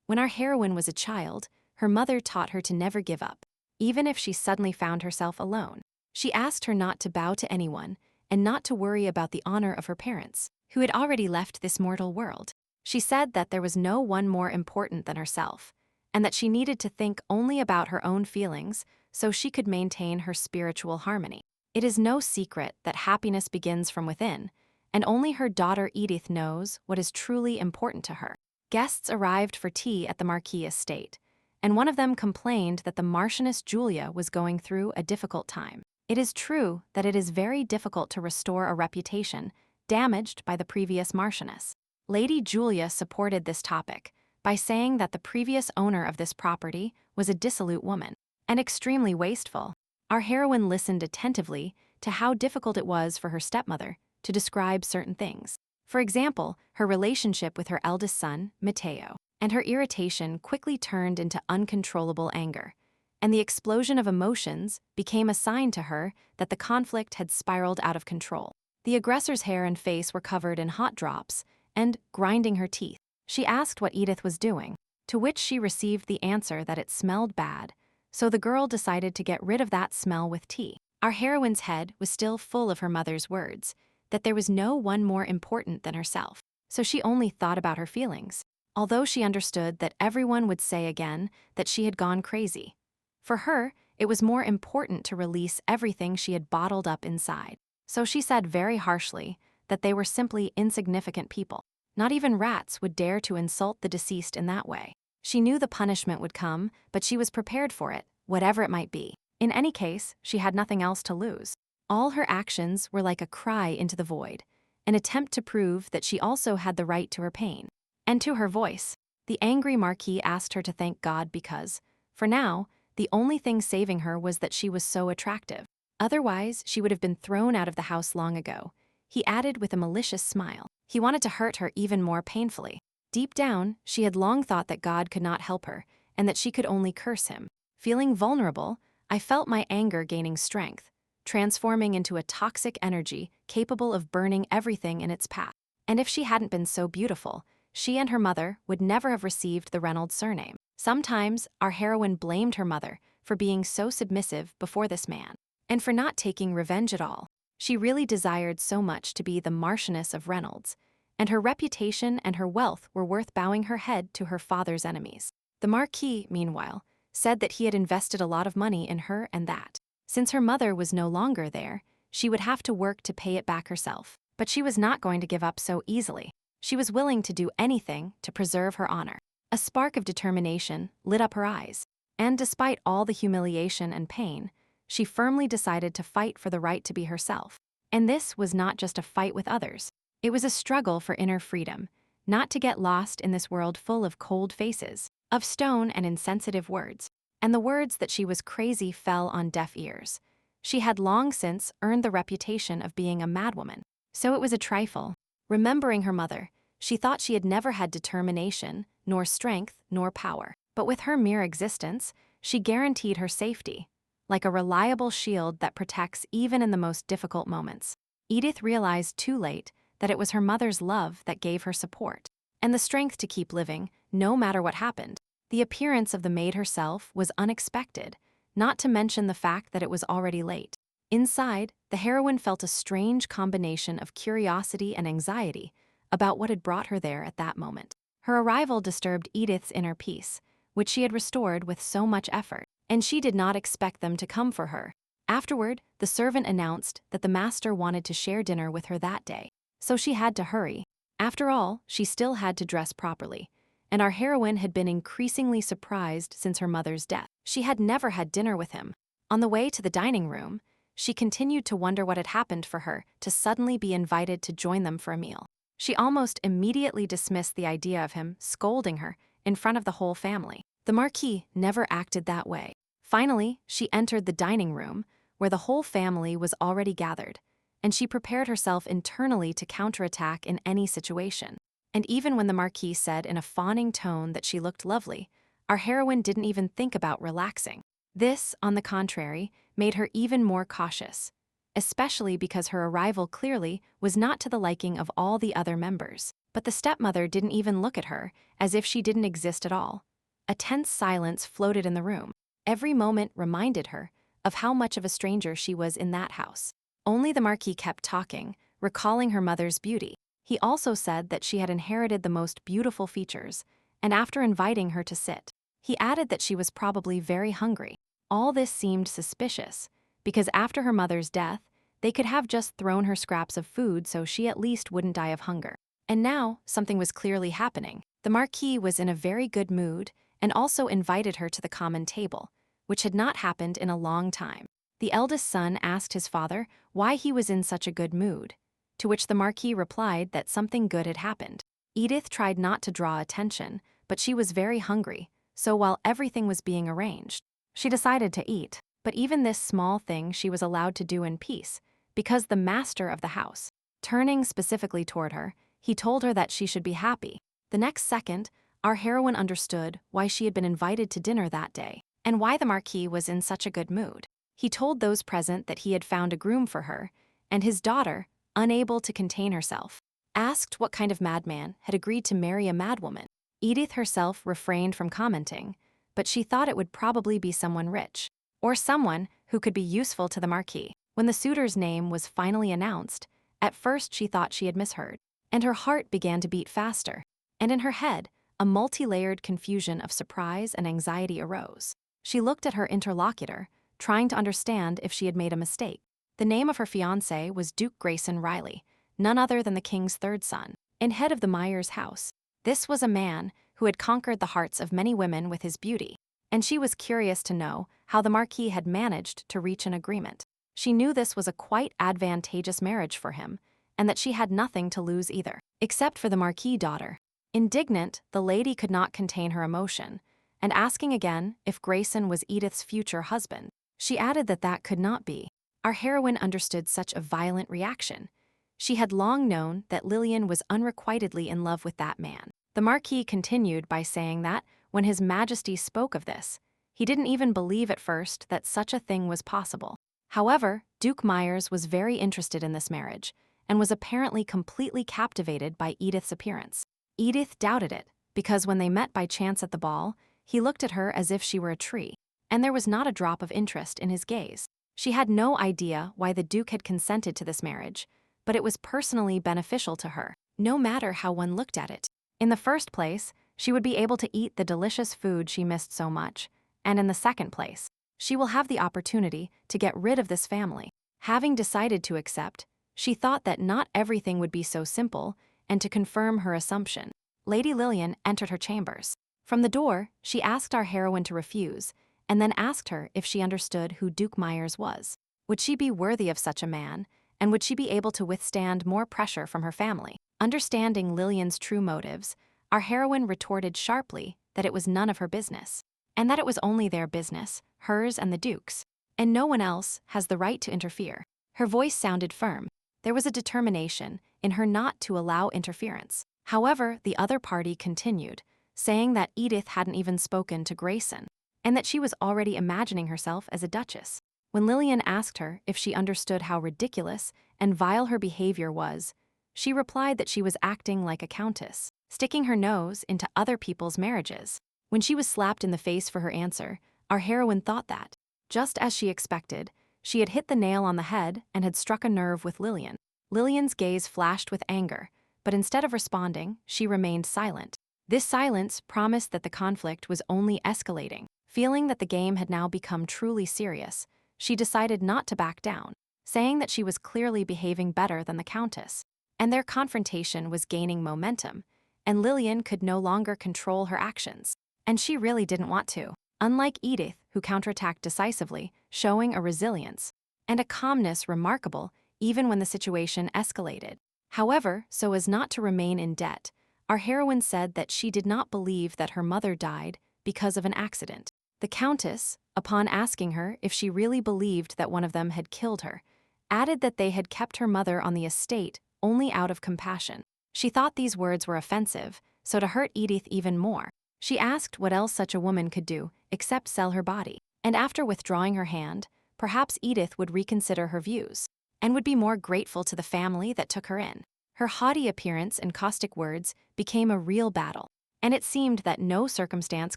When our heroine was a child, her mother taught her to never give up, even if she suddenly found herself alone. She asked her not to bow to anyone and not to worry about the honor of her parents, who had already left this mortal world. She said that there was no one more important than herself, and that she needed to think only about her own feelings so she could maintain her spiritual harmony. It is no secret that happiness begins from within, and only her daughter Edith knows what is truly important to her. Guests arrived for tea at the Marquis estate, and one of them complained that the Marchioness Julia was going through a difficult time. It is true that it is very difficult to restore a reputation damaged by the previous Marchioness. Lady Julia supported this topic by saying that the previous owner of this property was a dissolute woman and extremely wasteful. Our heroine listened attentively to how difficult it was for her stepmother to describe certain things. For example, her relationship with her eldest son, Matteo, and her irritation quickly turned into uncontrollable anger, and the explosion of emotions became a sign to her that the conflict had spiraled out of control. The aggressor's hair and face were covered in hot drops and grinding her teeth. She asked what Edith was doing, to which she received the answer that it smelled bad, so the girl decided to get rid of that smell with tea. Our heroine's head was still full of her mother's words, that there was no one more important than herself, so she only thought about her feelings, although she understood that everyone would say again that she had gone crazy. For her, it was more important to release everything she had bottled up inside. So she said very harshly that they were simply insignificant people. Not even rats would dare to insult the deceased in that way. She knew the punishment would come, but she was prepared for it, whatever it might be. In any case, she had nothing else to lose. All her actions were like a cry into the void, an attempt to prove that she also had the right to her pain. And to her voice, the angry Marquis asked her to thank God because, for now, the only thing saving her was that she was so attractive. Otherwise, she would have been thrown out of the house long ago. He added with a malicious smile. He wanted to hurt her even more painfully. Deep down, she had long thought that God could not help her, and that she could only curse him. Feeling vulnerable, I felt my anger gaining strength, transforming into a toxic energy capable of burning everything in its path. And if she hadn't been so beautiful, she and her mother would never have received the Reynolds surname. Sometimes, our heroine blamed her mother for being so submissive before this man, and for not taking revenge at all. She really desired so much to be the Marchioness of Reynolds, and her reputation and her wealth were worth bowing her head to her father's enemies. The Marquis, meanwhile, said that he had invested a lot of money in her and that, since her mother was no longer there, she would have to work to pay it back herself. But she was not going to give up so easily. She was willing to do anything to preserve her honor. A spark of determination lit up her eyes, and despite all the humiliation and pain, she firmly decided to fight for the right to be herself. And this was not just a fight with others. It was a struggle for inner freedom, not to get lost in this world full of cold faces, of stone and insensitive words. And the words that she was crazy fell on deaf ears. She had long since earned the reputation of being a madwoman, so it was a trifle. Remembering her mother, she thought she had never had determination, nor strength, nor power. But with her mere existence, she guaranteed her safety, like a reliable shield that protects even in the most difficult moments. Edith realized too late that it was her mother's love that gave her support, and the strength to keep living, no matter what happened. The appearance of the maid herself was unexpected, not to mention the fact that it was already late. Inside, the heroine felt a strange combination of curiosity and anxiety about what had brought her there at that moment. Her arrival disturbed Edith's inner peace, which she had restored with so much effort, and she did not expect them to come for her. Afterward, the servant announced that the master wanted to share dinner with her that day, so she had to hurry. After all, she still had to dress properly, and our heroine had been increasingly surprised since her mother's death. She had never had dinner with him. On the way to the dining room, she continued to wonder what had happened for her to suddenly be invited to join them for a meal. She almost immediately dismissed the idea of him scolding her in front of the whole family. The Marquis never acted that way. Finally, she entered the dining room, where the whole family was already gathered, and she prepared herself internally to counterattack in any situation. And even when the Marquis said in a fawning tone that she looked lovely, our heroine didn't even think about relaxing. This, on the contrary, made her even more cautious, especially because her arrival clearly was not to the liking of all the other members. but the stepmother didn't even look at her, as if she didn't exist at all. A tense silence floated in the room. Every moment reminded her of how much of a stranger she was in that house. Only the Marquis kept talking, recalling her mother's beauty. He also said that she had inherited the most beautiful features, and after inviting her to sit, he added that she was probably very hungry. All this seemed suspicious, because after her mother's death, they could have just thrown her scraps of food so she at least wouldn't die of hunger. And now, something was clearly happening. The Marquis was in a very good mood and also invited her to the common table, which had not happened in a long time. The eldest son asked his father why he was in such a good mood, to which the Marquis replied that something good had happened. Edith tried not to draw attention, but she was very hungry, so while everything was being arranged, she decided to eat. But even this small thing she was allowed to do in peace, because the master of the house, turning specifically toward her, he told her that she should be happy. The next second, our heroine understood why she had been invited to dinner that day, and why the Marquis was in such a good mood. He told those present that he had found a groom for her, and his daughter, unable to contain herself, asked what kind of madman had agreed to marry a madwoman. Edith herself refrained from commenting, but she thought it would probably be someone rich, or someone who could be useful to the Marquis. When the suitor's name was finally announced, at first she thought she had misheard, and her heart began to beat faster, and in her head, a multi-layered confusion of surprise and anxiety arose. She looked at her interlocutor, trying to understand if she had made a mistake. The name of her fiancé was Duke Grayson Riley, none other than the king's third son, and head of the Myers house. This was a man who had conquered the hearts of many women with his beauty, and she was curious to know how the Marquis had managed to reach an agreement. She knew this was a quite advantageous marriage for him, and that she had nothing to lose either, except for the Marquis' daughter. Indignant, the lady could not contain her emotion, and asking again if Grayson was Edith's future husband, she added that that could not be. Our heroine understood such a violent reaction. She had long known that Lillian was unrequitedly in love with that man. The Marquis continued by saying that, when His Majesty spoke of this, he didn't even believe at first that such a thing was possible. However, Duke Myers was very interested in this marriage, and was apparently completely captivated by Edith's appearance. Edith doubted it, because when they met by chance at the ball, he looked at her as if she were a tree, and there was not a drop of interest in his gaze. She had no idea why the Duke had consented to this marriage, but it was personally beneficial to her, no matter how one looked at it. In the first place, she would be able to eat the delicious food she missed so much, and in the second place, she will have the opportunity to get rid of this family. Having decided to accept, she thought that not everything would be so simple, and to confirm her assumption, Lady Lillian entered her chambers. From the door, she asked our heroine to refuse, and then asked her if she understood who Duke Myers was. Would she be worthy of such a man, and would she be able to withstand more pressure from her family? Understanding Lillian's true motives, our heroine retorted sharply that it was none of her business, and that it was only their business, hers and the Duke's, and no one else has the right to interfere. Her voice sounded firm. There was a determination in her not to allow interference. However, the other party continued, saying that Edith hadn't even spoken to Grayson, and that she was already imagining herself as a duchess. When Lillian asked her if she understood how ridiculous and vile her behavior was, she replied that she was acting like a countess, sticking her nose into other people's marriages. When she was slapped in the face for her answer, our heroine thought that, just as she expected, she had hit the nail on the head and had struck a nerve with Lillian. Lillian's gaze flashed with anger, but instead of responding, she remained silent. This silence promised that the conflict was only escalating. Feeling that the game had now become truly serious, she decided not to back down, saying that she was clearly behaving better than the Countess, and their confrontation was gaining momentum, and Lillian could no longer control her actions, and she really didn't want to. Unlike Edith, who counterattacked decisively, showing a resilience and a calmness remarkable even when the situation escalated. However, so as not to remain in debt, our heroine said that she did not believe that her mother died because of an accident. The Countess, upon asking her if she really believed that one of them had killed her, added that they had kept her mother on the estate only out of compassion. She thought these words were offensive, so to hurt Edith even more, she asked what else such a woman could do except sell her body. And after withdrawing her hand, perhaps Edith would reconsider her views, and would be more grateful to the family that took her in. Her haughty appearance and caustic words became a real battle, and it seemed that no circumstance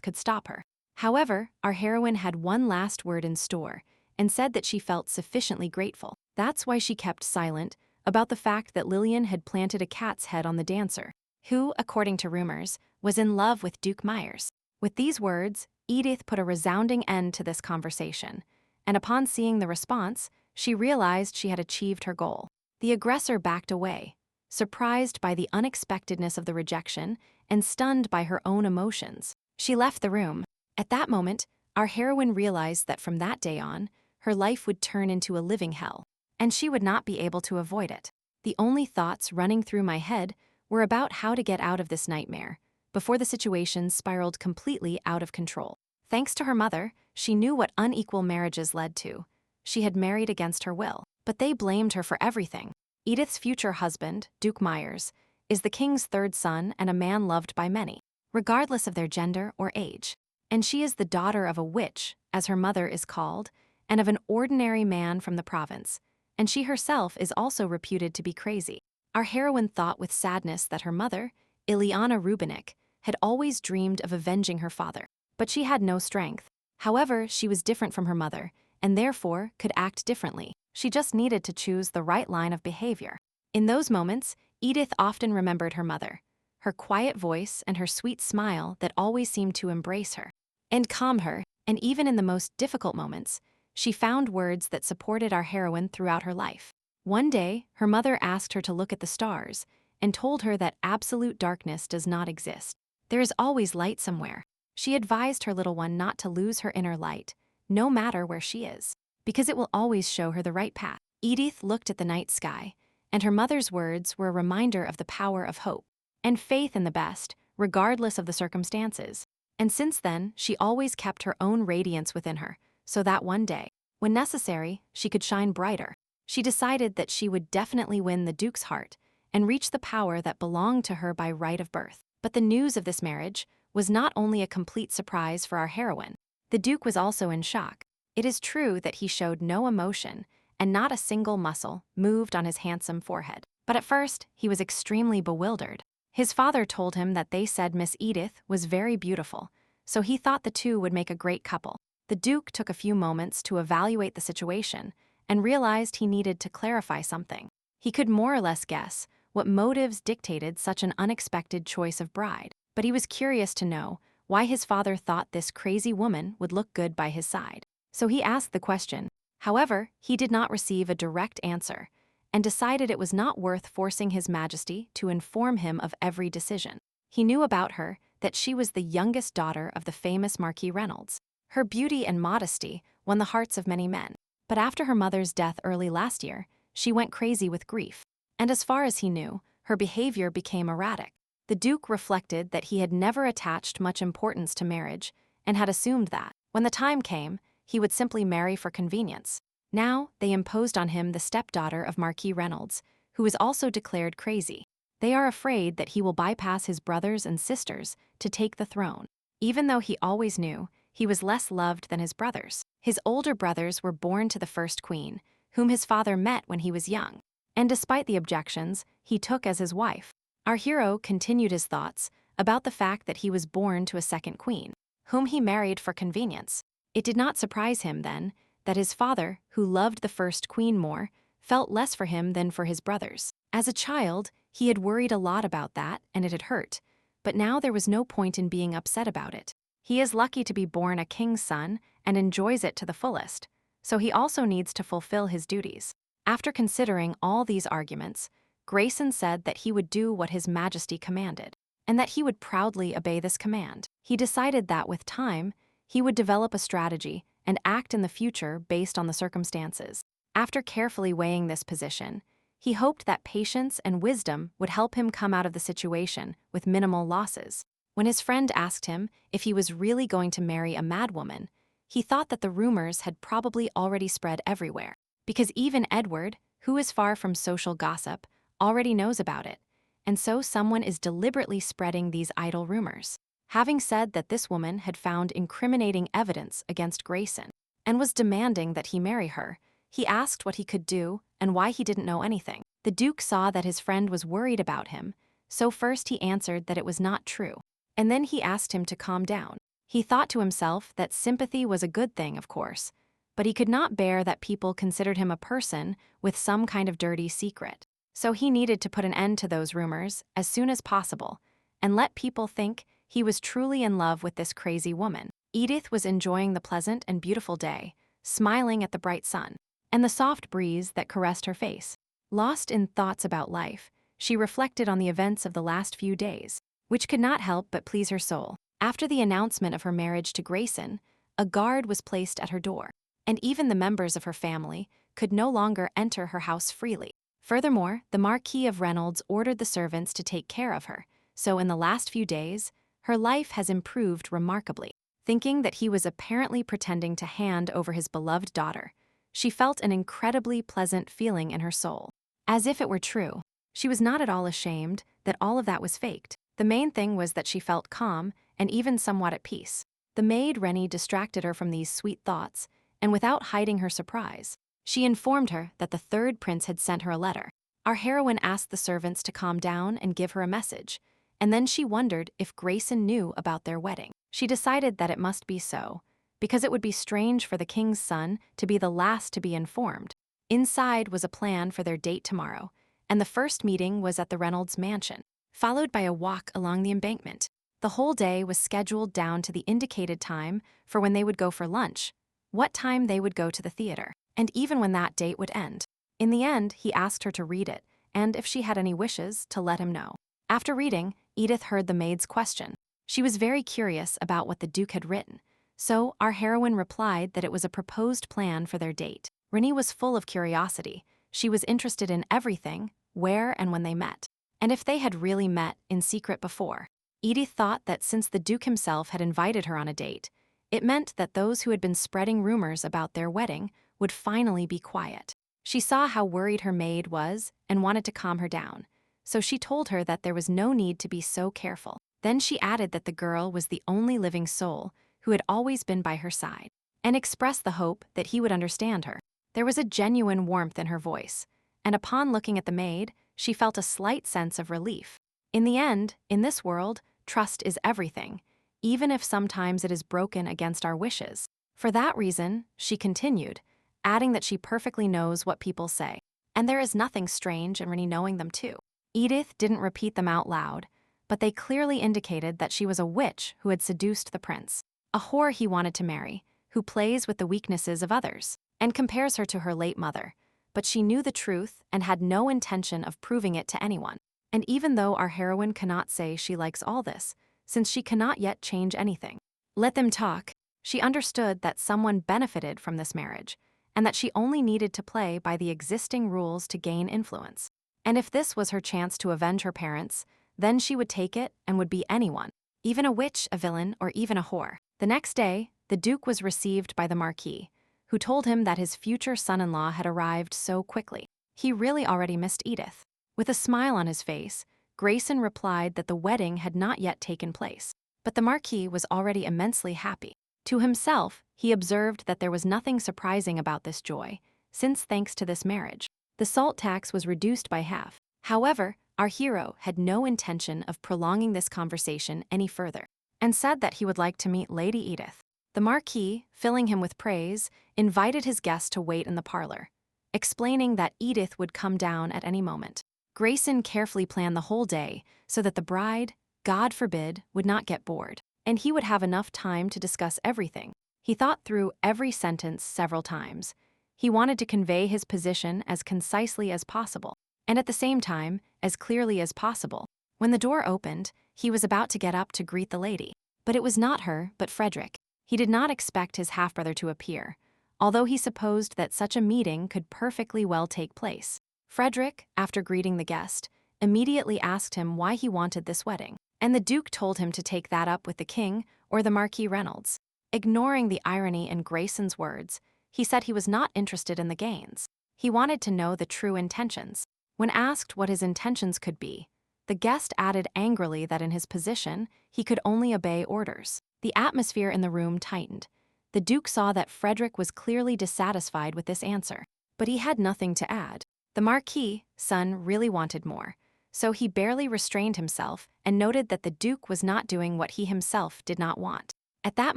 could stop her. However, our heroine had one last word in store and said that she felt sufficiently grateful. That's why she kept silent about the fact that Lillian had planted a cat's head on the dancer, who, according to rumors, was in love with Duke Myers. With these words, Edith put a resounding end to this conversation, and upon seeing the response, she realized she had achieved her goal. The aggressor backed away, surprised by the unexpectedness of the rejection and stunned by her own emotions. She left the room. At that moment, our heroine realized that from that day on, her life would turn into a living hell, and she would not be able to avoid it. The only thoughts running through my head were about how to get out of this nightmare, before the situation spiraled completely out of control. Thanks to her mother, she knew what unequal marriages led to. She had married against her will, but they blamed her for everything. Edith's future husband, Duke Myers, is the king's third son and a man loved by many, regardless of their gender or age. And she is the daughter of a witch, as her mother is called, and of an ordinary man from the province, and she herself is also reputed to be crazy. Our heroine thought with sadness that her mother, Ileana Rubinek, had always dreamed of avenging her father, but she had no strength. However, she was different from her mother, and therefore could act differently. She just needed to choose the right line of behavior. In those moments, Edith often remembered her mother, her quiet voice and her sweet smile that always seemed to embrace her and calm her, and even in the most difficult moments, she found words that supported our heroine throughout her life. One day, her mother asked her to look at the stars and told her that absolute darkness does not exist. There is always light somewhere. She advised her little one not to lose her inner light, no matter where she is, because it will always show her the right path. Edith looked at the night sky, and her mother's words were a reminder of the power of hope and faith in the best, regardless of the circumstances. And since then, she always kept her own radiance within her, so that one day, when necessary, she could shine brighter. She decided that she would definitely win the Duke's heart and reach the power that belonged to her by right of birth. But the news of this marriage was not only a complete surprise for our heroine. The Duke was also in shock. It is true that he showed no emotion, and not a single muscle moved on his handsome forehead. But at first, he was extremely bewildered. His father told him that they said Miss Edith was very beautiful, so he thought the two would make a great couple. The Duke took a few moments to evaluate the situation and realized he needed to clarify something. He could more or less guess what motives dictated such an unexpected choice of bride, but he was curious to know why his father thought this crazy woman would look good by his side. So he asked the question. However, he did not receive a direct answer, and decided it was not worth forcing His Majesty to inform him of every decision. He knew about her that she was the youngest daughter of the famous Marquis Reynolds. Her beauty and modesty won the hearts of many men, but after her mother's death early last year, she went crazy with grief, and as far as he knew, her behavior became erratic. The Duke reflected that he had never attached much importance to marriage and had assumed that, when the time came, he would simply marry for convenience. Now, they imposed on him the stepdaughter of Marquis Reynolds, who is also declared crazy. They are afraid that he will bypass his brothers and sisters to take the throne, even though he always knew he was less loved than his brothers. His older brothers were born to the first queen, whom his father met when he was young, and despite the objections, he took as his wife. Our hero continued his thoughts about the fact that he was born to a second queen, whom he married for convenience. It did not surprise him, then, that his father, who loved the first queen more, felt less for him than for his brothers. As a child, he had worried a lot about that, and it had hurt, but now there was no point in being upset about it. He is lucky to be born a king's son and enjoys it to the fullest, so he also needs to fulfill his duties. After considering all these arguments, Grayson said that he would do what His Majesty commanded, and that he would proudly obey this command. He decided that with time, he would develop a strategy and act in the future based on the circumstances. After carefully weighing this position, he hoped that patience and wisdom would help him come out of the situation with minimal losses. When his friend asked him if he was really going to marry a madwoman, he thought that the rumors had probably already spread everywhere, because even Edward, who is far from social gossip, already knows about it, and so someone is deliberately spreading these idle rumors. Having said that this woman had found incriminating evidence against Grayson and was demanding that he marry her, he asked what he could do and why he didn't know anything. The Duke saw that his friend was worried about him, so first he answered that it was not true. And then he asked him to calm down. He thought to himself that sympathy was a good thing, of course, but he could not bear that people considered him a person with some kind of dirty secret. So he needed to put an end to those rumors as soon as possible and let people think he was truly in love with this crazy woman. Edith was enjoying the pleasant and beautiful day, smiling at the bright sun and the soft breeze that caressed her face. Lost in thoughts about life, she reflected on the events of the last few days, which could not help but please her soul. After the announcement of her marriage to Grayson, a guard was placed at her door, and even the members of her family could no longer enter her house freely. Furthermore, the Marquis of Reynolds ordered the servants to take care of her, so in the last few days, her life has improved remarkably. Thinking that he was apparently pretending to hand over his beloved daughter, she felt an incredibly pleasant feeling in her soul. As if it were true, she was not at all ashamed that all of that was faked. The main thing was that she felt calm and even somewhat at peace. The maid Rennie distracted her from these sweet thoughts, and without hiding her surprise, she informed her that the third prince had sent her a letter. Our heroine asked the servants to calm down and give her a message, and then she wondered if Grayson knew about their wedding. She decided that it must be so, because it would be strange for the king's son to be the last to be informed. Inside was a plan for their date tomorrow, and the first meeting was at the Reynolds mansion, followed by a walk along the embankment. The whole day was scheduled down to the indicated time for when they would go for lunch, what time they would go to the theater, and even when that date would end. In the end, he asked her to read it, and if she had any wishes, to let him know. After reading, Edith heard the maid's question. She was very curious about what the Duke had written, so our heroine replied that it was a proposed plan for their date. Rennie was full of curiosity. She was interested in everything, where and when they met, and if they had really met in secret before. Edith thought that since the Duke himself had invited her on a date, it meant that those who had been spreading rumors about their wedding would finally be quiet. She saw how worried her maid was and wanted to calm her down, so she told her that there was no need to be so careful. Then she added that the girl was the only living soul who had always been by her side, and expressed the hope that he would understand her. There was a genuine warmth in her voice, and upon looking at the maid, she felt a slight sense of relief. In the end, in this world, trust is everything, even if sometimes it is broken against our wishes. For that reason, she continued, adding that she perfectly knows what people say, and there is nothing strange in Rennie knowing them too. Edith didn't repeat them out loud, but they clearly indicated that she was a witch who had seduced the prince, a whore he wanted to marry, who plays with the weaknesses of others, and compares her to her late mother. But she knew the truth and had no intention of proving it to anyone. And even though our heroine cannot say she likes all this, since she cannot yet change anything, let them talk, she understood that someone benefited from this marriage, and that she only needed to play by the existing rules to gain influence. And if this was her chance to avenge her parents, then she would take it and would be anyone, even a witch, a villain, or even a whore. The next day, the Duke was received by the Marquis, who told him that his future son-in-law had arrived so quickly. He really already missed Edith. With a smile on his face, Grayson replied that the wedding had not yet taken place, but the Marquis was already immensely happy. To himself, he observed that there was nothing surprising about this joy, since thanks to this marriage, the salt tax was reduced by half. However, our hero had no intention of prolonging this conversation any further, and said that he would like to meet Lady Edith. The Marquis, filling him with praise, invited his guest to wait in the parlor, explaining that Edith would come down at any moment. Grayson carefully planned the whole day so that the bride, God forbid, would not get bored, and he would have enough time to discuss everything. He thought through every sentence several times. He wanted to convey his position as concisely as possible, and at the same time, as clearly as possible. When the door opened, he was about to get up to greet the lady, but it was not her, but Frederick. He did not expect his half-brother to appear, although he supposed that such a meeting could perfectly well take place. Frederick, after greeting the guest, immediately asked him why he wanted this wedding, and the Duke told him to take that up with the king or the Marquis Reynolds. Ignoring the irony in Grayson's words, he said he was not interested in the gains. He wanted to know the true intentions. When asked what his intentions could be, the guest added angrily that in his position, he could only obey orders. The atmosphere in the room tightened. The Duke saw that Frederick was clearly dissatisfied with this answer, but he had nothing to add. The Marquis' son really wanted more, so he barely restrained himself and noted that the Duke was not doing what he himself did not want. At that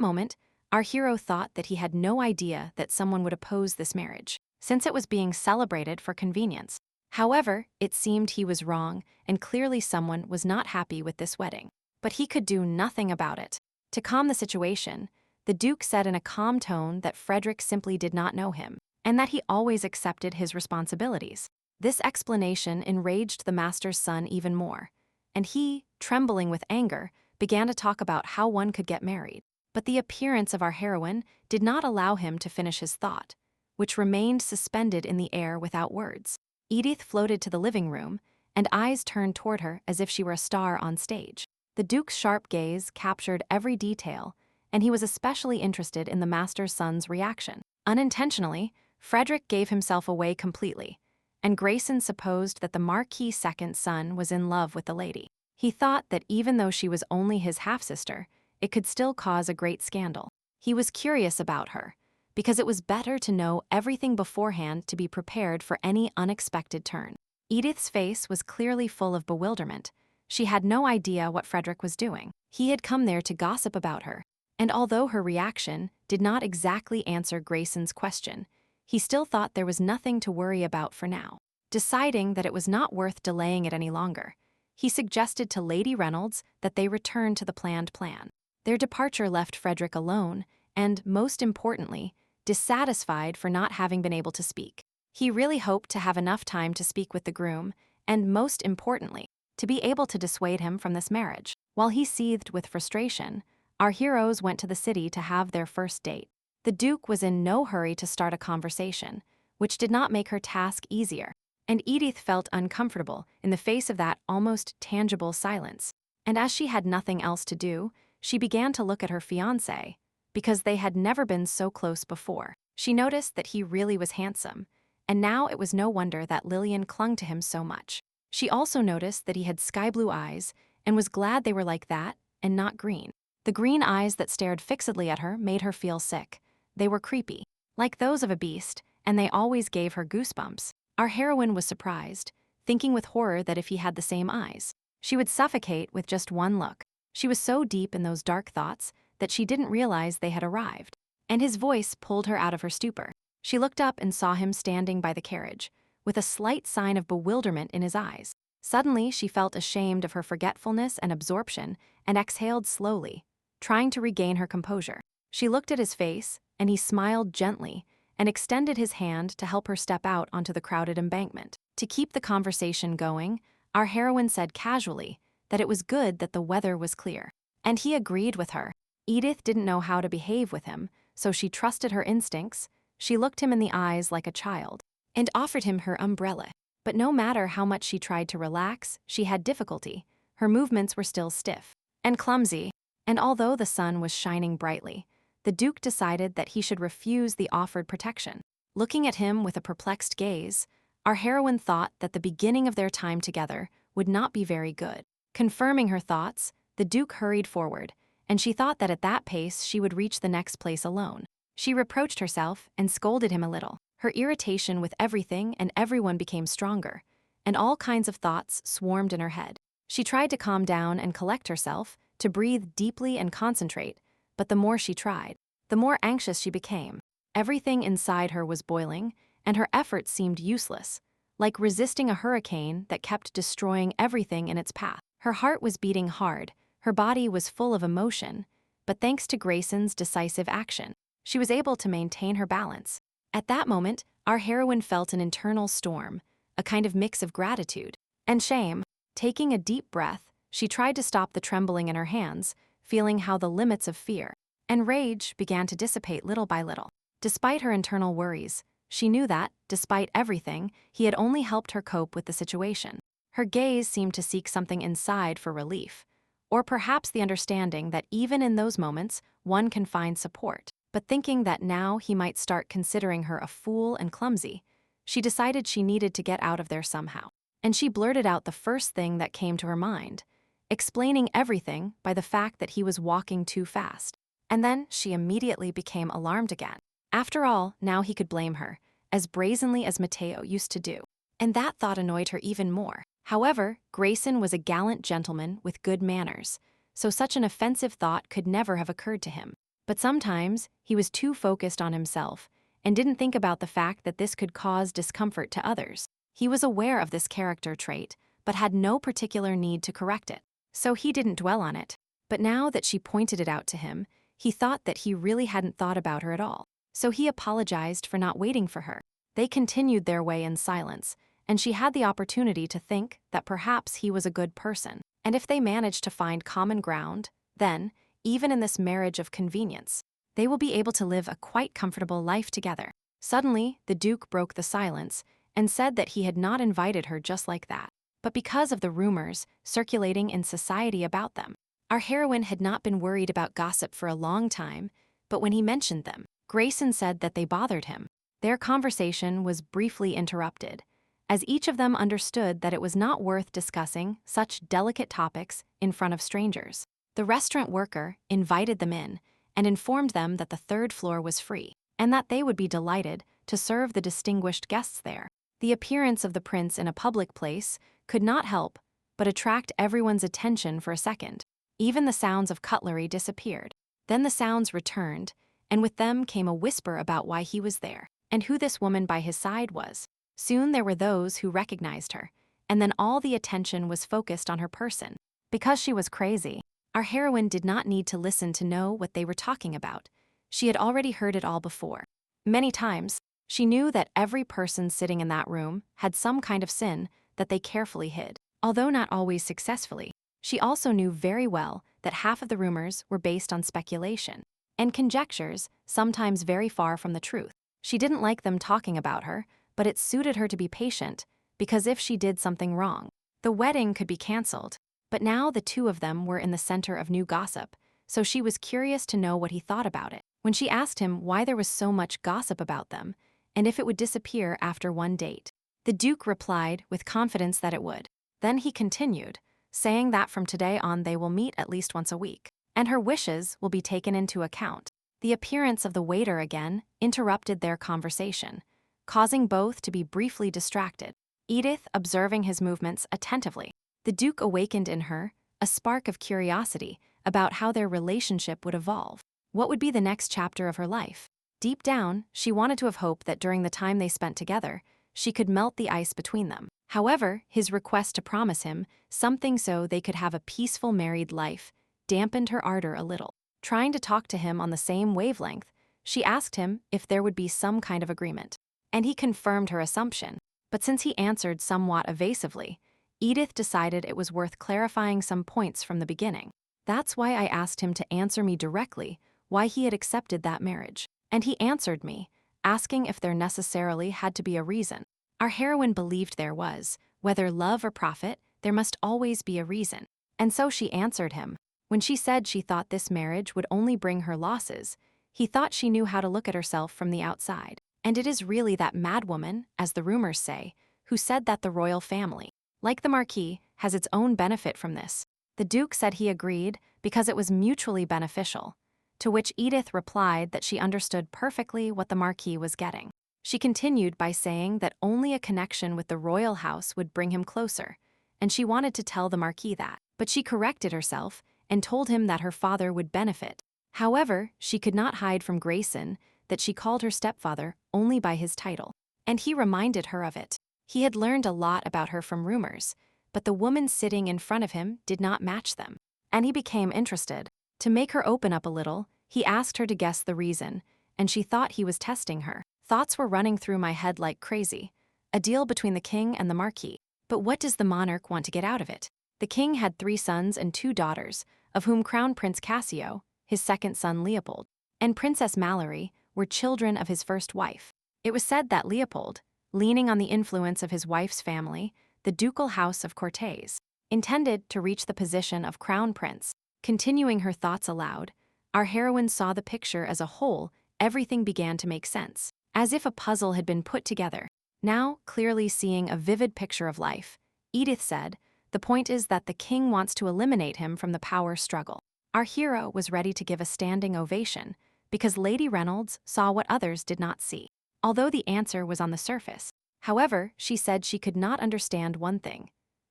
moment, our hero thought that he had no idea that someone would oppose this marriage, since it was being celebrated for convenience. However, it seemed he was wrong, and clearly someone was not happy with this wedding. But he could do nothing about it. To calm the situation, the Duke said in a calm tone that Frederick simply did not know him, and that he always accepted his responsibilities. This explanation enraged the master's son even more, and he, trembling with anger, began to talk about how one could get married. But the appearance of our heroine did not allow him to finish his thought, which remained suspended in the air without words. Edith floated to the living room, and eyes turned toward her as if she were a star on stage. The Duke's sharp gaze captured every detail, and he was especially interested in the master's son's reaction. Unintentionally, Frederick gave himself away completely, and Grayson supposed that the Marquis' second son was in love with the lady. He thought that even though she was only his half-sister, it could still cause a great scandal. He was curious about her, because it was better to know everything beforehand to be prepared for any unexpected turn. Edith's face was clearly full of bewilderment. She had no idea what Frederick was doing. He had come there to gossip about her, and although her reaction did not exactly answer Grayson's question, he still thought there was nothing to worry about for now. Deciding that it was not worth delaying it any longer, he suggested to Lady Reynolds that they return to the planned plan. Their departure left Frederick alone and, most importantly, dissatisfied for not having been able to speak. He really hoped to have enough time to speak with the groom and, most importantly, to be able to dissuade him from this marriage. While he seethed with frustration, our heroes went to the city to have their first date. The Duke was in no hurry to start a conversation, which did not make her task easier, and Edith felt uncomfortable in the face of that almost tangible silence. And as she had nothing else to do, she began to look at her fiancé, because they had never been so close before. She noticed that he really was handsome, and now it was no wonder that Lillian clung to him so much. She also noticed that he had sky-blue eyes and was glad they were like that and not green. The green eyes that stared fixedly at her made her feel sick. They were creepy, like those of a beast, and they always gave her goosebumps. Our heroine was surprised, thinking with horror that if he had the same eyes, she would suffocate with just one look. She was so deep in those dark thoughts that she didn't realize they had arrived, and his voice pulled her out of her stupor. She looked up and saw him standing by the carriage, with a slight sign of bewilderment in his eyes. Suddenly, she felt ashamed of her forgetfulness and absorption and exhaled slowly, trying to regain her composure. She looked at his face, and he smiled gently and extended his hand to help her step out onto the crowded embankment. To keep the conversation going, our heroine said casually that it was good that the weather was clear, and he agreed with her. Edith didn't know how to behave with him, so she trusted her instincts. She looked him in the eyes like a child and offered him her umbrella. But no matter how much she tried to relax, she had difficulty. Her movements were still stiff and clumsy, and although the sun was shining brightly, the Duke decided that he should refuse the offered protection. Looking at him with a perplexed gaze, our heroine thought that the beginning of their time together would not be very good. Confirming her thoughts, the Duke hurried forward, and she thought that at that pace she would reach the next place alone. She reproached herself and scolded him a little. Her irritation with everything and everyone became stronger, and all kinds of thoughts swarmed in her head. She tried to calm down and collect herself, to breathe deeply and concentrate, but the more she tried, the more anxious she became. Everything inside her was boiling, and her efforts seemed useless, like resisting a hurricane that kept destroying everything in its path. Her heart was beating hard, her body was full of emotion, but thanks to Grayson's decisive action, she was able to maintain her balance. At that moment, our heroine felt an internal storm, a kind of mix of gratitude and shame. Taking a deep breath, she tried to stop the trembling in her hands, feeling how the limits of fear and rage began to dissipate little by little. Despite her internal worries, she knew that, despite everything, he had only helped her cope with the situation. Her gaze seemed to seek something inside for relief, or perhaps the understanding that even in those moments, one can find support. But thinking that now he might start considering her a fool and clumsy, she decided she needed to get out of there somehow. And she blurted out the first thing that came to her mind, explaining everything by the fact that he was walking too fast. And then she immediately became alarmed again. After all, now he could blame her, as brazenly as Matteo used to do. and that thought annoyed her even more. However, Grayson was a gallant gentleman with good manners, so such an offensive thought could never have occurred to him. But sometimes, he was too focused on himself and didn't think about the fact that this could cause discomfort to others. He was aware of this character trait, but had no particular need to correct it, so he didn't dwell on it. But now that she pointed it out to him, he thought that he really hadn't thought about her at all, so he apologized for not waiting for her. They continued their way in silence, and she had the opportunity to think that perhaps he was a good person. And if they managed to find common ground, then, even in this marriage of convenience, they will be able to live a quite comfortable life together. Suddenly, the Duke broke the silence and said that he had not invited her just like that, but because of the rumors circulating in society about them. Our heroine had not been worried about gossip for a long time, but when he mentioned them, Grayson said that they bothered him. Their conversation was briefly interrupted, as each of them understood that it was not worth discussing such delicate topics in front of strangers. The restaurant worker invited them in and informed them that the third floor was free, and that they would be delighted to serve the distinguished guests there. The appearance of the prince in a public place could not help but attract everyone's attention for a second. Even the sounds of cutlery disappeared. Then the sounds returned, and with them came a whisper about why he was there, and who this woman by his side was. Soon there were those who recognized her, and then all the attention was focused on her person. Because she was crazy, our heroine did not need to listen to know what they were talking about. She had already heard it all before. Many times, she knew that every person sitting in that room had some kind of sin that they carefully hid. Although not always successfully, she also knew very well that half of the rumors were based on speculation and conjectures, sometimes very far from the truth. She didn't like them talking about her, but it suited her to be patient, because if she did something wrong, the wedding could be cancelled. But now the two of them were in the center of new gossip, so she was curious to know what he thought about it. When she asked him why there was so much gossip about them, and if it would disappear after one date, the Duke replied with confidence that it would. Then he continued, saying that from today on they will meet at least once a week, and her wishes will be taken into account. The appearance of the waiter again interrupted their conversation, causing both to be briefly distracted. Edith observing his movements attentively. The Duke awakened in her a spark of curiosity about how their relationship would evolve. What would be the next chapter of her life? Deep down, she wanted to have hoped that during the time they spent together, she could melt the ice between them. However, his request to promise him something so they could have a peaceful married life dampened her ardor a little. Trying to talk to him on the same wavelength, she asked him if there would be some kind of agreement, and he confirmed her assumption. But since he answered somewhat evasively, Edith decided it was worth clarifying some points from the beginning. That's why I asked him to answer me directly why he had accepted that marriage. And he answered me, asking if there necessarily had to be a reason. Our heroine believed there was. Whether love or profit, there must always be a reason. And so she answered him. When she said she thought this marriage would only bring her losses, he thought she knew how to look at herself from the outside. And it is really that madwoman, as the rumors say, who said that the royal family, like the Marquis, has its own benefit from this. The Duke said he agreed because it was mutually beneficial, to which Edith replied that she understood perfectly what the Marquis was getting. She continued by saying that only a connection with the royal house would bring him closer, and she wanted to tell the Marquis that, but she corrected herself and told him that her father would benefit. However, she could not hide from Grayson that she called her stepfather only by his title, and he reminded her of it. He had learned a lot about her from rumors, but the woman sitting in front of him did not match them, and he became interested. To make her open up a little, he asked her to guess the reason, and she thought he was testing her. Thoughts were running through my head like crazy. A deal between the king and the Marquis. But what does the monarch want to get out of it? The king had 3 sons and 2 daughters, of whom Crown Prince Cassio, his second son Leopold, and Princess Mallory were children of his first wife. It was said that Leopold, leaning on the influence of his wife's family, the ducal house of Cortez, intended to reach the position of crown prince. Continuing her thoughts aloud, our heroine saw the picture as a whole. Everything began to make sense, as if a puzzle had been put together. Now, clearly seeing a vivid picture of life, Edith said, "The point is that the king wants to eliminate him from the power struggle." Our hero was ready to give a standing ovation, because Lady Reynolds saw what others did not see. Although the answer was on the surface, However, she said she could not understand one thing.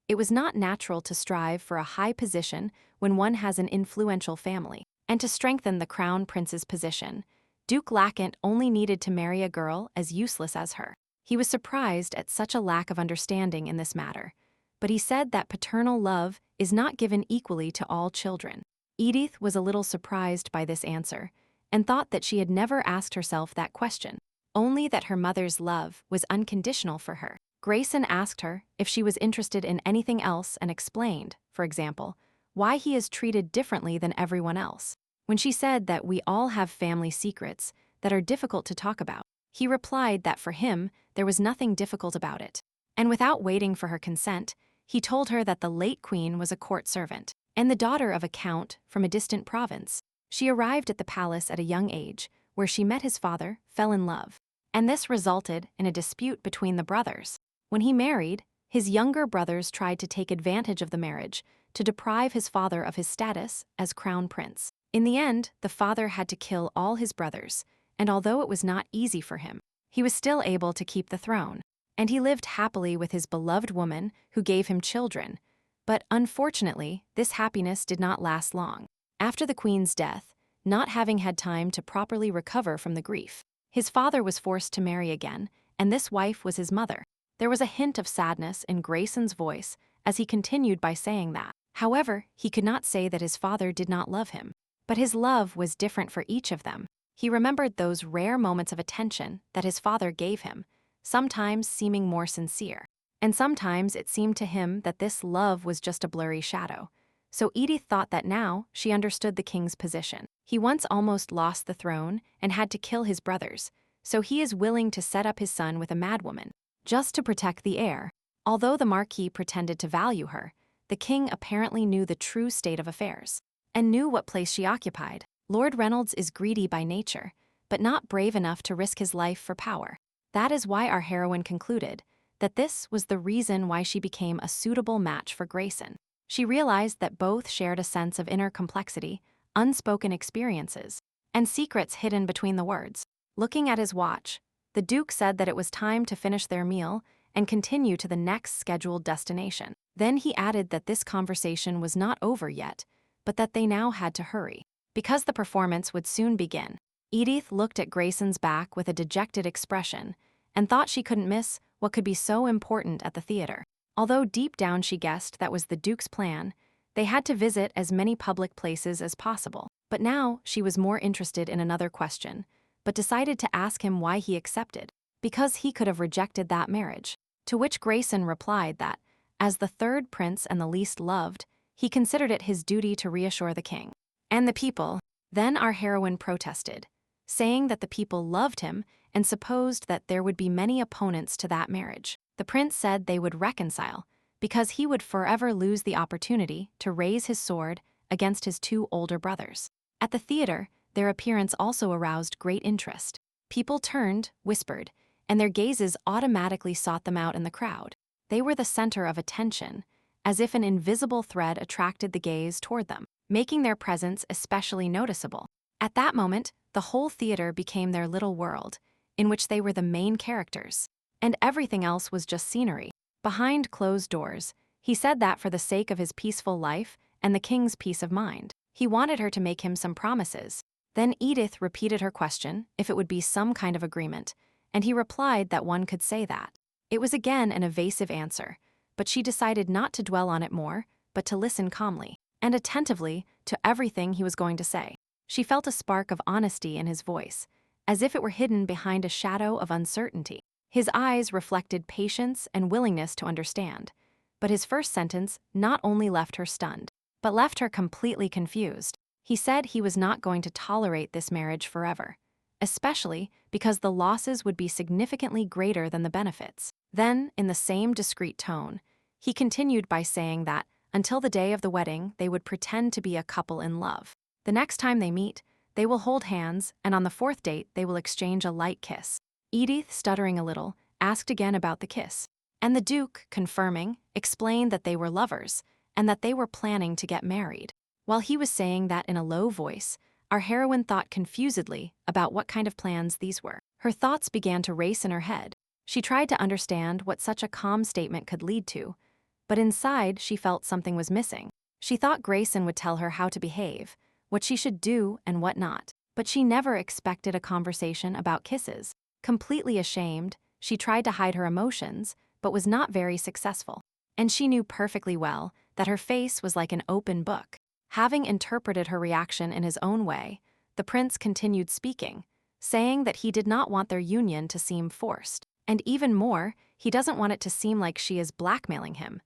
It was not natural to strive for a high position when one has an influential family, and to strengthen the crown prince's position, Duke Lakant only needed to marry a girl as useless as her. He was surprised at such a lack of understanding in this matter, but he said that paternal love is not given equally to all children. Edith was a little surprised by this answer, and thought that she had never asked herself that question, only that her mother's love was unconditional for her. Grayson asked her if she was interested in anything else and explained, for example, why he is treated differently than everyone else. When she said that we all have family secrets that are difficult to talk about, he replied that for him, there was nothing difficult about it. And without waiting for her consent, he told her that the late queen was a court servant and the daughter of a count from a distant province. She arrived at the palace at a young age, where she met his father, fell in love, and this resulted in a dispute between the brothers. When he married, his younger brothers tried to take advantage of the marriage to deprive his father of his status as crown prince. In the end, the father had to kill all his brothers, and although it was not easy for him, he was still able to keep the throne, and he lived happily with his beloved woman who gave him children. But unfortunately, this happiness did not last long. After the queen's death, not having had time to properly recover from the grief, his father was forced to marry again, and this wife was his mother. There was a hint of sadness in Grayson's voice as he continued by saying that. However, he could not say that his father did not love him. But his love was different for each of them. He remembered those rare moments of attention that his father gave him, sometimes seeming more sincere, and sometimes it seemed to him that this love was just a blurry shadow. So Edith thought that now she understood the king's position. He once almost lost the throne and had to kill his brothers, so he is willing to set up his son with a madwoman, just to protect the heir. Although the Marquis pretended to value her, the king apparently knew the true state of affairs and knew what place she occupied. Lord Reynolds is greedy by nature, but not brave enough to risk his life for power. That is why our heroine concluded that this was the reason why she became a suitable match for Grayson. She realized that both shared a sense of inner complexity, unspoken experiences, and secrets hidden between the words. Looking at his watch, the Duke said that it was time to finish their meal and continue to the next scheduled destination. Then he added that this conversation was not over yet, but that they now had to hurry, because the performance would soon begin. Edith looked at Grayson's back with a dejected expression and thought she couldn't miss what could be so important at the theater. Although deep down she guessed that was the Duke's plan, they had to visit as many public places as possible. But now she was more interested in another question, but decided to ask him why he accepted, because he could have rejected that marriage. To which Grayson replied that, as the third prince and the least loved, he considered it his duty to reassure the king and the people. Then our heroine protested, saying that the people loved him and supposed that there would be many opponents to that marriage. The prince said they would reconcile, because he would forever lose the opportunity to raise his sword against his two older brothers. At the theater, their appearance also aroused great interest. People turned, whispered, and their gazes automatically sought them out in the crowd. They were the center of attention, as if an invisible thread attracted the gaze toward them, making their presence especially noticeable. At that moment, the whole theater became their little world, in which they were the main characters, and everything else was just scenery. Behind closed doors, he said that for the sake of his peaceful life and the king's peace of mind, he wanted her to make him some promises. Then Edith repeated her question if it would be some kind of agreement, and he replied that one could say that. It was again an evasive answer, but she decided not to dwell on it more, but to listen calmly and attentively to everything he was going to say. She felt a spark of honesty in his voice, as if it were hidden behind a shadow of uncertainty. His eyes reflected patience and willingness to understand, but his first sentence not only left her stunned, but left her completely confused. He said he was not going to tolerate this marriage forever, especially because the losses would be significantly greater than the benefits. Then, in the same discreet tone, he continued by saying that, until the day of the wedding, they would pretend to be a couple in love. The next time they meet, they will hold hands, and on the fourth date, they will exchange a light kiss. Edith, stuttering a little, asked again about the kiss, and the Duke, confirming, explained that they were lovers, and that they were planning to get married. While he was saying that in a low voice, our heroine thought confusedly about what kind of plans these were. Her thoughts began to race in her head, She tried to understand what such a calm statement could lead to, but inside she felt something was missing. She thought Grayson would tell her how to behave, what she should do and what not, but she never expected a conversation about kisses. Completely ashamed, she tried to hide her emotions, but was not very successful. And she knew perfectly well that her face was like an open book. Having interpreted her reaction in his own way, the prince continued speaking, saying that he did not want their union to seem forced. And even more, he doesn't want it to seem like she is blackmailing him.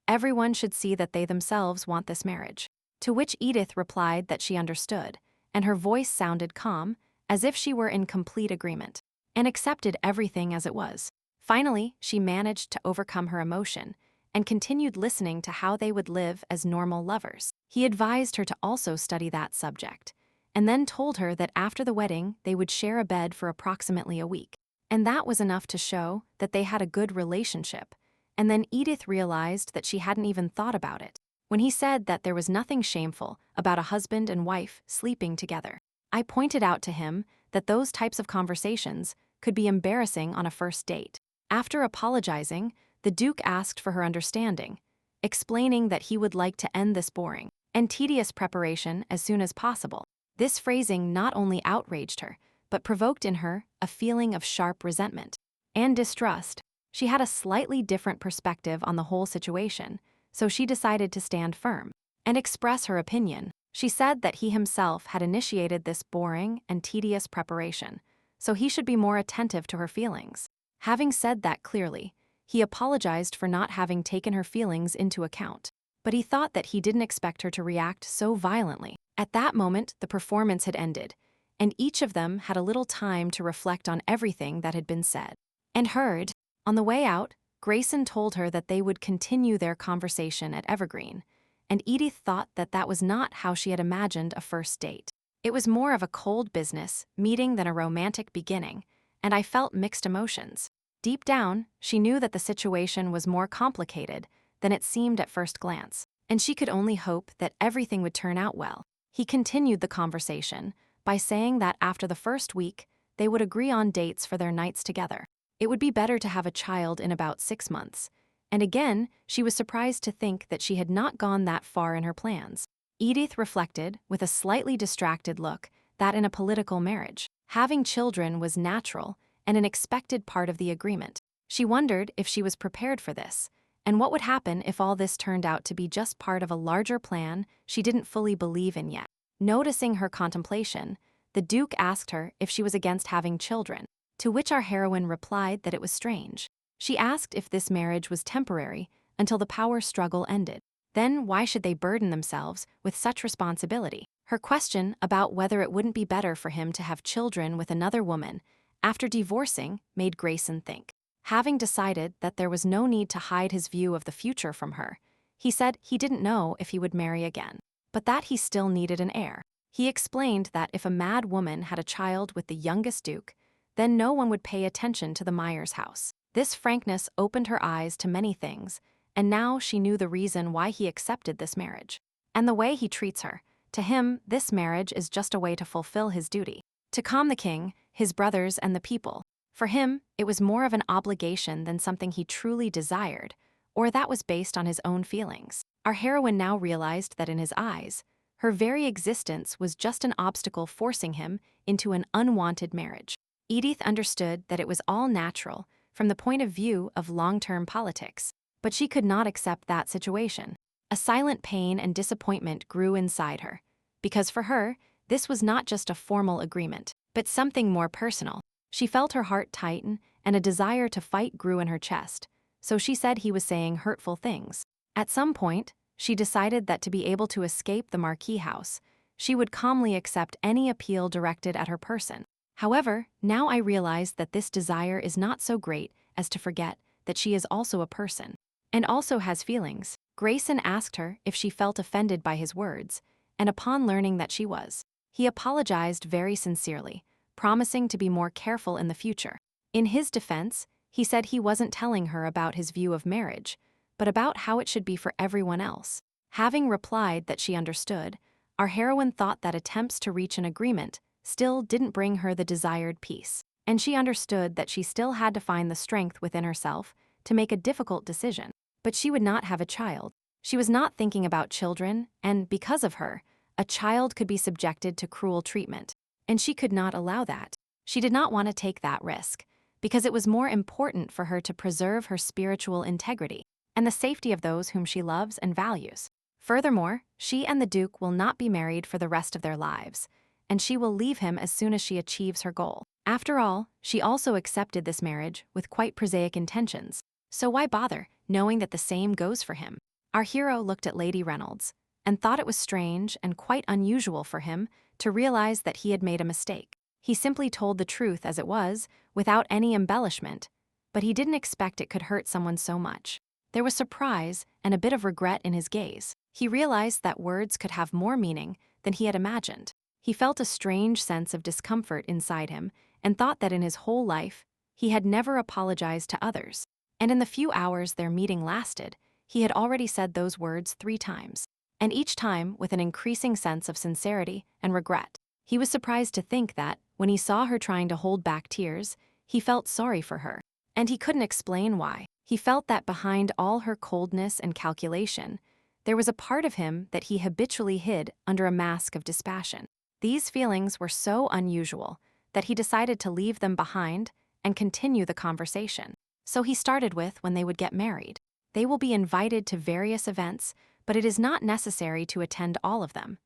Everyone should see that they themselves want this marriage. To which Edith replied that she understood, and her voice sounded calm, as if she were in complete agreement, and accepted everything as it was. Finally, she managed to overcome her emotion and continued listening to how they would live as normal lovers. He advised her to also study that subject, and then told her that after the wedding they would share a bed for approximately a week. And that was enough to show that they had a good relationship. And then Edith realized that she hadn't even thought about it. When he said that there was nothing shameful about a husband and wife sleeping together, I pointed out to him that those types of conversations could be embarrassing on a first date. After apologizing, the Duke asked for her understanding, explaining that he would like to end this boring and tedious preparation as soon as possible. This phrasing not only outraged her, but provoked in her a feeling of sharp resentment and distrust. She had a slightly different perspective on the whole situation, so she decided to stand firm and express her opinion. She said that he himself had initiated this boring and tedious preparation, so he should be more attentive to her feelings. Having said that clearly, he apologized for not having taken her feelings into account, but he thought that he didn't expect her to react so violently. At that moment, the performance had ended, and each of them had a little time to reflect on everything that had been said and heard. On the way out, Grayson told her that they would continue their conversation at Evergreen, and Edith thought that that was not how she had imagined a first date. It was more of a cold business meeting than a romantic beginning, and I felt mixed emotions. Deep down, she knew that the situation was more complicated than it seemed at first glance, and she could only hope that everything would turn out well. He continued the conversation by saying that after the first week, they would agree on dates for their nights together. It would be better to have a child in about 6 months, and again, she was surprised to think that she had not gone that far in her plans. Edith reflected, with a slightly distracted look, that in a political marriage, having children was natural and an expected part of the agreement. She wondered if she was prepared for this, and what would happen if all this turned out to be just part of a larger plan she didn't fully believe in yet. Noticing her contemplation, the Duke asked her if she was against having children, to which our heroine replied that it was strange. She asked if this marriage was temporary until the power struggle ended. Then why should they burden themselves with such responsibility? Her question about whether it wouldn't be better for him to have children with another woman after divorcing made Grayson think. Having decided that there was no need to hide his view of the future from her, he said he didn't know if he would marry again, but that he still needed an heir. He explained that if a mad woman had a child with the youngest Duke, then no one would pay attention to the Myers house. This frankness opened her eyes to many things, and now she knew the reason why he accepted this marriage. And the way he treats her. To him, this marriage is just a way to fulfill his duty, to calm the king, his brothers, and the people. For him, it was more of an obligation than something he truly desired, or that was based on his own feelings. Our heroine now realized that in his eyes, her very existence was just an obstacle forcing him into an unwanted marriage. Edith understood that it was all natural from the point of view of long-term politics, but she could not accept that situation. A silent pain and disappointment grew inside her, because for her, this was not just a formal agreement, but something more personal. She felt her heart tighten, and a desire to fight grew in her chest, so she said he was saying hurtful things. At some point, she decided that to be able to escape the Marquis house, she would calmly accept any appeal directed at her person. However, now I realize that this desire is not so great as to forget that she is also a person, and also has feelings. Grayson asked her if she felt offended by his words, and upon learning that she was, he apologized very sincerely, promising to be more careful in the future. In his defense, he said he wasn't telling her about his view of marriage, but about how it should be for everyone else. Having replied that she understood, our heroine thought that attempts to reach an agreement still didn't bring her the desired peace. and she understood that she still had to find the strength within herself to make a difficult decision. But she would not have a child. She was not thinking about children, and because of her, a child could be subjected to cruel treatment, and she could not allow that. She did not want to take that risk, because it was more important for her to preserve her spiritual integrity and the safety of those whom she loves and values. Furthermore, she and the Duke will not be married for the rest of their lives, and she will leave him as soon as she achieves her goal. After all, she also accepted this marriage with quite prosaic intentions, so why bother, knowing that the same goes for him? Our hero looked at Lady Reynolds and thought it was strange and quite unusual for him to realize that he had made a mistake. He simply told the truth as it was, without any embellishment, but he didn't expect it could hurt someone so much. There was surprise and a bit of regret in his gaze. He realized that words could have more meaning than he had imagined. He felt a strange sense of discomfort inside him and thought that in his whole life, he had never apologized to others. And in the few hours their meeting lasted, he had already said those words 3 times, and each time with an increasing sense of sincerity and regret. He was surprised to think that, when he saw her trying to hold back tears, he felt sorry for her, and he couldn't explain why. He felt that behind all her coldness and calculation, there was a part of him that he habitually hid under a mask of dispassion. These feelings were so unusual that he decided to leave them behind and continue the conversation. So he started with when they would get married. They will be invited to various events, but it is not necessary to attend all of them.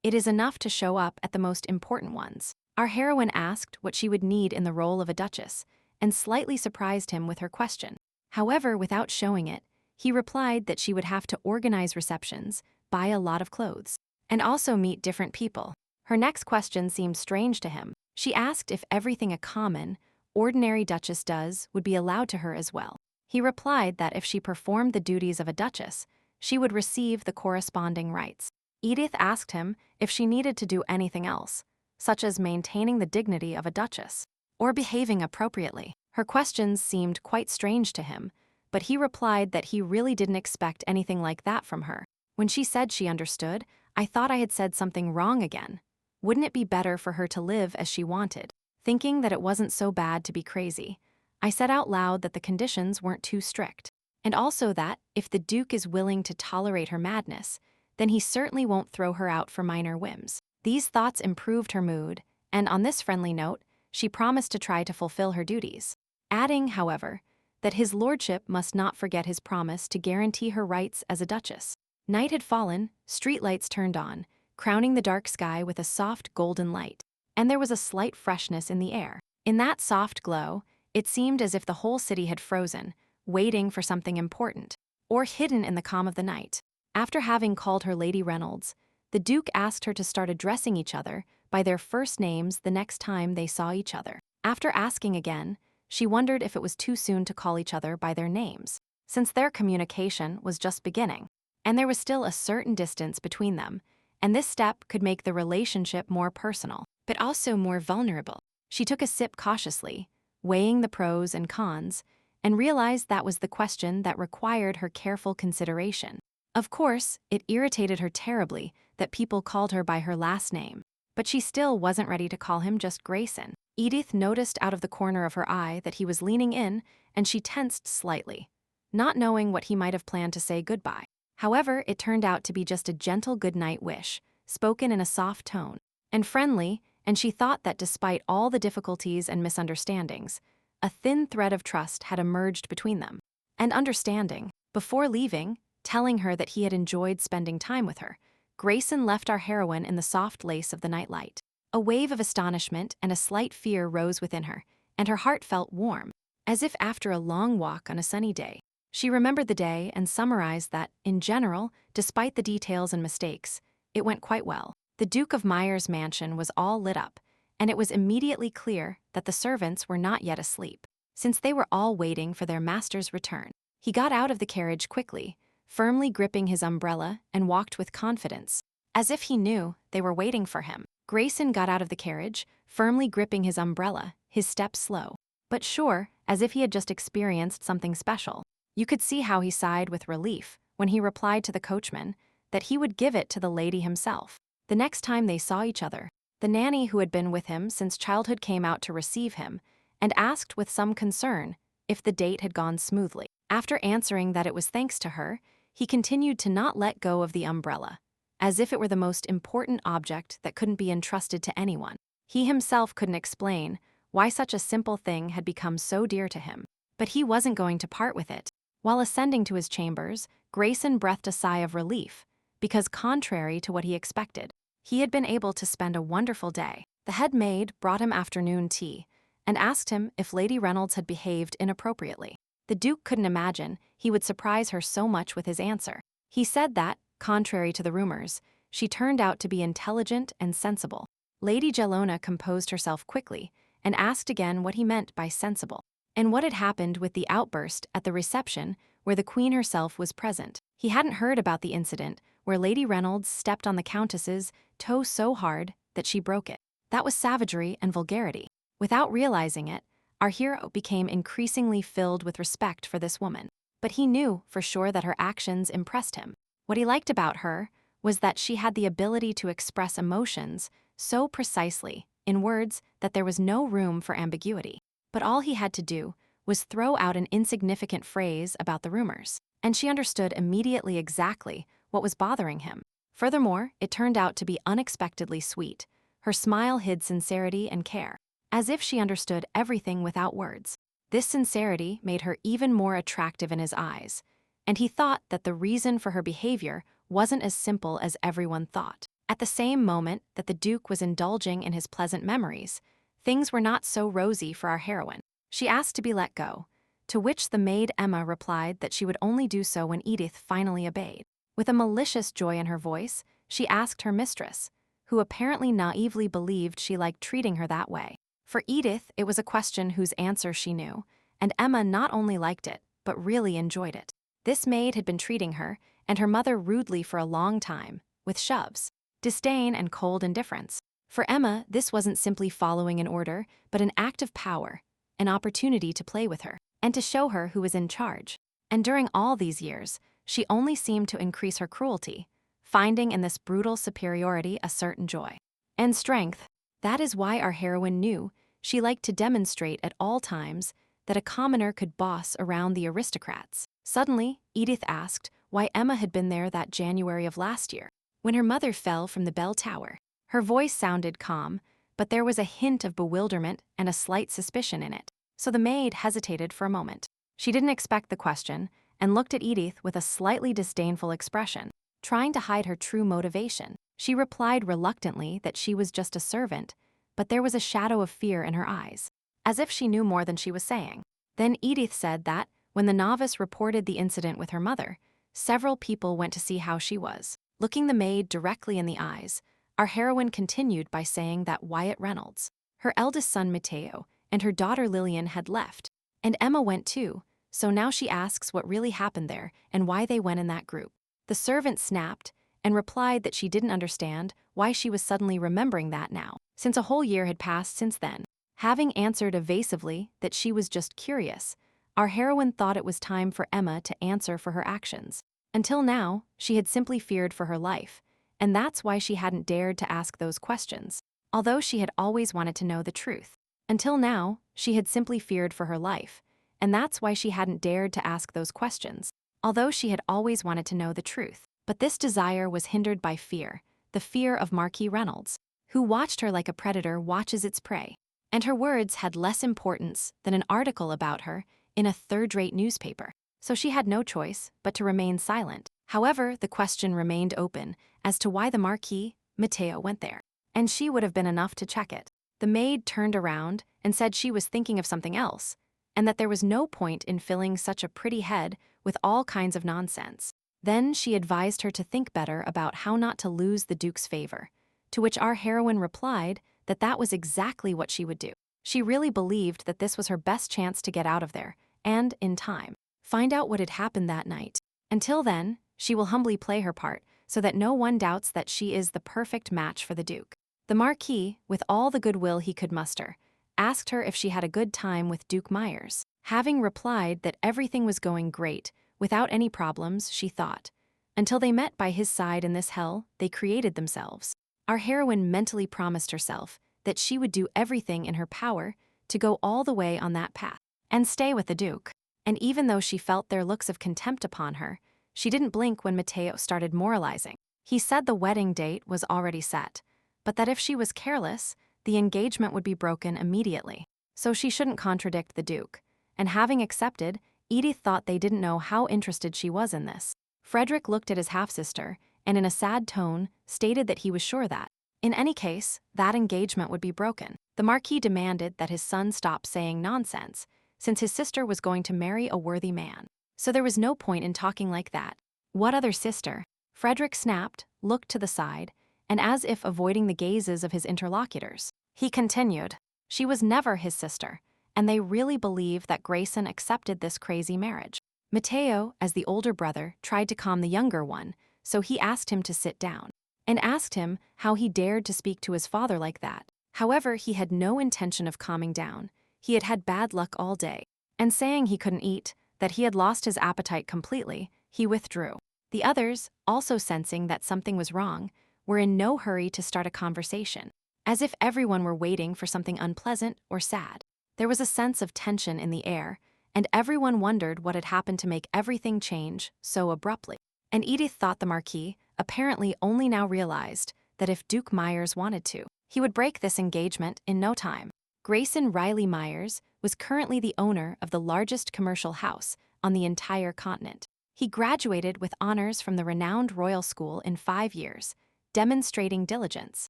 It is enough to show up at the most important ones. Our heroine asked what she would need in the role of a duchess, and slightly surprised him with her question. However, without showing it, he replied that she would have to organize receptions, buy a lot of clothes, and also meet different people. Her next question seemed strange to him. She asked if everything a common, ordinary duchess does would be allowed to her as well. He replied that if she performed the duties of a duchess, she would receive the corresponding rights. Edith asked him if she needed to do anything else, such as maintaining the dignity of a duchess, or behaving appropriately. Her questions seemed quite strange to him, but he replied that he really didn't expect anything like that from her. When she said she understood, I thought I had said something wrong again. Wouldn't it be better for her to live as she wanted? Thinking that it wasn't so bad to be crazy, I said out loud that the conditions weren't too strict, and also that, if the Duke is willing to tolerate her madness, then he certainly won't throw her out for minor whims. These thoughts improved her mood, and on this friendly note, she promised to try to fulfill her duties, adding, however, that his lordship must not forget his promise to guarantee her rights as a duchess. Night had fallen, streetlights turned on, crowning the dark sky with a soft golden light, and there was a slight freshness in the air. In that soft glow, it seemed as if the whole city had frozen, waiting for something important, or hidden in the calm of the night. After having called her Lady Reynolds, the Duke asked her to start addressing each other by their first names the next time they saw each other. After asking again, she wondered if it was too soon to call each other by their names, since their communication was just beginning, and there was still a certain distance between them, and this step could make the relationship more personal, but also more vulnerable. She took a sip cautiously, weighing the pros and cons, and realized that was the question that required her careful consideration. Of course, it irritated her terribly that people called her by her last name, but she still wasn't ready to call him just Grayson. Edith noticed out of the corner of her eye that he was leaning in, and she tensed slightly, not knowing what he might have planned to say goodbye. However, it turned out to be just a gentle goodnight wish, spoken in a soft tone, and friendly, and she thought that despite all the difficulties and misunderstandings, a thin thread of trust had emerged between them, and understanding. Before leaving, telling her that he had enjoyed spending time with her, Grayson left our heroine in the soft lace of the nightlight. A wave of astonishment and a slight fear rose within her, and her heart felt warm, as if after a long walk on a sunny day. She remembered the day and summarized that, in general, despite the details and mistakes, it went quite well. The Duke of Meyer's mansion was all lit up, and it was immediately clear that the servants were not yet asleep, since they were all waiting for their master's return. He got out of the carriage quickly, firmly gripping his umbrella, and walked with confidence, as if he knew they were waiting for him. Grayson got out of the carriage, firmly gripping his umbrella, his step slow, but sure, as if he had just experienced something special. You could see how he sighed with relief when he replied to the coachman that he would give it to the lady himself. The next time they saw each other, the nanny who had been with him since childhood came out to receive him, and asked with some concern if the date had gone smoothly. After answering that it was thanks to her, he continued to not let go of the umbrella, as if it were the most important object that couldn't be entrusted to anyone. He himself couldn't explain why such a simple thing had become so dear to him, but he wasn't going to part with it. While ascending to his chambers, Grayson breathed a sigh of relief, because contrary to what he expected, he had been able to spend a wonderful day. The head maid brought him afternoon tea and asked him if Lady Reynolds had behaved inappropriately. The Duke couldn't imagine he would surprise her so much with his answer. He said that, contrary to the rumors, she turned out to be intelligent and sensible. Lady Gelona composed herself quickly and asked again what he meant by sensible, and what had happened with the outburst at the reception where the Queen herself was present. He hadn't heard about the incident where Lady Reynolds stepped on the Countess's toe so hard that she broke it. That was savagery and vulgarity. Without realizing it, our hero became increasingly filled with respect for this woman. But he knew for sure that her actions impressed him. What he liked about her was that she had the ability to express emotions so precisely in words that there was no room for ambiguity. But all he had to do was throw out an insignificant phrase about the rumors, and she understood immediately exactly what was bothering him. Furthermore, it turned out to be unexpectedly sweet. Her smile hid sincerity and care, as if she understood everything without words. This sincerity made her even more attractive in his eyes, and he thought that the reason for her behavior wasn't as simple as everyone thought. At the same moment that the Duke was indulging in his pleasant memories, things were not so rosy for our heroine. She asked to be let go, to which the maid Emma replied that she would only do so when Edith finally obeyed. With a malicious joy in her voice, she asked her mistress, who apparently naively believed she liked treating her that way. For Edith, it was a question whose answer she knew, and Emma not only liked it, but really enjoyed it. This maid had been treating her and her mother rudely for a long time, with shoves, disdain, and cold indifference. For Emma, this wasn't simply following an order, but an act of power, an opportunity to play with her, and to show her who was in charge. And during all these years, she only seemed to increase her cruelty, finding in this brutal superiority a certain joy and strength. That is why our heroine knew she liked to demonstrate at all times that a commoner could boss around the aristocrats. Suddenly, Edith asked why Emma had been there that January of last year, when her mother fell from the bell tower. Her voice sounded calm, but there was a hint of bewilderment and a slight suspicion in it, so the maid hesitated for a moment. She didn't expect the question and looked at Edith with a slightly disdainful expression, trying to hide her true motivation. She replied reluctantly that she was just a servant, but there was a shadow of fear in her eyes, as if she knew more than she was saying. Then Edith said that, when the novice reported the incident with her mother, several people went to see how she was. Looking the maid directly in the eyes, our heroine continued by saying that Wyatt Reynolds, her eldest son Mateo, and her daughter Lillian had left, and Emma went too, so now she asks what really happened there and why they went in that group. The servant snapped and replied that she didn't understand why she was suddenly remembering that now, since a whole year had passed since then. Having answered evasively that she was just curious, our heroine thought it was time for Emma to answer for her actions. Until now, she had simply feared for her life, and that's why she hadn't dared to ask those questions, although she had always wanted to know the truth. Until now, she had simply feared for her life, and that's why she hadn't dared to ask those questions, although she had always wanted to know the truth. But this desire was hindered by fear, the fear of Marquis Reynolds, who watched her like a predator watches its prey. And her words had less importance than an article about her in a third-rate newspaper, so she had no choice but to remain silent. However, the question remained open as to why the Marquis, Mateo, went there, and she would have been enough to check it. The maid turned around and said she was thinking of something else, and that there was no point in filling such a pretty head with all kinds of nonsense. Then she advised her to think better about how not to lose the Duke's favor, to which our heroine replied that that was exactly what she would do. She really believed that this was her best chance to get out of there, and, in time, find out what had happened that night. Until then, she will humbly play her part so that no one doubts that she is the perfect match for the Duke. The Marquis, with all the goodwill he could muster, asked her if she had a good time with Duke Myers. Having replied that everything was going great, without any problems, she thought, until they met by his side in this hell they created themselves. Our heroine mentally promised herself that she would do everything in her power to go all the way on that path and stay with the Duke. And even though she felt their looks of contempt upon her, she didn't blink when Matteo started moralizing. He said the wedding date was already set, but that if she was careless, the engagement would be broken immediately. So she shouldn't contradict the Duke. And having accepted, Edith thought they didn't know how interested she was in this. Frederick looked at his half-sister, and in a sad tone, stated that he was sure that, in any case, that engagement would be broken. The Marquis demanded that his son stop saying nonsense, since his sister was going to marry a worthy man. So there was no point in talking like that. What other sister? Frederick snapped, looked to the side, and as if avoiding the gazes of his interlocutors, he continued, she was never his sister, and they really believe that Grayson accepted this crazy marriage. Matteo, as the older brother, tried to calm the younger one, so he asked him to sit down, and asked him how he dared to speak to his father like that. However, he had no intention of calming down. He had had bad luck all day, and saying he couldn't eat, that he had lost his appetite completely, he withdrew. The others, also sensing that something was wrong, were in no hurry to start a conversation, as if everyone were waiting for something unpleasant or sad. There was a sense of tension in the air, and everyone wondered what had happened to make everything change so abruptly. And Edith thought the Marquis apparently only now realized that if Duke Myers wanted to, he would break this engagement in no time. Grayson Riley Myers was currently the owner of the largest commercial house on the entire continent. He graduated with honors from the renowned Royal School in 5 years, demonstrating diligence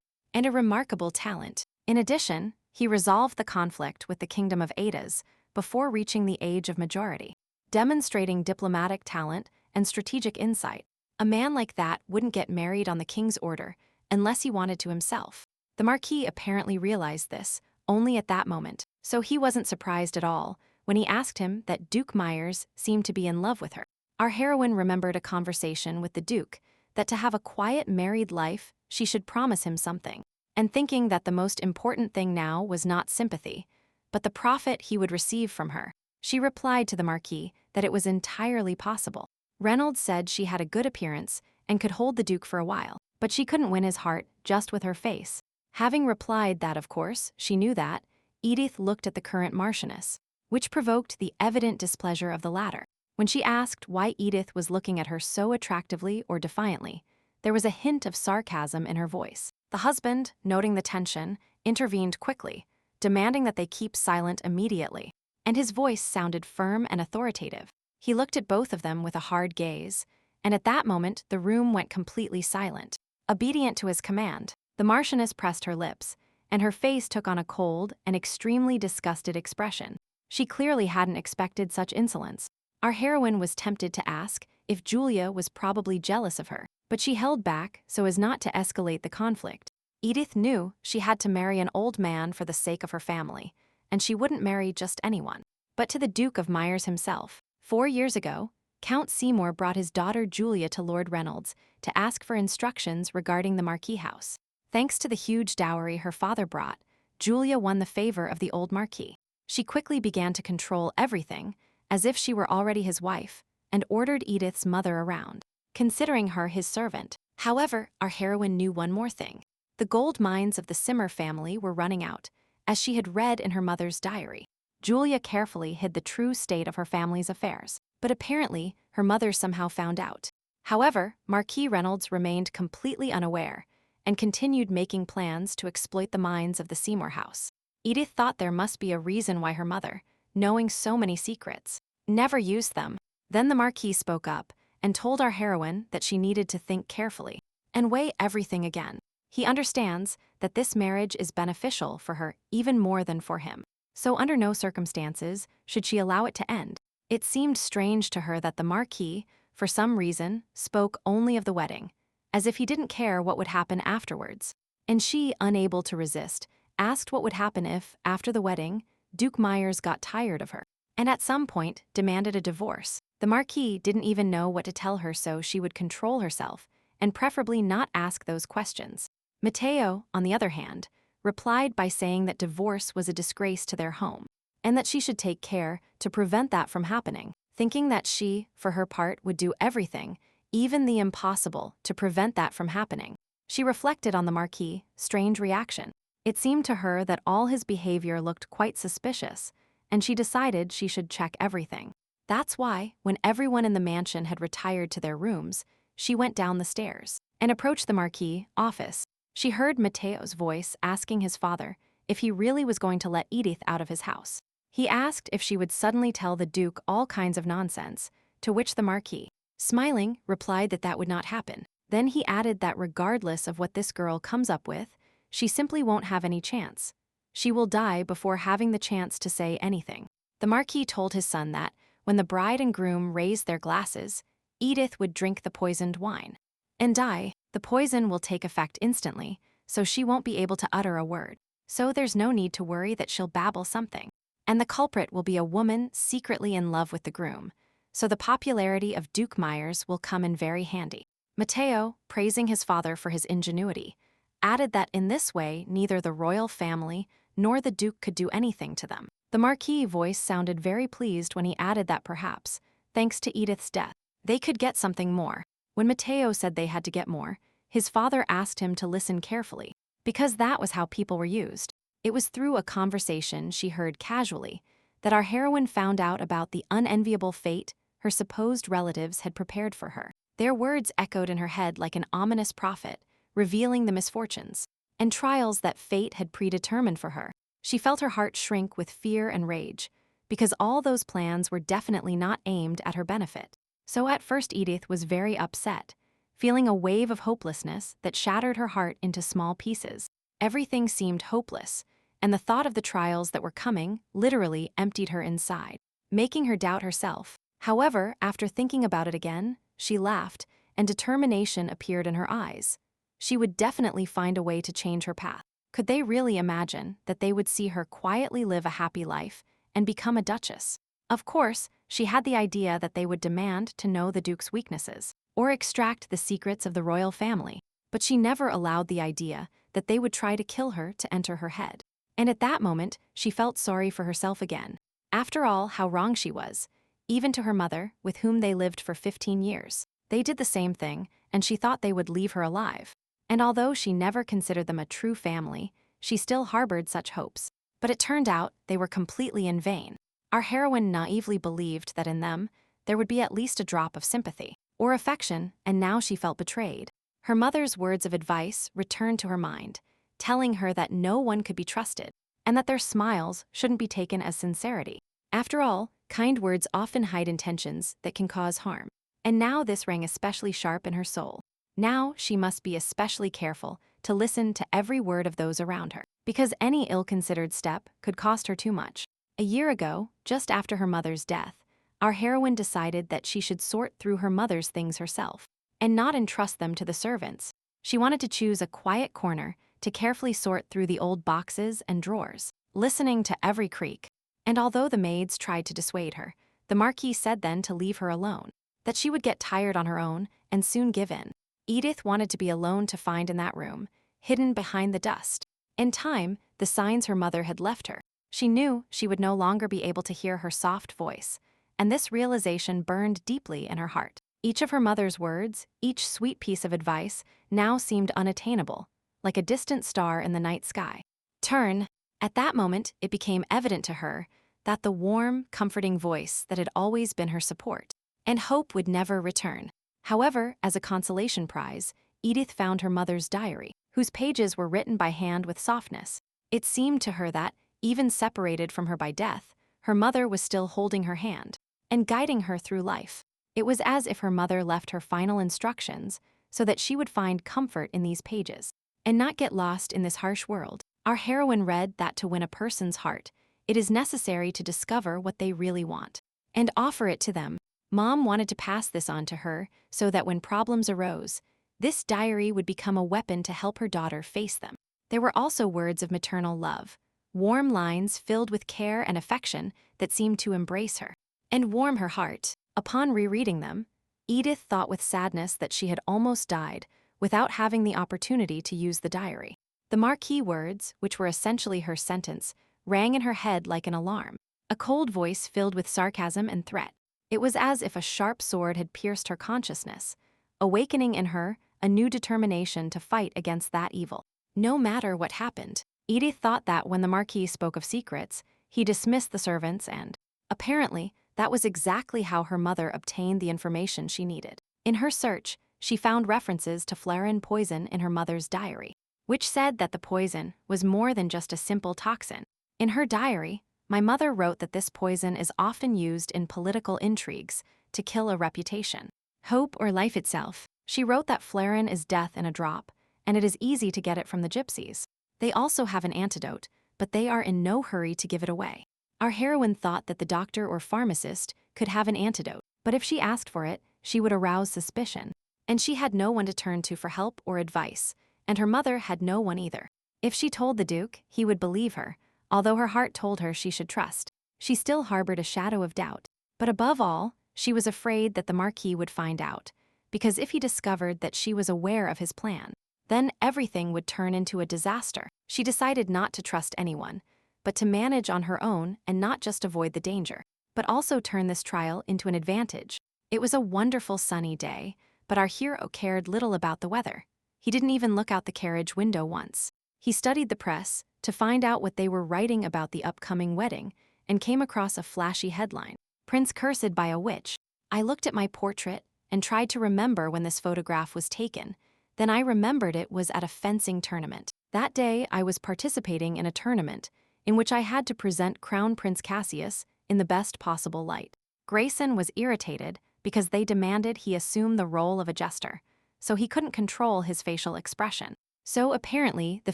and a remarkable talent. In addition, he resolved the conflict with the Kingdom of Adas before reaching the age of majority, demonstrating diplomatic talent and strategic insight. A man like that wouldn't get married on the king's order unless he wanted to himself. The Marquis apparently realized this only at that moment, so he wasn't surprised at all when he asked him that Duke Myers seemed to be in love with her. Our heroine remembered a conversation with the Duke that to have a quiet married life, she should promise him something, and thinking that the most important thing now was not sympathy, but the profit he would receive from her, she replied to the Marquis that it was entirely possible. Reynolds said she had a good appearance and could hold the Duke for a while, but she couldn't win his heart just with her face. Having replied that, of course, she knew that, Edith looked at the current Marchioness, which provoked the evident displeasure of the latter. When she asked why Edith was looking at her so attractively or defiantly, there was a hint of sarcasm in her voice. The husband, noting the tension, intervened quickly, demanding that they keep silent immediately, and his voice sounded firm and authoritative. He looked at both of them with a hard gaze, and at that moment the room went completely silent. Obedient to his command, the Marchioness pressed her lips, and her face took on a cold and extremely disgusted expression. She clearly hadn't expected such insolence. Our heroine was tempted to ask if Julia was probably jealous of her, but she held back so as not to escalate the conflict. Edith knew she had to marry an old man for the sake of her family, and she wouldn't marry just anyone, but to the Duke of Myers himself. 4 years ago, Count Seymour brought his daughter Julia to Lord Reynolds to ask for instructions regarding the Marquis house. Thanks to the huge dowry her father brought, Julia won the favor of the old Marquis. She quickly began to control everything, as if she were already his wife, and ordered Edith's mother around, considering her his servant. However, our heroine knew one more thing. The gold mines of the Simmer family were running out, as she had read in her mother's diary. Julia carefully hid the true state of her family's affairs, but apparently her mother somehow found out. However, Marquis Reynolds remained completely unaware and continued making plans to exploit the mines of the Seymour house. Edith thought there must be a reason why her mother, knowing so many secrets, never used them. Then the Marquis spoke up and told our heroine that she needed to think carefully and weigh everything again. He understands that this marriage is beneficial for her even more than for him, so under no circumstances should she allow it to end. It seemed strange to her that the Marquis, for some reason, spoke only of the wedding, as if he didn't care what would happen afterwards. And she, unable to resist, asked what would happen if, after the wedding, Duke Myers got tired of her, and at some point demanded a divorce. The Marquis didn't even know what to tell her, so she would control herself and preferably not ask those questions. Matteo, on the other hand, replied by saying that divorce was a disgrace to their home, and that she should take care to prevent that from happening, thinking that she, for her part, would do everything, even the impossible, to prevent that from happening. She reflected on the Marquis' strange reaction. It seemed to her that all his behavior looked quite suspicious, and she decided she should check everything. That's why, when everyone in the mansion had retired to their rooms, she went down the stairs and approached the Marquis' office. She heard Mateo's voice asking his father if he really was going to let Edith out of his house. He asked if she would suddenly tell the Duke all kinds of nonsense, to which the Marquis, smiling, replied that that would not happen. Then he added that regardless of what this girl comes up with, she simply won't have any chance. She will die before having the chance to say anything. The Marquis told his son that, when the bride and groom raised their glasses, Edith would drink the poisoned wine and die. The poison will take effect instantly, so she won't be able to utter a word. So there's no need to worry that she'll babble something. And the culprit will be a woman secretly in love with the groom, so the popularity of Duke Myers will come in very handy. Mateo, praising his father for his ingenuity, added that in this way neither the royal family nor the Duke could do anything to them. The Marquis' voice sounded very pleased when he added that perhaps, thanks to Edith's death, they could get something more. When Mateo said they had to get more, his father asked him to listen carefully, because that was how people were used. It was through a conversation she heard casually that our heroine found out about the unenviable fate her supposed relatives had prepared for her. Their words echoed in her head like an ominous prophet, revealing the misfortunes and trials that fate had predetermined for her. She felt her heart shrink with fear and rage, because all those plans were definitely not aimed at her benefit. So at first Edith was very upset, feeling a wave of hopelessness that shattered her heart into small pieces. Everything seemed hopeless, and the thought of the trials that were coming literally emptied her inside, making her doubt herself. However, after thinking about it again, she laughed, and determination appeared in her eyes. She would definitely find a way to change her path. Could they really imagine that they would see her quietly live a happy life and become a duchess? Of course, she had the idea that they would demand to know the Duke's weaknesses, or extract the secrets of the royal family, but she never allowed the idea that they would try to kill her to enter her head. And at that moment, she felt sorry for herself again. After all, how wrong she was, even to her mother, with whom they lived for 15 years. They did the same thing, and she thought they would leave her alive. And although she never considered them a true family, she still harbored such hopes. But it turned out they were completely in vain. Our heroine naively believed that in them, there would be at least a drop of sympathy or affection, and now she felt betrayed. Her mother's words of advice returned to her mind, telling her that no one could be trusted, and that their smiles shouldn't be taken as sincerity. After all, kind words often hide intentions that can cause harm. And now this rang especially sharp in her soul. Now she must be especially careful to listen to every word of those around her, because any ill-considered step could cost her too much. A year ago, just after her mother's death, our heroine decided that she should sort through her mother's things herself, and not entrust them to the servants. She wanted to choose a quiet corner to carefully sort through the old boxes and drawers, listening to every creak. And although the maids tried to dissuade her, the Marquis said then to leave her alone, that she would get tired on her own and soon give in. Edith wanted to be alone to find in that room, hidden behind the dust. In time, the signs her mother had left her. She knew she would no longer be able to hear her soft voice, and this realization burned deeply in her heart. Each of her mother's words, each sweet piece of advice, now seemed unattainable, like a distant star in the night sky. Turn. At that moment, it became evident to her that the warm, comforting voice that had always been her support and hope would never return. However, as a consolation prize, Edith found her mother's diary, whose pages were written by hand with softness. It seemed to her that, even separated from her by death, her mother was still holding her hand and guiding her through life. It was as if her mother left her final instructions so that she would find comfort in these pages and not get lost in this harsh world. Our heroine read that to win a person's heart, it is necessary to discover what they really want and offer it to them. Mom wanted to pass this on to her so that when problems arose, this diary would become a weapon to help her daughter face them. There were also words of maternal love, warm lines filled with care and affection that seemed to embrace her and warm her heart. Upon rereading them, Edith thought with sadness that she had almost died without having the opportunity to use the diary. The Marquis words, which were essentially her sentence, rang in her head like an alarm, a cold voice filled with sarcasm and threat. It was as if a sharp sword had pierced her consciousness, awakening in her a new determination to fight against that evil. No matter what happened, Edith thought that when the Marquis spoke of secrets, he dismissed the servants and, apparently, that was exactly how her mother obtained the information she needed. In her search, she found references to Flarin poison in her mother's diary, which said that the poison was more than just a simple toxin. In her diary, my mother wrote that this poison is often used in political intrigues to kill a reputation, hope, or life itself. She wrote that Flarin is death in a drop, and it is easy to get it from the gypsies. They also have an antidote, but they are in no hurry to give it away. Our heroine thought that the doctor or pharmacist could have an antidote, but if she asked for it, she would arouse suspicion. And she had no one to turn to for help or advice, and her mother had no one either. If she told the Duke, he would believe her, although her heart told her she should trust. She still harbored a shadow of doubt, but above all, she was afraid that the Marquis would find out, because if he discovered that she was aware of his plan, then everything would turn into a disaster. She decided not to trust anyone, but to manage on her own and not just avoid the danger, but also turn this trial into an advantage. It was a wonderful sunny day, but our hero cared little about the weather. He didn't even look out the carriage window once. He studied the press to find out what they were writing about the upcoming wedding and came across a flashy headline: "Prince cursed by a witch." I looked at my portrait and tried to remember when this photograph was taken. Then I remembered it was at a fencing tournament. That day, I was participating in a tournament in which I had to present Crown Prince Cassius in the best possible light. Grayson was irritated because they demanded he assume the role of a jester, so he couldn't control his facial expression. So apparently, the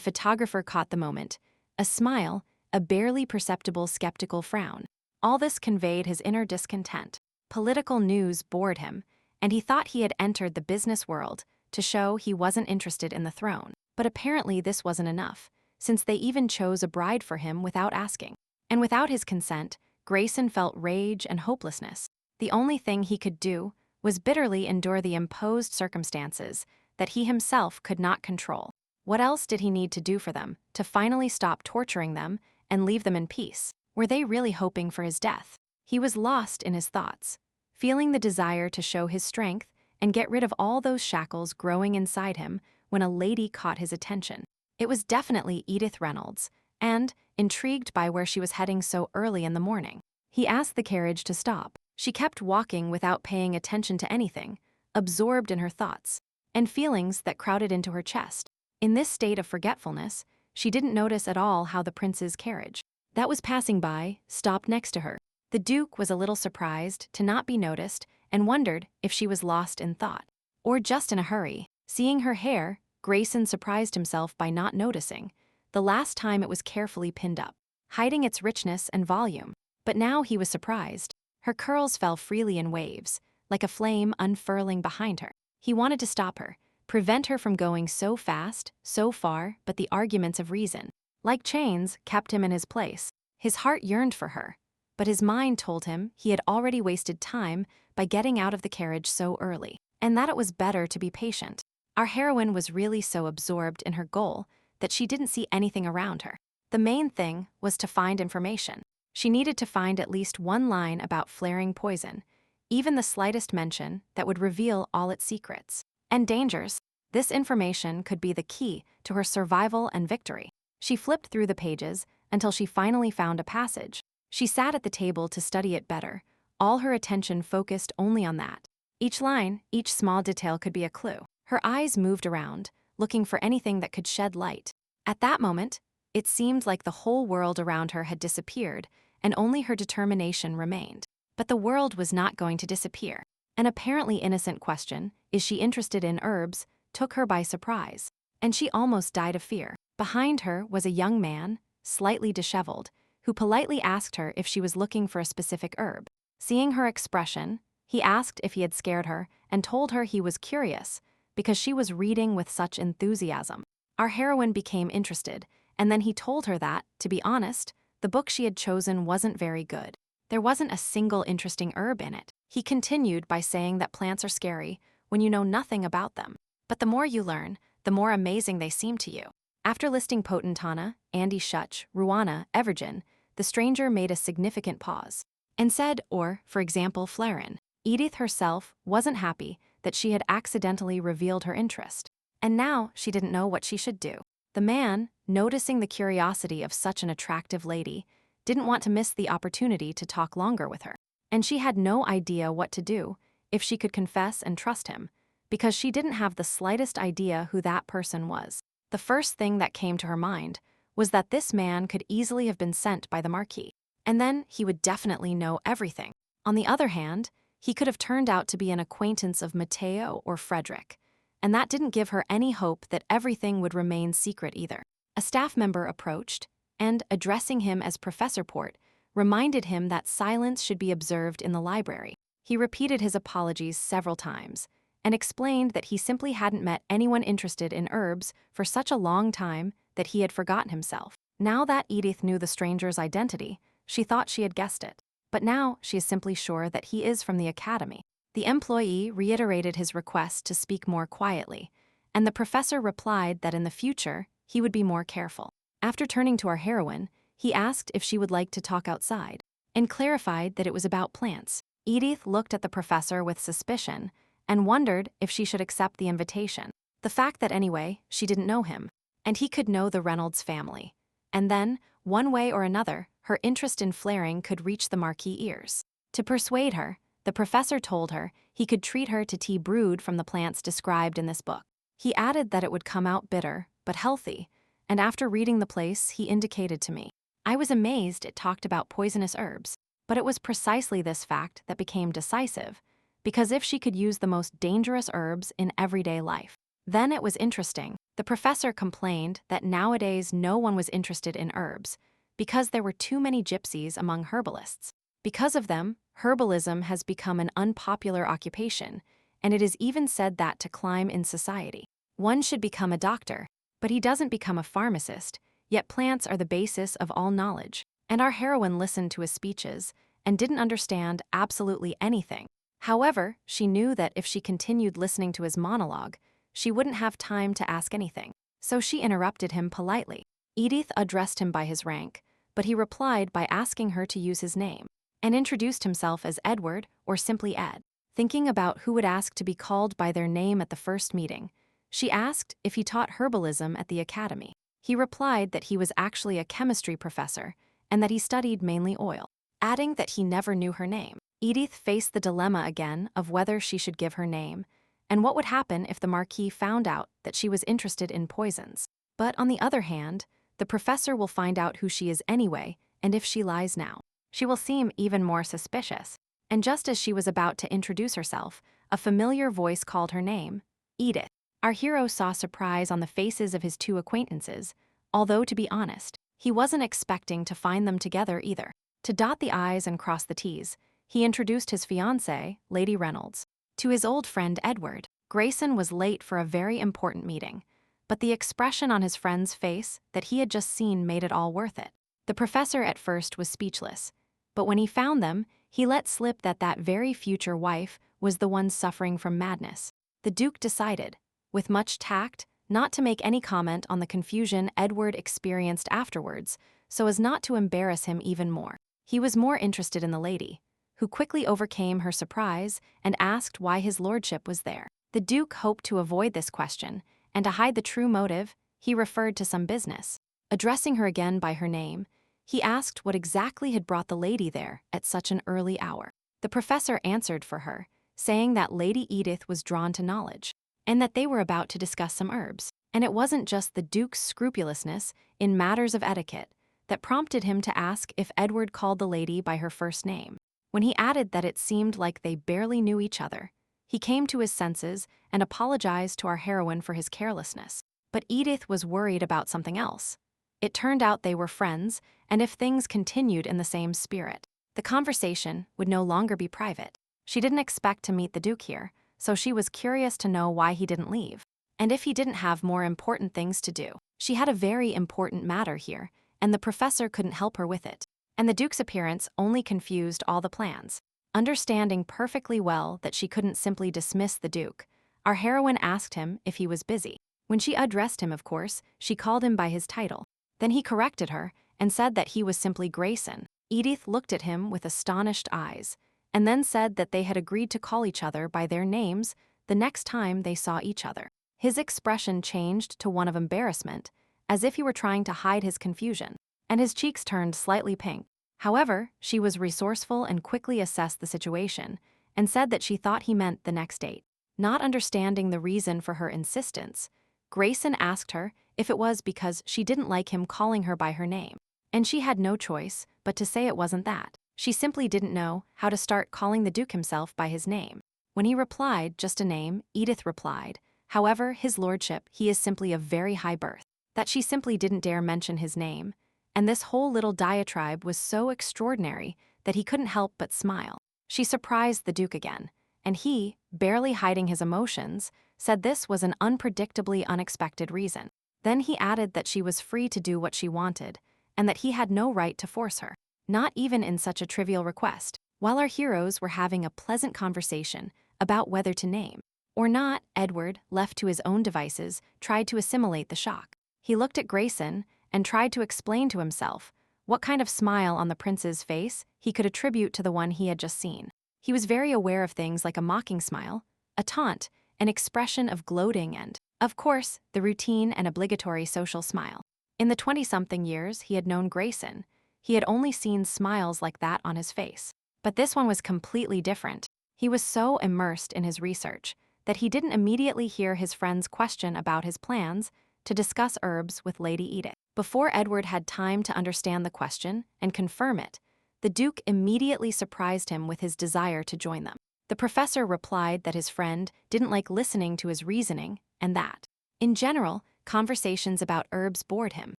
photographer caught the moment: a smile, a barely perceptible skeptical frown. All this conveyed his inner discontent. Political news bored him, and he thought he had entered the business world to show he wasn't interested in the throne. But apparently this wasn't enough, since they even chose a bride for him without asking. And without his consent, Grayson felt rage and hopelessness. The only thing he could do was bitterly endure the imposed circumstances that he himself could not control. What else did he need to do for them to finally stop torturing them and leave them in peace? Were they really hoping for his death? He was lost in his thoughts, feeling the desire to show his strength and get rid of all those shackles growing inside him when a lady caught his attention. It was definitely Edith Reynolds, and, intrigued by where she was heading so early in the morning, he asked the carriage to stop. She kept walking without paying attention to anything, absorbed in her thoughts and feelings that crowded into her chest. In this state of forgetfulness, she didn't notice at all how the prince's carriage that was passing by stopped next to her. The Duke was a little surprised to not be noticed and wondered if she was lost in thought or just in a hurry. Seeing her hair, Grayson surprised himself by not noticing the last time it was carefully pinned up, hiding its richness and volume. But now he was surprised. Her curls fell freely in waves, like a flame unfurling behind her. He wanted to stop her, prevent her from going so fast, so far, but the arguments of reason, like chains, kept him in his place. His heart yearned for her, but his mind told him he had already wasted time by getting out of the carriage so early, and that it was better to be patient. Our heroine was really so absorbed in her goal that she didn't see anything around her. The main thing was to find information. She needed to find at least one line about flaring poison, even the slightest mention that would reveal all its secrets and dangers. This information could be the key to her survival and victory. She flipped through the pages until she finally found a passage. She sat at the table to study it better, all her attention focused only on that. Each line, each small detail could be a clue. Her eyes moved around, looking for anything that could shed light. At that moment, it seemed like the whole world around her had disappeared and only her determination remained. But the world was not going to disappear. An apparently innocent question, "Is she interested in herbs?" took her by surprise, and she almost died of fear. Behind her was a young man, slightly disheveled, who politely asked her if she was looking for a specific herb. Seeing her expression, he asked if he had scared her and told her he was curious because she was reading with such enthusiasm. Our heroine became interested, and then he told her that, to be honest, the book she had chosen wasn't very good. There wasn't a single interesting herb in it. He continued by saying that plants are scary when you know nothing about them, but the more you learn, the more amazing they seem to you. After listing Potentana, Andy Shutch, Ruana, Evergen, the stranger made a significant pause and said, or, for example, Flarin. Edith herself wasn't happy that she had accidentally revealed her interest, and now she didn't know what she should do. The man, noticing the curiosity of such an attractive lady, didn't want to miss the opportunity to talk longer with her. And she had no idea what to do, if she could confess and trust him, because she didn't have the slightest idea who that person was. The first thing that came to her mind was that this man could easily have been sent by the Marquis, and then he would definitely know everything. On the other hand, he could have turned out to be an acquaintance of Matteo or Frederick, and that didn't give her any hope that everything would remain secret either. A staff member approached, and, addressing him as Professor Port, reminded him that silence should be observed in the library. He repeated his apologies several times, and explained that he simply hadn't met anyone interested in herbs for such a long time that he had forgotten himself. Now that Edith knew the stranger's identity, she thought she had guessed it. But now she is simply sure that he is from the academy. The employee reiterated his request to speak more quietly, and the professor replied that in the future he would be more careful. After turning to our heroine, he asked if she would like to talk outside, and clarified that it was about plants. Edith looked at the professor with suspicion and wondered if she should accept the invitation. The fact that anyway, she didn't know him, and he could know the Reynolds family. And then, one way or another, her interest in flaring could reach the Marquis' ears. To persuade her, the professor told her he could treat her to tea brewed from the plants described in this book. He added that it would come out bitter, but healthy, and after reading the place he indicated to me. I was amazed it talked about poisonous herbs, but it was precisely this fact that became decisive, because if she could use the most dangerous herbs in everyday life, then it was interesting. The professor complained that nowadays no one was interested in herbs, because there were too many gypsies among herbalists. Because of them, herbalism has become an unpopular occupation, and it is even said that to climb in society, one should become a doctor, but he doesn't become a pharmacist, yet plants are the basis of all knowledge. And our heroine listened to his speeches and didn't understand absolutely anything. However, she knew that if she continued listening to his monologue, she wouldn't have time to ask anything. So she interrupted him politely. Edith addressed him by his rank, but he replied by asking her to use his name, and introduced himself as Edward or simply Ed. Thinking about who would ask to be called by their name at the first meeting, she asked if he taught herbalism at the academy. He replied that he was actually a chemistry professor and that he studied mainly oil, adding that he never knew her name. Edith faced the dilemma again of whether she should give her name, and what would happen if the Marquis found out that she was interested in poisons. But on the other hand, the professor will find out who she is anyway, and if she lies now, she will seem even more suspicious. And just as she was about to introduce herself, a familiar voice called her name, Edith. Our hero saw surprise on the faces of his two acquaintances, although to be honest, he wasn't expecting to find them together either. To dot the I's and cross the T's, he introduced his fiancée, Lady Reynolds, to his old friend Edward. Grayson was late for a very important meeting, but the expression on his friend's face that he had just seen made it all worth it. The professor at first was speechless, but when he found them, he let slip that that very future wife was the one suffering from madness. The Duke decided, with much tact, not to make any comment on the confusion Edward experienced afterwards, so as not to embarrass him even more. He was more interested in the lady, who quickly overcame her surprise and asked why his lordship was there. The Duke hoped to avoid this question, and to hide the true motive, he referred to some business. Addressing her again by her name, he asked what exactly had brought the lady there at such an early hour. The professor answered for her, saying that Lady Edith was drawn to knowledge, and that they were about to discuss some herbs. And it wasn't just the Duke's scrupulousness in matters of etiquette that prompted him to ask if Edward called the lady by her first name. When he added that it seemed like they barely knew each other, he came to his senses and apologized to our heroine for his carelessness. But Edith was worried about something else. It turned out they were friends, and if things continued in the same spirit, the conversation would no longer be private. She didn't expect to meet the Duke here, so she was curious to know why he didn't leave, and if he didn't have more important things to do. She had a very important matter here, and the professor couldn't help her with it. And the Duke's appearance only confused all the plans. Understanding perfectly well that she couldn't simply dismiss the Duke, our heroine asked him if he was busy. When she addressed him, of course, she called him by his title. Then he corrected her and said that he was simply Grayson. Edith looked at him with astonished eyes, and then said that they had agreed to call each other by their names the next time they saw each other. His expression changed to one of embarrassment as if he were trying to hide his confusion, and his cheeks turned slightly pink. However, she was resourceful and quickly assessed the situation, and said that she thought he meant the next date. Not understanding the reason for her insistence, Grayson asked her if it was because she didn't like him calling her by her name, and she had no choice but to say it wasn't that. She simply didn't know how to start calling the Duke himself by his name. When he replied just a name, Edith replied, "However, his lordship, he is simply of very high birth," that she simply didn't dare mention his name, and this whole little diatribe was so extraordinary that he couldn't help but smile. She surprised the Duke again, and he, barely hiding his emotions, said this was an unpredictably unexpected reason. Then he added that she was free to do what she wanted, and that he had no right to force her, not even in such a trivial request. While our heroes were having a pleasant conversation about whether to name or not, Edward, left to his own devices, tried to assimilate the shock. He looked at Grayson and tried to explain to himself what kind of smile on the prince's face he could attribute to the one he had just seen. He was very aware of things like a mocking smile, a taunt, an expression of gloating and, of course, the routine and obligatory social smile. In the 20-something years he had known Grayson, he had only seen smiles like that on his face. But this one was completely different. He was so immersed in his research that he didn't immediately hear his friend's question about his plans to discuss herbs with Lady Edith. Before Edward had time to understand the question and confirm it, the Duke immediately surprised him with his desire to join them. The professor replied that his friend didn't like listening to his reasoning and that, in general, conversations about herbs bored him.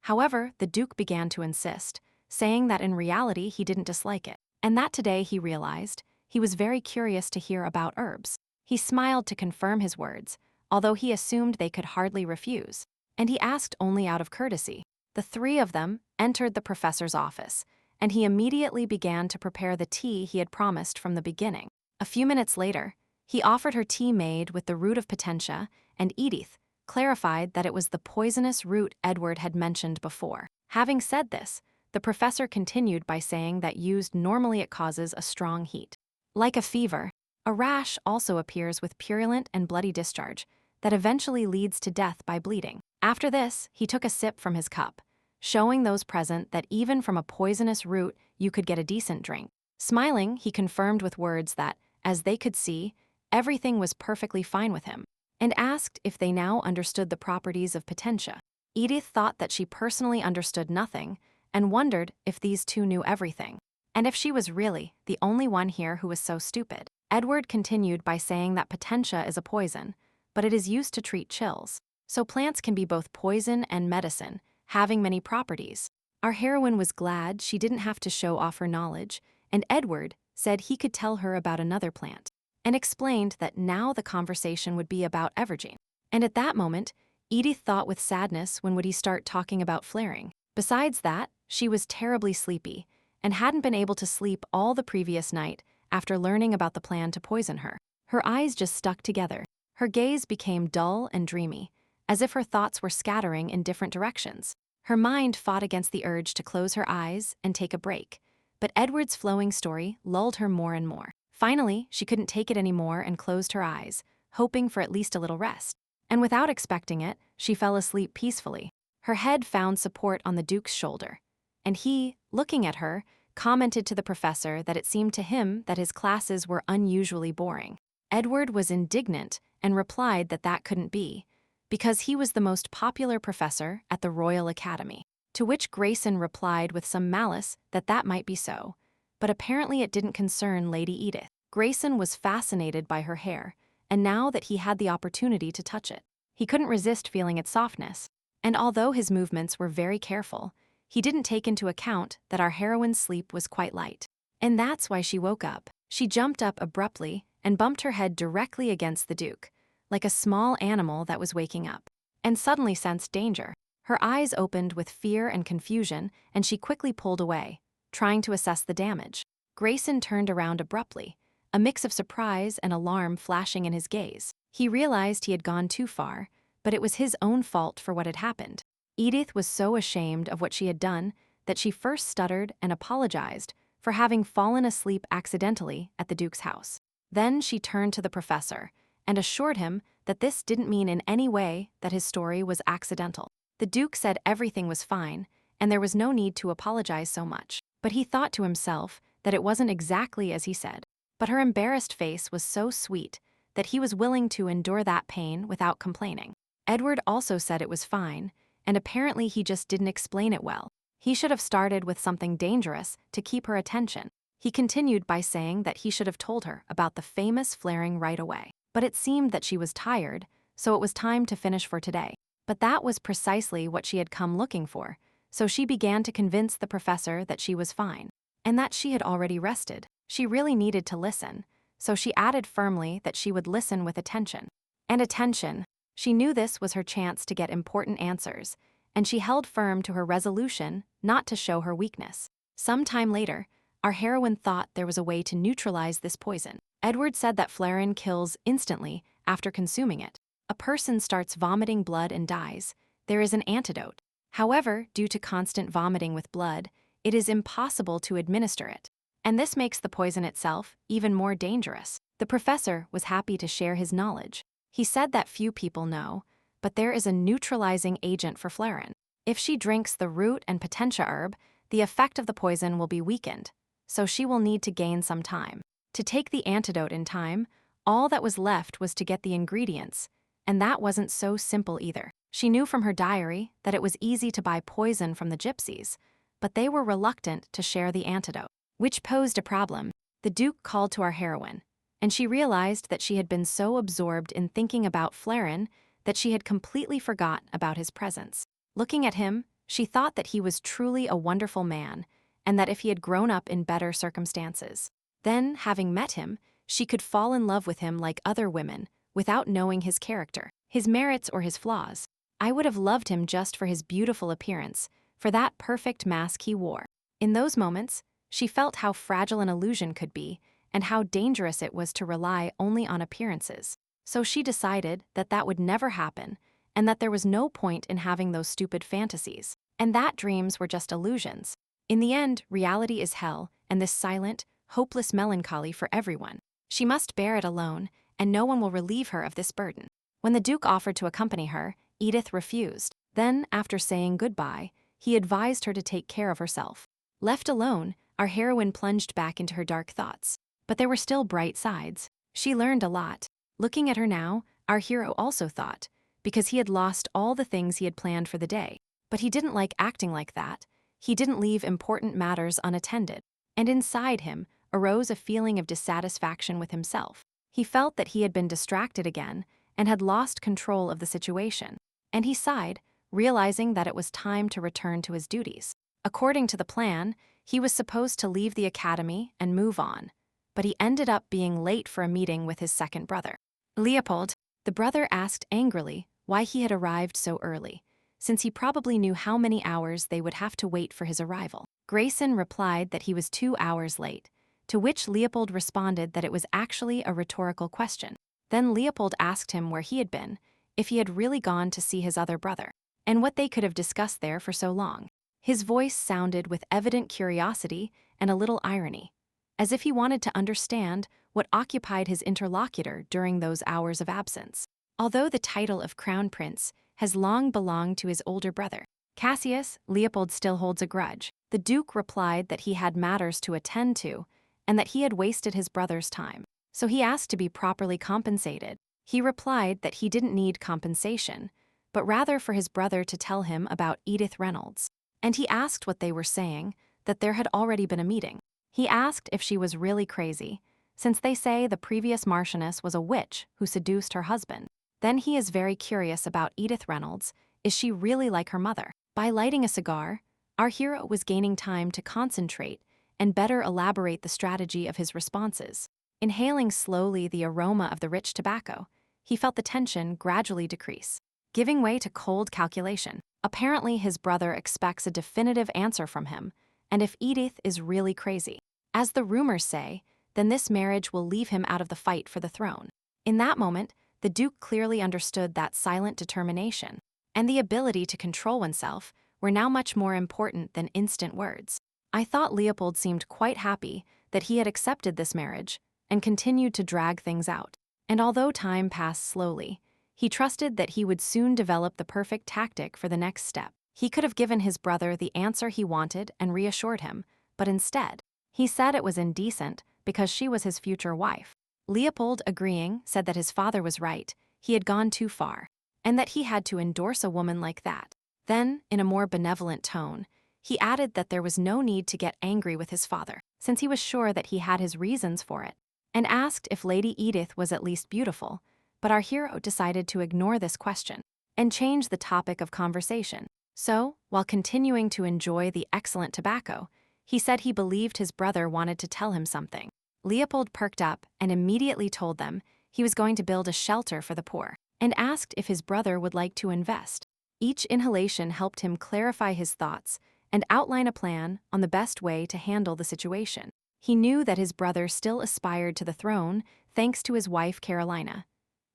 However, the Duke began to insist, saying that in reality he didn't dislike it, and that today he realized he was very curious to hear about herbs. He smiled to confirm his words, although he assumed they could hardly refuse, and he asked only out of courtesy. The three of them entered the professor's office, and he immediately began to prepare the tea he had promised from the beginning. A few minutes later, he offered her tea made with the root of potentia, and Edith clarified that it was the poisonous root Edward had mentioned before. Having said this, the professor continued by saying that used normally it causes a strong heat. Like a fever, a rash also appears with purulent and bloody discharge that eventually leads to death by bleeding. After this, he took a sip from his cup, showing those present that even from a poisonous root you could get a decent drink. Smiling, he confirmed with words that, as they could see, everything was perfectly fine with him, and asked if they now understood the properties of potentia. Edith thought that she personally understood nothing, and wondered if these two knew everything, and if she was really the only one here who was so stupid. Edward continued by saying that potentia is a poison, but it is used to treat chills. So plants can be both poison and medicine, having many properties. Our heroine was glad she didn't have to show off her knowledge, and Edward said he could tell her about another plant, and explained that now the conversation would be about evergreen. And at that moment, Edith thought with sadness, when would he start talking about flaring? Besides that, she was terribly sleepy, and hadn't been able to sleep all the previous night after learning about the plan to poison her. Her eyes just stuck together. Her gaze became dull and dreamy, as if her thoughts were scattering in different directions. Her mind fought against the urge to close her eyes and take a break, but Edward's flowing story lulled her more and more. Finally, she couldn't take it anymore and closed her eyes, hoping for at least a little rest. And without expecting it, she fell asleep peacefully. Her head found support on the Duke's shoulder, and he, looking at her, commented to the professor that it seemed to him that his classes were unusually boring. Edward was indignant and replied that that couldn't be, because he was the most popular professor at the Royal Academy. To which Grayson replied with some malice that that might be so, but apparently it didn't concern Lady Edith. Grayson was fascinated by her hair, and now that he had the opportunity to touch it, he couldn't resist feeling its softness. And although his movements were very careful, he didn't take into account that our heroine's sleep was quite light. And that's why she woke up. She jumped up abruptly and bumped her head directly against the Duke, like a small animal that was waking up, and suddenly sensed danger. Her eyes opened with fear and confusion, and she quickly pulled away, trying to assess the damage. Grayson turned around abruptly, a mix of surprise and alarm flashing in his gaze. He realized he had gone too far, but it was his own fault for what had happened. Edith was so ashamed of what she had done that she first stuttered and apologized for having fallen asleep accidentally at the Duke's house. Then she turned to the professor and assured him that this didn't mean in any way that his story was accidental. The Duke said everything was fine, and there was no need to apologize so much. But he thought to himself that it wasn't exactly as he said. But her embarrassed face was so sweet that he was willing to endure that pain without complaining. Edward also said it was fine, and apparently he just didn't explain it well. He should have started with something dangerous to keep her attention. He continued by saying that he should have told her about the famous flaring right away. But it seemed that she was tired, so it was time to finish for today. But that was precisely what she had come looking for, so she began to convince the professor that she was fine, and that she had already rested. She really needed to listen, so she added firmly that she would listen with attention. And attention. She knew this was her chance to get important answers, and she held firm to her resolution not to show her weakness. Some time later, our heroine thought there was a way to neutralize this poison. Edward said that flarin kills instantly after consuming it. A person starts vomiting blood and dies. There is an antidote. However, due to constant vomiting with blood, it is impossible to administer it. And this makes the poison itself even more dangerous. The professor was happy to share his knowledge. He said that few people know, but there is a neutralizing agent for flarin. If she drinks the root and potentia herb, the effect of the poison will be weakened, so she will need to gain some time. To take the antidote in time, all that was left was to get the ingredients, and that wasn't so simple either. She knew from her diary that it was easy to buy poison from the gypsies, but they were reluctant to share the antidote, which posed a problem. The Duke called to our heroine, and she realized that she had been so absorbed in thinking about flarin that she had completely forgot about his presence. Looking at him, she thought that he was truly a wonderful man, and that if he had grown up in better circumstances, then, having met him, she could fall in love with him like other women, without knowing his character, his merits or his flaws. I would have loved him just for his beautiful appearance, for that perfect mask he wore. In those moments, she felt how fragile an illusion could be, and how dangerous it was to rely only on appearances. So she decided that that would never happen, and that there was no point in having those stupid fantasies, and that dreams were just illusions. In the end, reality is hell, and this silent, hopeless melancholy for everyone. She must bear it alone, and no one will relieve her of this burden. When the Duke offered to accompany her, Edith refused. Then, after saying goodbye, he advised her to take care of herself. Left alone, our heroine plunged back into her dark thoughts. But there were still bright sides. She learned a lot. Looking at her now, our hero also thought, because he had lost all the things he had planned for the day. But he didn't like acting like that. He didn't leave important matters unattended. And inside him arose a feeling of dissatisfaction with himself. He felt that he had been distracted again and had lost control of the situation. And he sighed, realizing that it was time to return to his duties. According to the plan, he was supposed to leave the academy and move on, but he ended up being late for a meeting with his second brother. Leopold, the brother asked angrily why he had arrived so early, since he probably knew how many hours they would have to wait for his arrival. Grayson replied that he was 2 hours late, to which Leopold responded that it was actually a rhetorical question. Then Leopold asked him where he had been, if he had really gone to see his other brother, and what they could have discussed there for so long. His voice sounded with evident curiosity and a little irony, as if he wanted to understand what occupied his interlocutor during those hours of absence. Although the title of Crown Prince has long belonged to his older brother, Cassius, Leopold still holds a grudge. The Duke replied that he had matters to attend to, and that he had wasted his brother's time, so he asked to be properly compensated. He replied that he didn't need compensation, but rather for his brother to tell him about Edith Reynolds. And he asked what they were saying, that there had already been a meeting. He asked if she was really crazy, since they say the previous Marchioness was a witch who seduced her husband. Then he is very curious about Edith Reynolds. Is she really like her mother? By lighting a cigar, our hero was gaining time to concentrate and better elaborate the strategy of his responses. Inhaling slowly the aroma of the rich tobacco, he felt the tension gradually decrease, giving way to cold calculation. Apparently, his brother expects a definitive answer from him, and if Edith is really crazy, as the rumors say, then this marriage will leave him out of the fight for the throne. In that moment, the Duke clearly understood that silent determination and the ability to control oneself were now much more important than instant words. I thought Leopold seemed quite happy that he had accepted this marriage and continued to drag things out. And although time passed slowly, He trusted that he would soon develop the perfect tactic for the next step. He could have given his brother the answer he wanted and reassured him, but instead, he said it was indecent because she was his future wife. Leopold, agreeing, said that his father was right, he had gone too far, and that he had to endorse a woman like that. Then, in a more benevolent tone, he added that there was no need to get angry with his father, since he was sure that he had his reasons for it, and asked if Lady Edith was at least beautiful, but our hero decided to ignore this question and change the topic of conversation. So, while continuing to enjoy the excellent tobacco, he said he believed his brother wanted to tell him something. Leopold perked up and immediately told them he was going to build a shelter for the poor, and asked if his brother would like to invest. Each inhalation helped him clarify his thoughts and outline a plan on the best way to handle the situation. He knew that his brother still aspired to the throne thanks to his wife Carolina.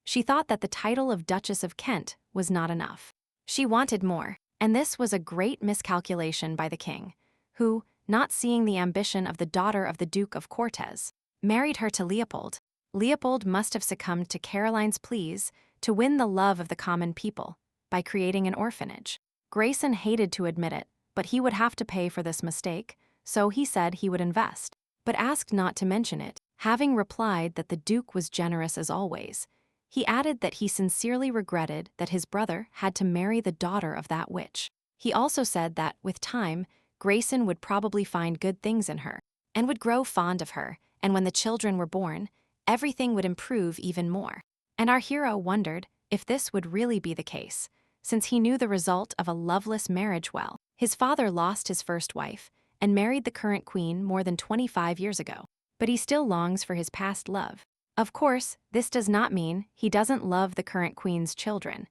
She thought that the title of Duchess of Kent was not enough. She wanted more, and this was a great miscalculation by the king, who, not seeing the ambition of the daughter of the Duke of Cortez, married her to Leopold. Leopold must have succumbed to Caroline's pleas to win the love of the common people by creating an orphanage. Grayson hated to admit it, but he would have to pay for this mistake, so he said he would invest, but asked not to mention it. Having replied that the Duke was generous as always, he added that he sincerely regretted that his brother had to marry the daughter of that witch. He also said that, with time, Grayson would probably find good things in her, and would grow fond of her, and when the children were born, everything would improve even more. And our hero wondered if this would really be the case, since he knew the result of a loveless marriage well. His father lost his first wife and married the current queen more than 25 years ago, but he still longs for his past love. Of course, this does not mean he doesn't love the current queen's children.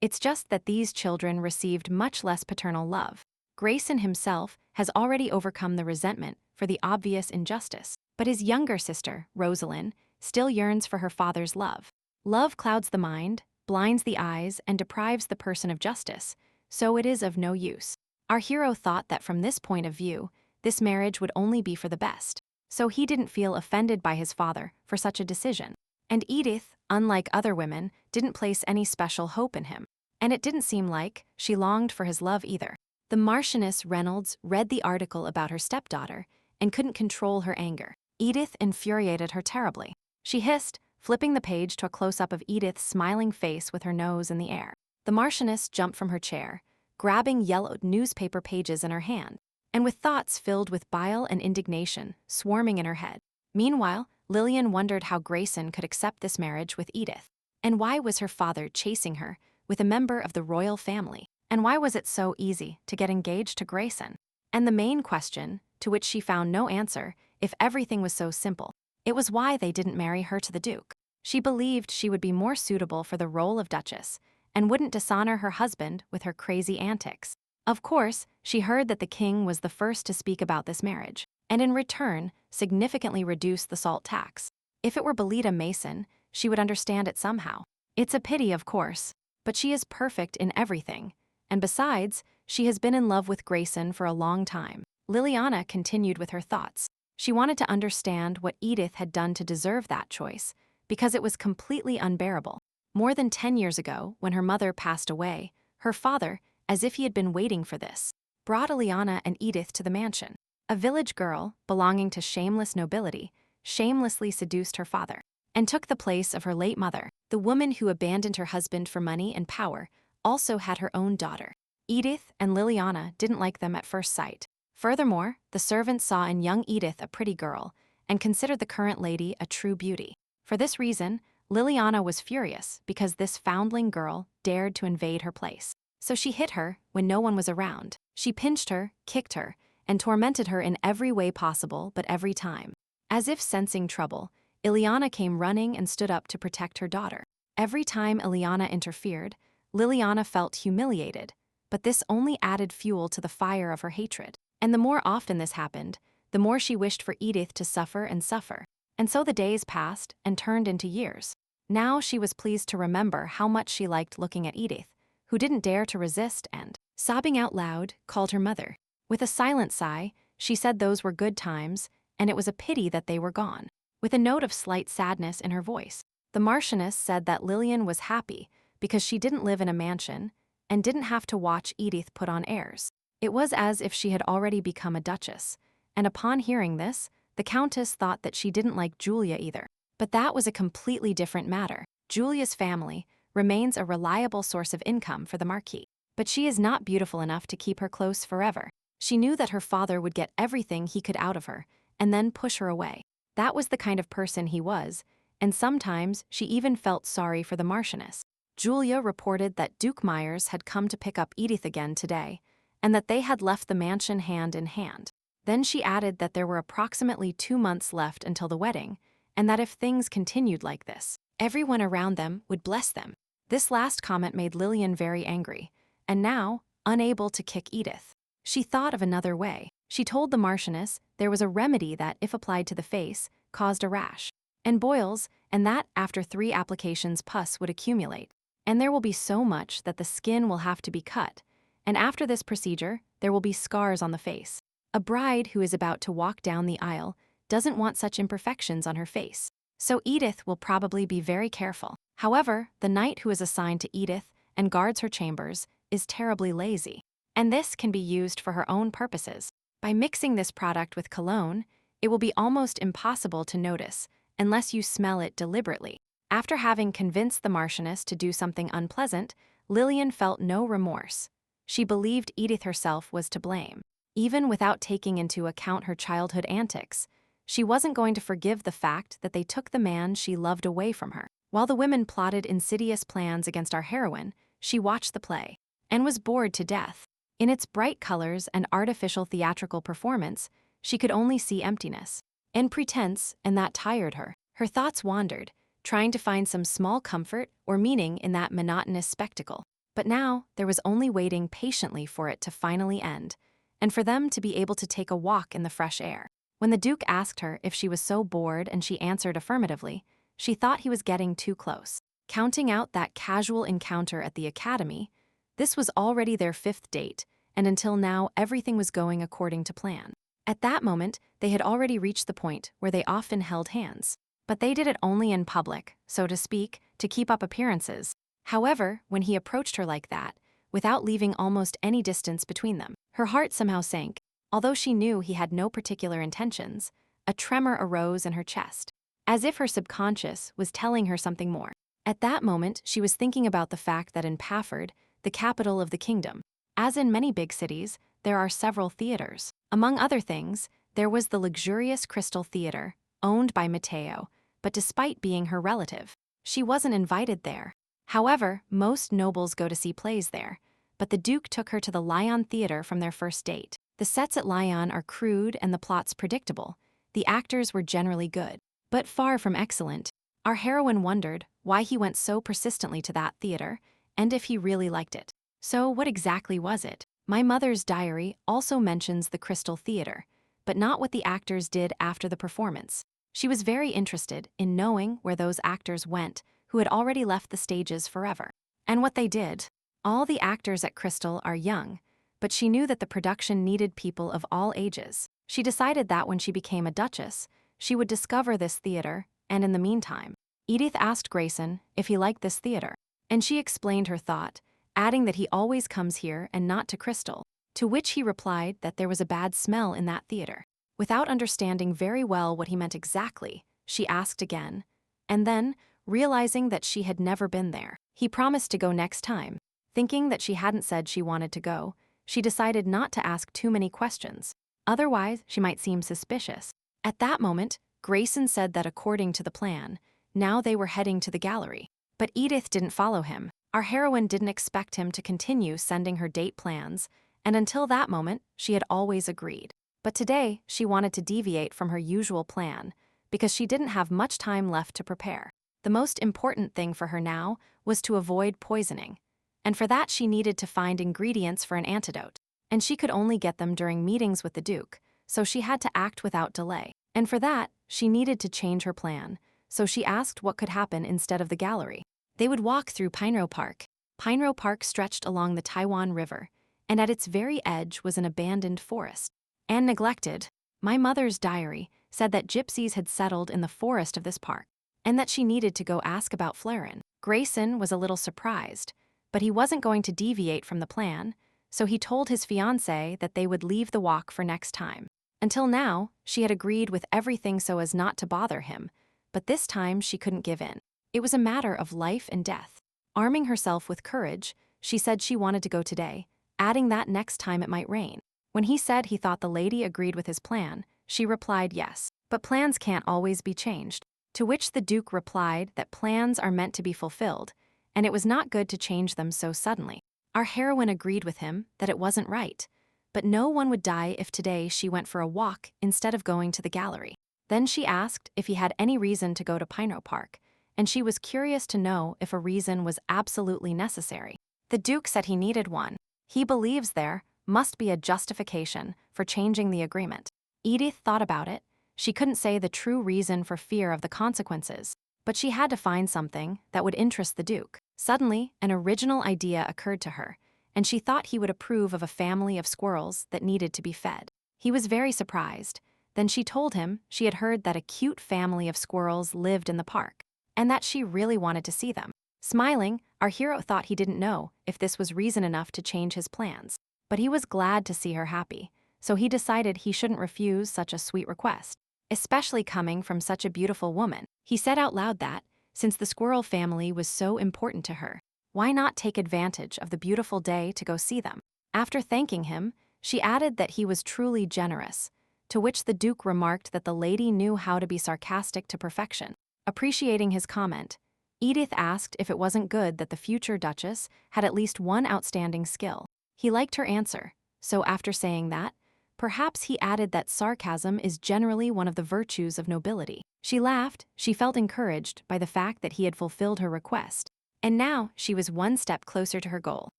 It's just that these children received much less paternal love. Grayson himself has already overcome the resentment for the obvious injustice, but his younger sister, Rosalind, still yearns for her father's love. Love clouds the mind, blinds the eyes, and deprives the person of justice, so it is of no use. Our hero thought that from this point of view, this marriage would only be for the best, so he didn't feel offended by his father for such a decision. And Edith, unlike other women, didn't place any special hope in him, and it didn't seem like she longed for his love either. The Marchioness Reynolds read the article about her stepdaughter and couldn't control her anger. Edith infuriated her terribly. She hissed, flipping the page to a close-up of Edith's smiling face with her nose in the air. The Marchioness jumped from her chair, grabbing yellowed newspaper pages in her hand, and with thoughts filled with bile and indignation swarming in her head. Meanwhile, Lillian wondered how Grayson could accept this marriage with Edith. And why was her father chasing her with a member of the royal family? And why was it so easy to get engaged to Grayson? And the main question, to which she found no answer, if everything was so simple, it was why they didn't marry her to the Duke. She believed she would be more suitable for the role of Duchess and wouldn't dishonor her husband with her crazy antics. Of course, she heard that the king was the first to speak about this marriage, and in return, significantly reduced the salt tax. If it were Belita Mason, she would understand it somehow. It's a pity, of course, but she is perfect in everything, and besides, she has been in love with Grayson for a long time. Liliana continued with her thoughts. She wanted to understand what Edith had done to deserve that choice, because it was completely unbearable. More than 10 years ago, when her mother passed away, her father, as if he had been waiting for this, brought Ileana and Edith to the mansion. A village girl, belonging to shameless nobility, shamelessly seduced her father, and took the place of her late mother. The woman who abandoned her husband for money and power also had her own daughter. Edith and Liliana didn't like them at first sight. Furthermore, the servants saw in young Edith a pretty girl, and considered the current lady a true beauty. For this reason, Liliana was furious because this foundling girl dared to invade her place. So she hit her when no one was around. She pinched her, kicked her, and tormented her in every way possible, but every time. As if sensing trouble, Ileana came running and stood up to protect her daughter. Every time Ileana interfered, Liliana felt humiliated, but this only added fuel to the fire of her hatred. And the more often this happened, the more she wished for Edith to suffer and suffer. And so the days passed and turned into years. Now she was pleased to remember how much she liked looking at Edith, who didn't dare to resist and, sobbing out loud, called her mother. With a silent sigh, she said those were good times, and it was a pity that they were gone. With a note of slight sadness in her voice, the Marchioness said that Lillian was happy, because she didn't live in a mansion and didn't have to watch Edith put on airs. It was as if she had already become a duchess, and upon hearing this, the countess thought that she didn't like Julia either. But that was a completely different matter. Julia's family remains a reliable source of income for the Marquis, but she is not beautiful enough to keep her close forever. She knew that her father would get everything he could out of her and then push her away. That was the kind of person he was, and sometimes she even felt sorry for the Marchioness. Julia reported that Duke Myers had come to pick up Edith again today, and that they had left the mansion hand in hand. Then she added that there were approximately 2 months left until the wedding, and that if things continued like this, everyone around them would bless them. This last comment made Lillian very angry, and now, unable to kick Edith, she thought of another way. She told the Marchioness there was a remedy that, if applied to the face, caused a rash and boils, and that after 3 applications pus would accumulate, and there will be so much that the skin will have to be cut, and after this procedure, there will be scars on the face. A bride who is about to walk down the aisle doesn't want such imperfections on her face, so Edith will probably be very careful. However, the knight who is assigned to Edith and guards her chambers is terribly lazy, and this can be used for her own purposes. By mixing this product with cologne, it will be almost impossible to notice unless you smell it deliberately. After having convinced the Marchioness to do something unpleasant, Lillian felt no remorse. She believed Edith herself was to blame. Even without taking into account her childhood antics, she wasn't going to forgive the fact that they took the man she loved away from her. While the women plotted insidious plans against our heroine, she watched the play and was bored to death. In its bright colors and artificial theatrical performance, she could only see emptiness and pretense, and that tired her. Her thoughts wandered, trying to find some small comfort or meaning in that monotonous spectacle. But now, there was only waiting patiently for it to finally end, and for them to be able to take a walk in the fresh air. When the Duke asked her if she was so bored and she answered affirmatively, she thought he was getting too close. Counting out that casual encounter at the academy, this was already their 5th date, and until now everything was going according to plan. At that moment, they had already reached the point where they often held hands. But they did it only in public, so to speak, to keep up appearances. However, when he approached her like that, without leaving almost any distance between them, her heart somehow sank. Although she knew he had no particular intentions, a tremor arose in her chest, as if her subconscious was telling her something more. At that moment, she was thinking about the fact that in Pafford, the capital of the kingdom, as in many big cities, there are several theaters. Among other things, there was the luxurious Crystal Theater, owned by Matteo, but despite being her relative, she wasn't invited there. However, most nobles go to see plays there, but the Duke took her to the Lyon Theater from their first date. The sets at Lyon are crude and the plots predictable. The actors were generally good, but far from excellent. Our heroine wondered why he went so persistently to that theater, and if he really liked it. So what exactly was it? My mother's diary also mentions the Crystal Theater, but not what the actors did after the performance. She was very interested in knowing where those actors went who had already left the stages forever, and what they did. All the actors at Crystal are young, but she knew that the production needed people of all ages. She decided that when she became a duchess, she would discover this theater, and in the meantime, Edith asked Grayson if he liked this theater, and she explained her thought, adding that he always comes here and not to Crystal, to which he replied that there was a bad smell in that theater. Without understanding very well what he meant exactly, she asked again, and then, realizing that she had never been there, he promised to go next time. Thinking that she hadn't said she wanted to go, she decided not to ask too many questions. Otherwise, she might seem suspicious. At that moment, Grayson said that according to the plan, now they were heading to the gallery. But Edith didn't follow him. Our heroine didn't expect him to continue sending her date plans, and until that moment, she had always agreed. But today, she wanted to deviate from her usual plan, because she didn't have much time left to prepare. The most important thing for her now was to avoid poisoning, and for that she needed to find ingredients for an antidote, and she could only get them during meetings with the Duke, so she had to act without delay. And for that, she needed to change her plan, so she asked what could happen instead of the gallery. They would walk through Pinero Park. Pinero Park stretched along the Taiwan River, and at its very edge was an abandoned forest. And neglected. My mother's diary said that gypsies had settled in the forest of this park. and that she needed to go ask about Fleurin. Grayson was a little surprised, but he wasn't going to deviate from the plan, so he told his fiancée that they would leave the walk for next time. Until now, she had agreed with everything so as not to bother him, but this time she couldn't give in. It was a matter of life and death. Arming herself with courage, she said she wanted to go today, adding that next time it might rain. When he said he thought the lady agreed with his plan, she replied yes, but plans can't always be changed. To which the Duke replied that plans are meant to be fulfilled, and it was not good to change them so suddenly. Our heroine agreed with him that it wasn't right, but no one would die if today she went for a walk instead of going to the gallery. Then she asked if he had any reason to go to Pino Park, and she was curious to know if a reason was absolutely necessary. The Duke said he needed one. He believes there must be a justification for changing the agreement. Edith thought about it. She couldn't say the true reason for fear of the consequences, but she had to find something that would interest the Duke. Suddenly, an original idea occurred to her, and she thought he would approve of a family of squirrels that needed to be fed. He was very surprised. Then she told him she had heard that a cute family of squirrels lived in the park, and that she really wanted to see them. Smiling, our hero thought he didn't know if this was reason enough to change his plans, but he was glad to see her happy, so he decided he shouldn't refuse such a sweet request, especially coming from such a beautiful woman. He said out loud that, since the squirrel family was so important to her, why not take advantage of the beautiful day to go see them? After thanking him, she added that he was truly generous, to which the Duke remarked that the lady knew how to be sarcastic to perfection. Appreciating his comment, Edith asked if it wasn't good that the future Duchess had at least one outstanding skill. He liked her answer, so after saying that, perhaps he added that sarcasm is generally one of the virtues of nobility. She laughed. She felt encouraged by the fact that he had fulfilled her request, and now she was one step closer to her goal.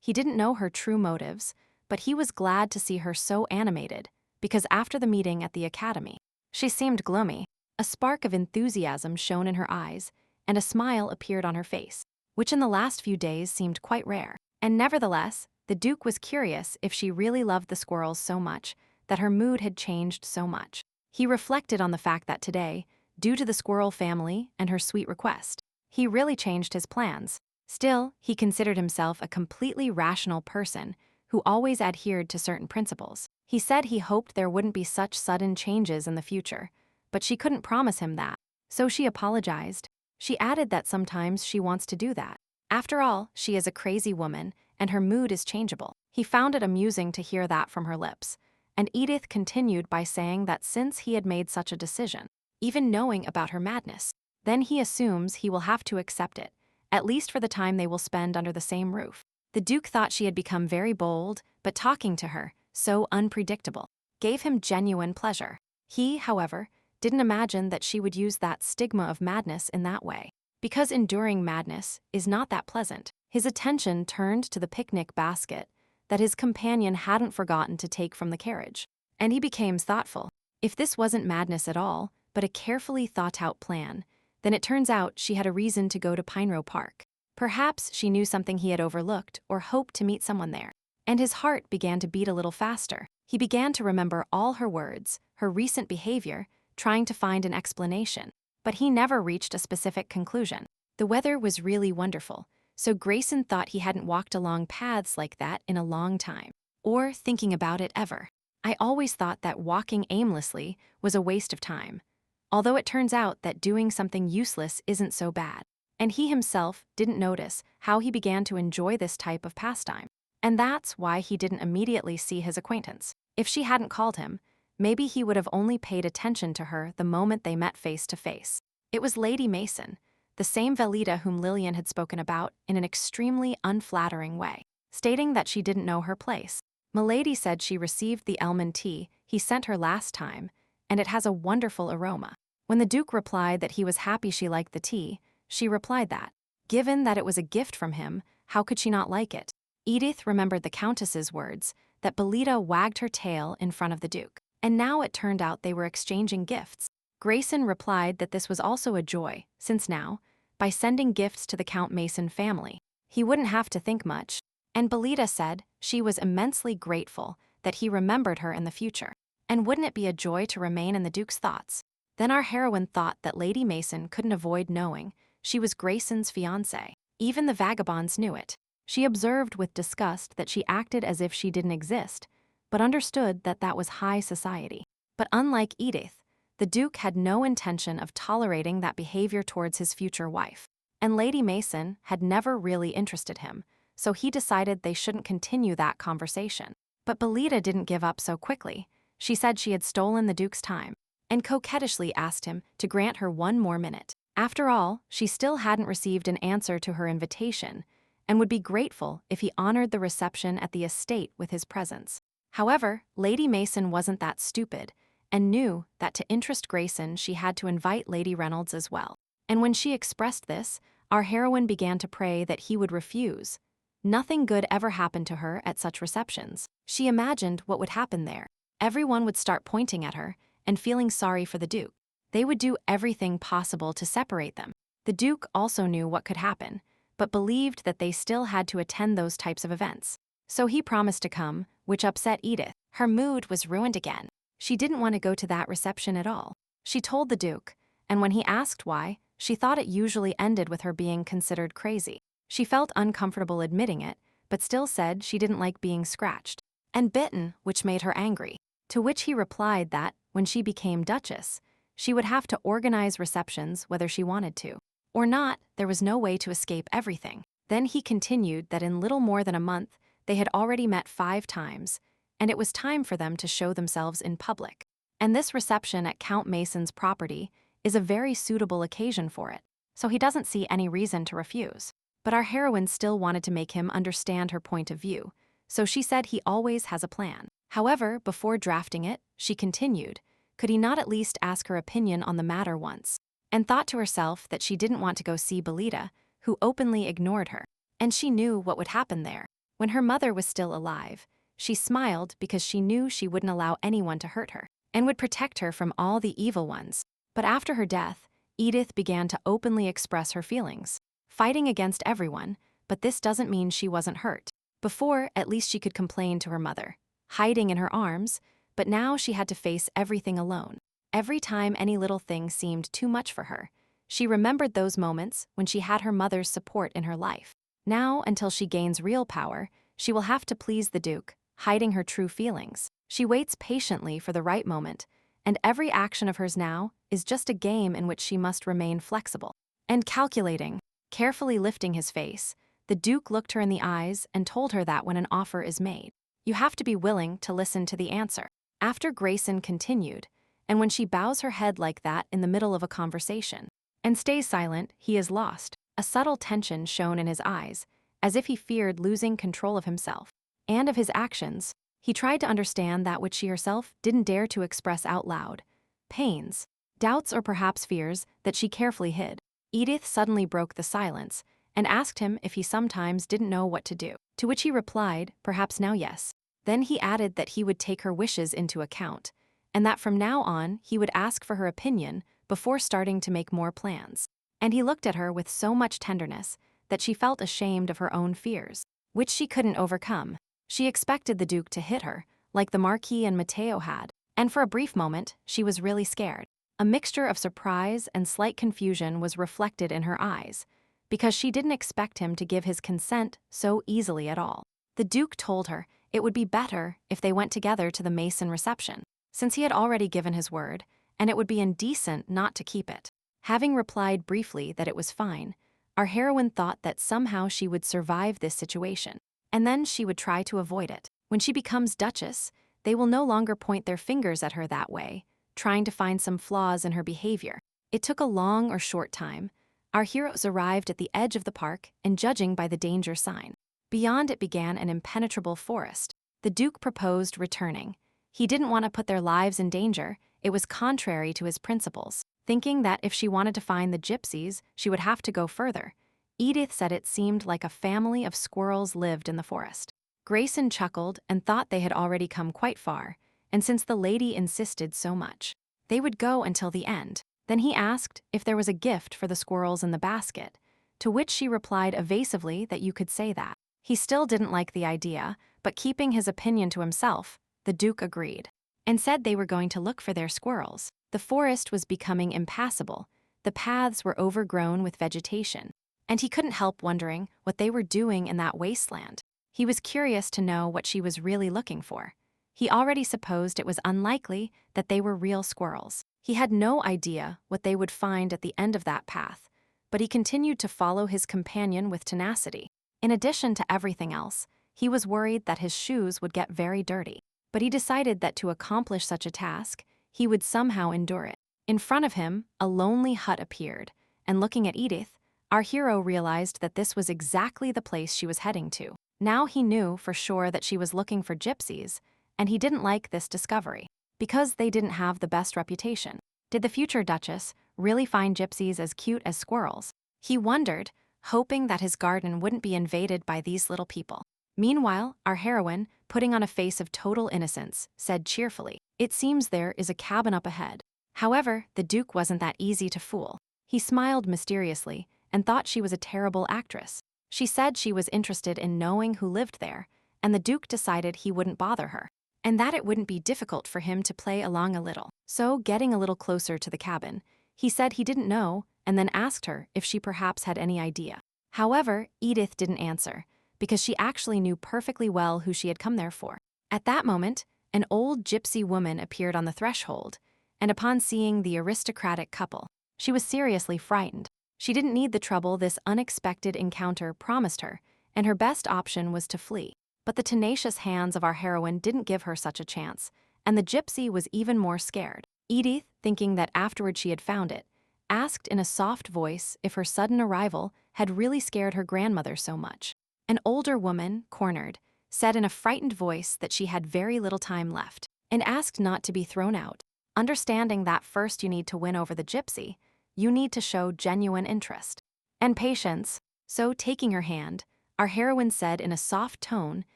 He didn't know her true motives, but he was glad to see her so animated, because after the meeting at the academy, she seemed gloomy. A spark of enthusiasm shone in her eyes, and a smile appeared on her face, which in the last few days seemed quite rare. And nevertheless, the Duke was curious if she really loved the squirrels so much that her mood had changed so much. He reflected on the fact that today, due to the squirrel family and her sweet request, he really changed his plans. Still, he considered himself a completely rational person who always adhered to certain principles. He said he hoped there wouldn't be such sudden changes in the future, but she couldn't promise him that, so she apologized. She added that sometimes she wants to do that. After all, she is a crazy woman, and her mood is changeable. He found it amusing to hear that from her lips, and Edith continued by saying that since he had made such a decision, even knowing about her madness, then he assumes he will have to accept it, at least for the time they will spend under the same roof. The Duke thought she had become very bold, but talking to her, so unpredictable, gave him genuine pleasure. He, however, didn't imagine that she would use that stigma of madness in that way, because enduring madness is not that pleasant. His attention turned to the picnic basket that his companion hadn't forgotten to take from the carriage, and he became thoughtful. If this wasn't madness at all, but a carefully thought-out plan, then it turns out she had a reason to go to Pino Park. Perhaps she knew something he had overlooked or hoped to meet someone there, and his heart began to beat a little faster. He began to remember all her words, her recent behavior, trying to find an explanation, but he never reached a specific conclusion. The weather was really wonderful, so Grayson thought he hadn't walked along paths like that in a long time, or thinking about it ever. I always thought that walking aimlessly was a waste of time, although it turns out that doing something useless isn't so bad. And he himself didn't notice how he began to enjoy this type of pastime. And that's why he didn't immediately see his acquaintance. If she hadn't called him, maybe he would have only paid attention to her the moment they met face to face. It was Lady Mason, the same Velita whom Lillian had spoken about in an extremely unflattering way, stating that she didn't know her place. Milady said she received the almond tea he sent her last time, and it has a wonderful aroma. When the Duke replied that he was happy she liked the tea, she replied that, given that it was a gift from him, how could she not like it? Edith remembered the Countess's words, that Belita wagged her tail in front of the Duke, and now it turned out they were exchanging gifts. Grayson replied that this was also a joy, since now, by sending gifts to the Count Mason family, he wouldn't have to think much, and Belita said she was immensely grateful that he remembered her in the future, and wouldn't it be a joy to remain in the Duke's thoughts? Then our heroine thought that Lady Mason couldn't avoid knowing she was Grayson's fiancé. Even the vagabonds knew it. She observed with disgust that she acted as if she didn't exist, but understood that that was high society. But unlike Edith, the Duke had no intention of tolerating that behavior towards his future wife. And Lady Mason had never really interested him, so he decided they shouldn't continue that conversation. But Belita didn't give up so quickly. She said she had stolen the Duke's time, and coquettishly asked him to grant her one more minute. After all, she still hadn't received an answer to her invitation, and would be grateful if he honored the reception at the estate with his presence. However, Lady Mason wasn't that stupid, and knew that to interest Grayson she had to invite Lady Reynolds as well. And when she expressed this, our heroine began to pray that he would refuse. Nothing good ever happened to her at such receptions. She imagined what would happen there. Everyone would start pointing at her and feeling sorry for the Duke. They would do everything possible to separate them. The Duke also knew what could happen, but believed that they still had to attend those types of events. So he promised to come, which upset Edith. Her mood was ruined again. She didn't want to go to that reception at all. She told the Duke, and when he asked why, she thought it usually ended with her being considered crazy. She felt uncomfortable admitting it, but still said she didn't like being scratched and bitten, which made her angry. To which he replied that, when she became Duchess, she would have to organize receptions whether she wanted to. Or not, there was no way to escape everything. Then he continued that in little more than a month, they had already met 5 times, and it was time for them to show themselves in public. And this reception at Count Mason's property is a very suitable occasion for it, so he doesn't see any reason to refuse. But our heroine still wanted to make him understand her point of view, so she said he always has a plan. However, before drafting it, she continued, could he not at least ask her opinion on the matter once? And thought to herself that she didn't want to go see Belita, who openly ignored her. And she knew what would happen there. When her mother was still alive, she smiled because she knew she wouldn't allow anyone to hurt her, and would protect her from all the evil ones. But after her death, Edith began to openly express her feelings, fighting against everyone, but this doesn't mean she wasn't hurt. Before, at least she could complain to her mother, hiding in her arms, but now she had to face everything alone. Every time any little thing seemed too much for her, she remembered those moments when she had her mother's support in her life. Now, until she gains real power, she will have to please the Duke, hiding her true feelings. She waits patiently for the right moment, and every action of hers now is just a game in which she must remain flexible and calculating. Carefully lifting his face, the Duke looked her in the eyes and told her that when an offer is made, you have to be willing to listen to the answer. After Grayson continued, and when she bows her head like that in the middle of a conversation and stays silent, he is lost. A subtle tension shone in his eyes, as if he feared losing control of himself and of his actions. He tried to understand that which she herself didn't dare to express out loud. Pains, doubts, or perhaps fears that she carefully hid. Edith suddenly broke the silence and asked him if he sometimes didn't know what to do, to which he replied, perhaps now yes. Then he added that he would take her wishes into account, and that from now on he would ask for her opinion before starting to make more plans. And he looked at her with so much tenderness that she felt ashamed of her own fears, which she couldn't overcome. She expected the Duke to hit her, like the Marquis and Matteo had, and for a brief moment she was really scared. A mixture of surprise and slight confusion was reflected in her eyes, because she didn't expect him to give his consent so easily at all. The Duke told her it would be better if they went together to the Mason reception, since he had already given his word, and it would be indecent not to keep it. Having replied briefly that it was fine, our heroine thought that somehow she would survive this situation, and then she would try to avoid it. When she becomes Duchess, they will no longer point their fingers at her that way, trying to find some flaws in her behavior. It took a long or short time. Our heroes arrived at the edge of the park, and judging by the danger sign, beyond it began an impenetrable forest. The Duke proposed returning. He didn't want to put their lives in danger. It was contrary to his principles, thinking that if she wanted to find the gypsies, she would have to go further. Edith said it seemed like a family of squirrels lived in the forest. Grayson chuckled and thought they had already come quite far, and since the lady insisted so much, they would go until the end. Then he asked if there was a gift for the squirrels in the basket, to which she replied evasively that you could say that. He still didn't like the idea, but keeping his opinion to himself, the Duke agreed, and said they were going to look for their squirrels. The forest was becoming impassable, the paths were overgrown with vegetation, and he couldn't help wondering what they were doing in that wasteland. He was curious to know what she was really looking for. He already supposed it was unlikely that they were real squirrels. He had no idea what they would find at the end of that path, but he continued to follow his companion with tenacity. In addition to everything else, he was worried that his shoes would get very dirty. But he decided that to accomplish such a task, he would somehow endure it. In front of him, a lonely hut appeared, and looking at Edith, our hero realized that this was exactly the place she was heading to. Now he knew for sure that she was looking for gypsies, and he didn't like this discovery, because they didn't have the best reputation. Did the future Duchess really find gypsies as cute as squirrels? He wondered, hoping that his garden wouldn't be invaded by these little people. Meanwhile, our heroine, putting on a face of total innocence, said cheerfully, "It seems there is a cabin up ahead." However, the Duke wasn't that easy to fool. He smiled mysteriously and thought she was a terrible actress. She said she was interested in knowing who lived there, and the Duke decided he wouldn't bother her, and that it wouldn't be difficult for him to play along a little. So, getting a little closer to the cabin, he said he didn't know and then asked her if she perhaps had any idea. However, Edith didn't answer, because she actually knew perfectly well who she had come there for. At that moment, an old gypsy woman appeared on the threshold, and upon seeing the aristocratic couple, she was seriously frightened. She didn't need the trouble this unexpected encounter promised her, and her best option was to flee. But the tenacious hands of our heroine didn't give her such a chance, and the gypsy was even more scared. Edith, thinking that afterward she had found it, asked in a soft voice if her sudden arrival had really scared her grandmother so much. An older woman, cornered, said in a frightened voice that she had very little time left, and asked not to be thrown out, understanding that first you need to win over the gypsy, you need to show genuine interest and patience. So, taking her hand, our heroine said in a soft tone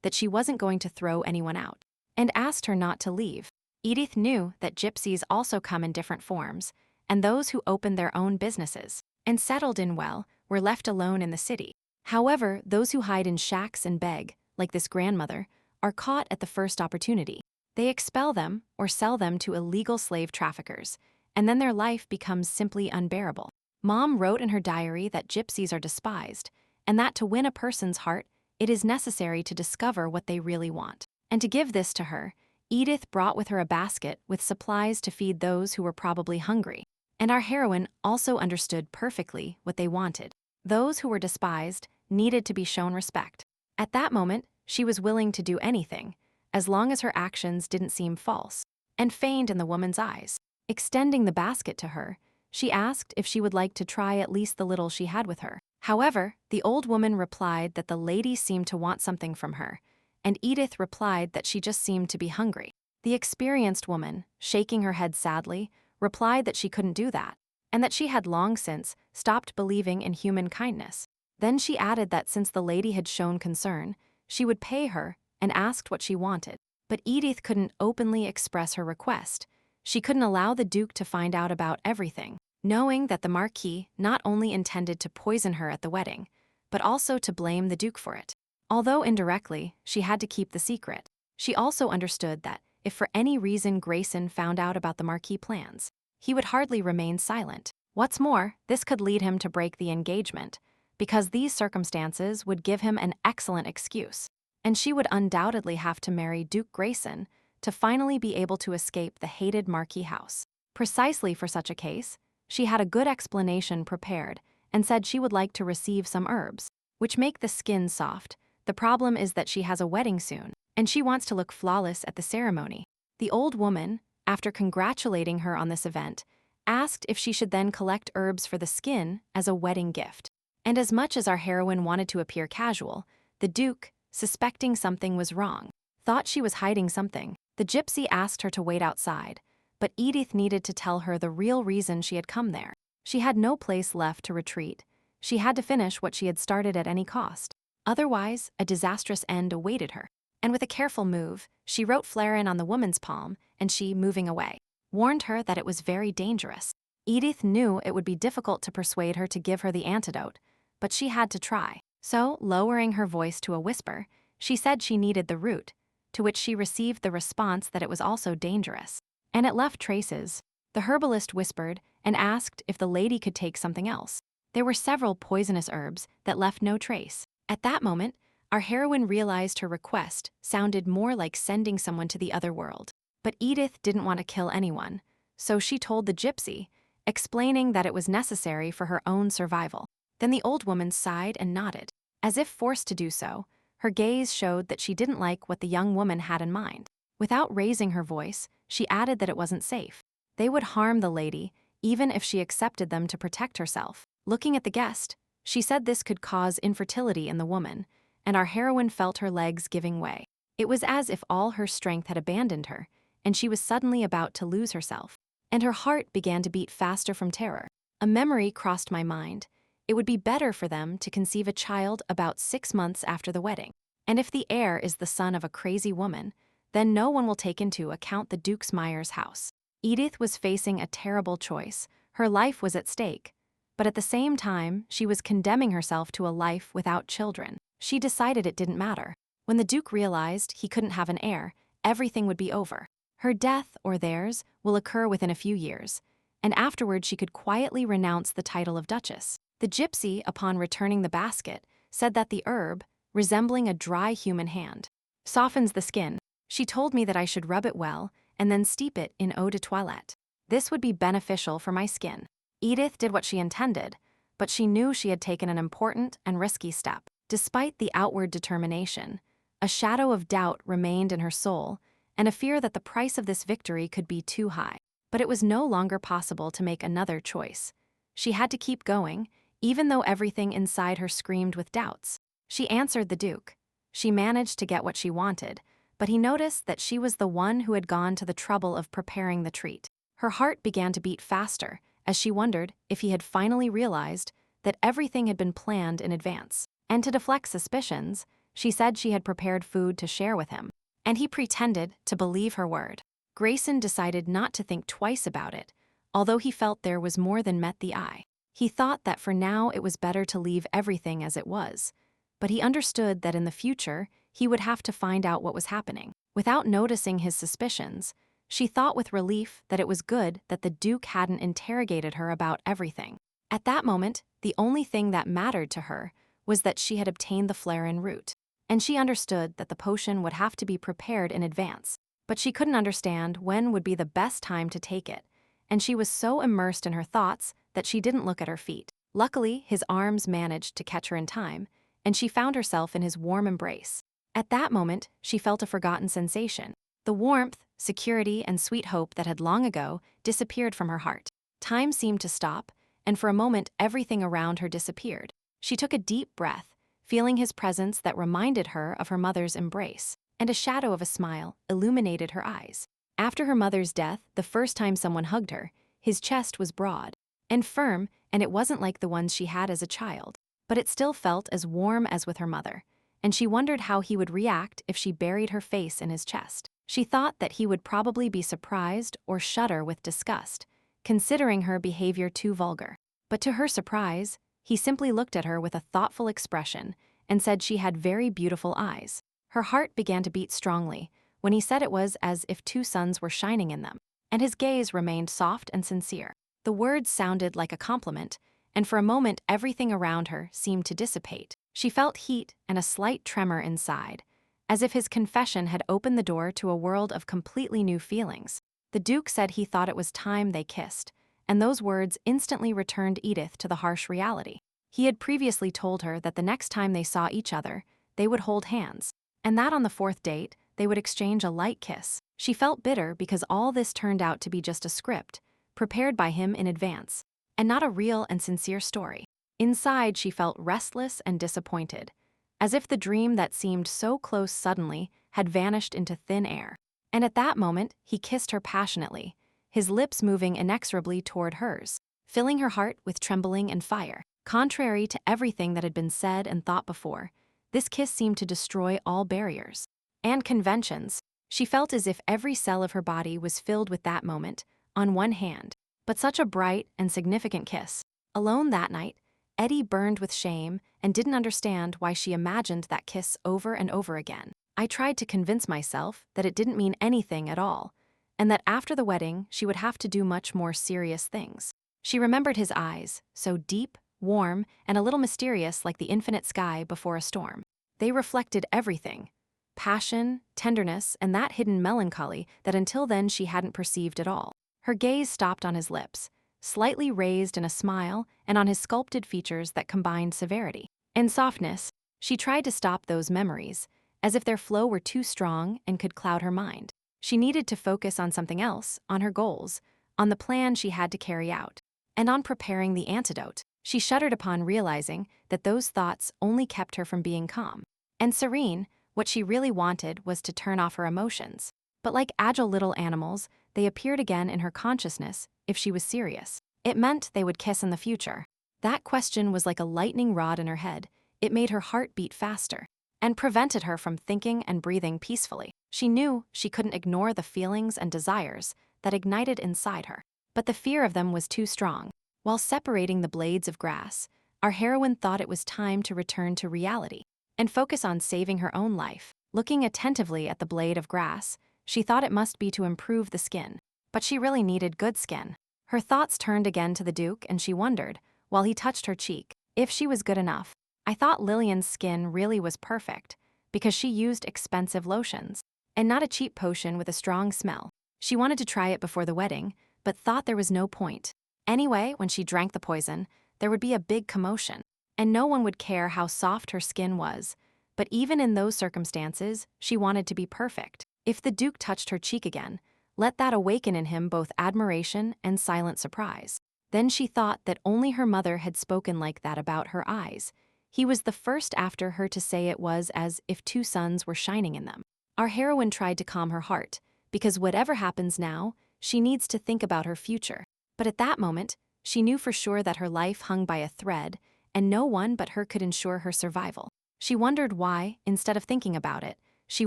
that she wasn't going to throw anyone out, and asked her not to leave. Edith knew that gypsies also come in different forms, and those who opened their own businesses and settled in well were left alone in the city. However, those who hide in shacks and beg, like this grandmother, are caught at the first opportunity. They expel them or sell them to illegal slave traffickers, and then their life becomes simply unbearable. Mom wrote in her diary that gypsies are despised, and that to win a person's heart, it is necessary to discover what they really want. And to give this to her, Edith brought with her a basket with supplies to feed those who were probably hungry. And our heroine also understood perfectly what they wanted. Those who were despised needed to be shown respect. At that moment, she was willing to do anything, as long as her actions didn't seem false and feigned in the woman's eyes. Extending the basket to her, she asked if she would like to try at least the little she had with her. However, the old woman replied that the lady seemed to want something from her, and Edith replied that she just seemed to be hungry. The experienced woman, shaking her head sadly, replied that she couldn't do that, and that she had long since stopped believing in human kindness. Then she added that since the lady had shown concern, she would pay her and asked what she wanted. But Edith couldn't openly express her request. She couldn't allow the Duke to find out about everything, knowing that the Marquis not only intended to poison her at the wedding, but also to blame the Duke for it. Although indirectly, she had to keep the secret. She also understood that if for any reason Grayson found out about the Marquis' plans, he would hardly remain silent. What's more, this could lead him to break the engagement, because these circumstances would give him an excellent excuse, and she would undoubtedly have to marry Duke Grayson to finally be able to escape the hated Marquis house. Precisely for such a case, she had a good explanation prepared and said she would like to receive some herbs, which make the skin soft. The problem is that she has a wedding soon, and she wants to look flawless at the ceremony. The old woman, after congratulating her on this event, asked if she should then collect herbs for the skin as a wedding gift. And as much as our heroine wanted to appear casual, the Duke, suspecting something was wrong, thought she was hiding something. The gypsy asked her to wait outside, but Edith needed to tell her the real reason she had come there. She had no place left to retreat. She had to finish what she had started at any cost. Otherwise, a disastrous end awaited her. And with a careful move, she wrote Flarin on the woman's palm, and she, moving away, warned her that it was very dangerous. Edith knew it would be difficult to persuade her to give her the antidote, but she had to try. So, lowering her voice to a whisper, she said she needed the root, to which she received the response that it was also dangerous. And it left traces. The herbalist whispered and asked if the lady could take something else. There were several poisonous herbs that left no trace. At that moment, our heroine realized her request sounded more like sending someone to the other world. But Edith didn't want to kill anyone, so she told the gypsy, explaining that it was necessary for her own survival. Then the old woman sighed and nodded. As if forced to do so, her gaze showed that she didn't like what the young woman had in mind. Without raising her voice, she added that it wasn't safe. They would harm the lady, even if she accepted them to protect herself. Looking at the guest, she said this could cause infertility in the woman, and our heroine felt her legs giving way. It was as if all her strength had abandoned her, and she was suddenly about to lose herself. And her heart began to beat faster from terror. A memory crossed my mind. It would be better for them to conceive a child about 6 months after the wedding. And if the heir is the son of a crazy woman, then no one will take into account the Duke's Meyer's house. Edith was facing a terrible choice. Her life was at stake. But at the same time, she was condemning herself to a life without children. She decided it didn't matter. When the Duke realized he couldn't have an heir, everything would be over. Her death, or theirs, will occur within a few years, and afterward she could quietly renounce the title of Duchess. The gypsy, upon returning the basket, said that the herb, resembling a dry human hand, softens the skin. She told me that I should rub it well and then steep it in eau de toilette. This would be beneficial for my skin. Edith did what she intended, but she knew she had taken an important and risky step. Despite the outward determination, a shadow of doubt remained in her soul, and a fear that the price of this victory could be too high. But it was no longer possible to make another choice. She had to keep going, even though everything inside her screamed with doubts. She answered the Duke. She managed to get what she wanted, but he noticed that she was the one who had gone to the trouble of preparing the treat. Her heart began to beat faster, as she wondered if he had finally realized that everything had been planned in advance. And to deflect suspicions, she said she had prepared food to share with him. And he pretended to believe her word. Grayson decided not to think twice about it, although he felt there was more than met the eye. He thought that for now it was better to leave everything as it was, but he understood that in the future he would have to find out what was happening. Without noticing his suspicions, she thought with relief that it was good that the Duke hadn't interrogated her about everything. At that moment, the only thing that mattered to her was that she had obtained the Flarin root, and she understood that the potion would have to be prepared in advance. But she couldn't understand when would be the best time to take it, and she was so immersed in her thoughts that she didn't look at her feet. Luckily, his arms managed to catch her in time, and she found herself in his warm embrace. At that moment, she felt a forgotten sensation. The warmth, security, and sweet hope that had long ago disappeared from her heart. Time seemed to stop, and for a moment everything around her disappeared. She took a deep breath, feeling his presence that reminded her of her mother's embrace, and a shadow of a smile illuminated her eyes. After her mother's death, the first time someone hugged her, his chest was broad and firm, and it wasn't like the ones she had as a child, but it still felt as warm as with her mother, and she wondered how he would react if she buried her face in his chest. She thought that he would probably be surprised or shudder with disgust, considering her behavior too vulgar. But to her surprise, he simply looked at her with a thoughtful expression and said she had very beautiful eyes. Her heart began to beat strongly when he said it was as if 2 suns were shining in them, and his gaze remained soft and sincere. The words sounded like a compliment, and for a moment everything around her seemed to dissipate. She felt heat and a slight tremor inside, as if his confession had opened the door to a world of completely new feelings. The Duke said he thought it was time they kissed, and those words instantly returned Edith to the harsh reality. He had previously told her that the next time they saw each other, they would hold hands, and that on the 4th date, they would exchange a light kiss. She felt bitter because all this turned out to be just a script, prepared by him in advance, and not a real and sincere story. Inside, she felt restless and disappointed, as if the dream that seemed so close suddenly had vanished into thin air. And at that moment, he kissed her passionately, his lips moving inexorably toward hers, filling her heart with trembling and fire. Contrary to everything that had been said and thought before, this kiss seemed to destroy all barriers and conventions. She felt as if every cell of her body was filled with that moment, on one hand. But such a bright and significant kiss. Alone that night, Eddie burned with shame and didn't understand why she imagined that kiss over and over again. I tried to convince myself that it didn't mean anything at all, and that after the wedding she would have to do much more serious things. She remembered his eyes, so deep, warm, and a little mysterious like the infinite sky before a storm. They reflected everything: passion, tenderness, and that hidden melancholy that until then she hadn't perceived at all. Her gaze stopped on his lips, slightly raised in a smile, and on his sculpted features that combined severity and softness. She tried to stop those memories, as if their flow were too strong and could cloud her mind. She needed to focus on something else, on her goals, on the plan she had to carry out, and on preparing the antidote. She shuddered upon realizing that those thoughts only kept her from being calm and serene. What she really wanted was to turn off her emotions. But like agile little animals, they appeared again in her consciousness if she was serious. It meant they would kiss in the future. That question was like a lightning rod in her head. It made her heart beat faster and prevented her from thinking and breathing peacefully. She knew she couldn't ignore the feelings and desires that ignited inside her, but the fear of them was too strong. While separating the blades of grass, our heroine thought it was time to return to reality and focus on saving her own life. Looking attentively at the blade of grass, she thought it must be to improve the skin, but she really needed good skin. Her thoughts turned again to the Duke, and she wondered, while he touched her cheek, if she was good enough. I thought Lillian's skin really was perfect, because she used expensive lotions, and not a cheap potion with a strong smell. She wanted to try it before the wedding, but thought there was no point. Anyway, when she drank the poison, there would be a big commotion, and no one would care how soft her skin was. But even in those circumstances, she wanted to be perfect. If the Duke touched her cheek again, let that awaken in him both admiration and silent surprise. Then she thought that only her mother had spoken like that about her eyes. He was the first after her to say it was as if two suns were shining in them. Our heroine tried to calm her heart, because whatever happens now, she needs to think about her future. But at that moment, she knew for sure that her life hung by a thread, and no one but her could ensure her survival. She wondered why, instead of thinking about it, she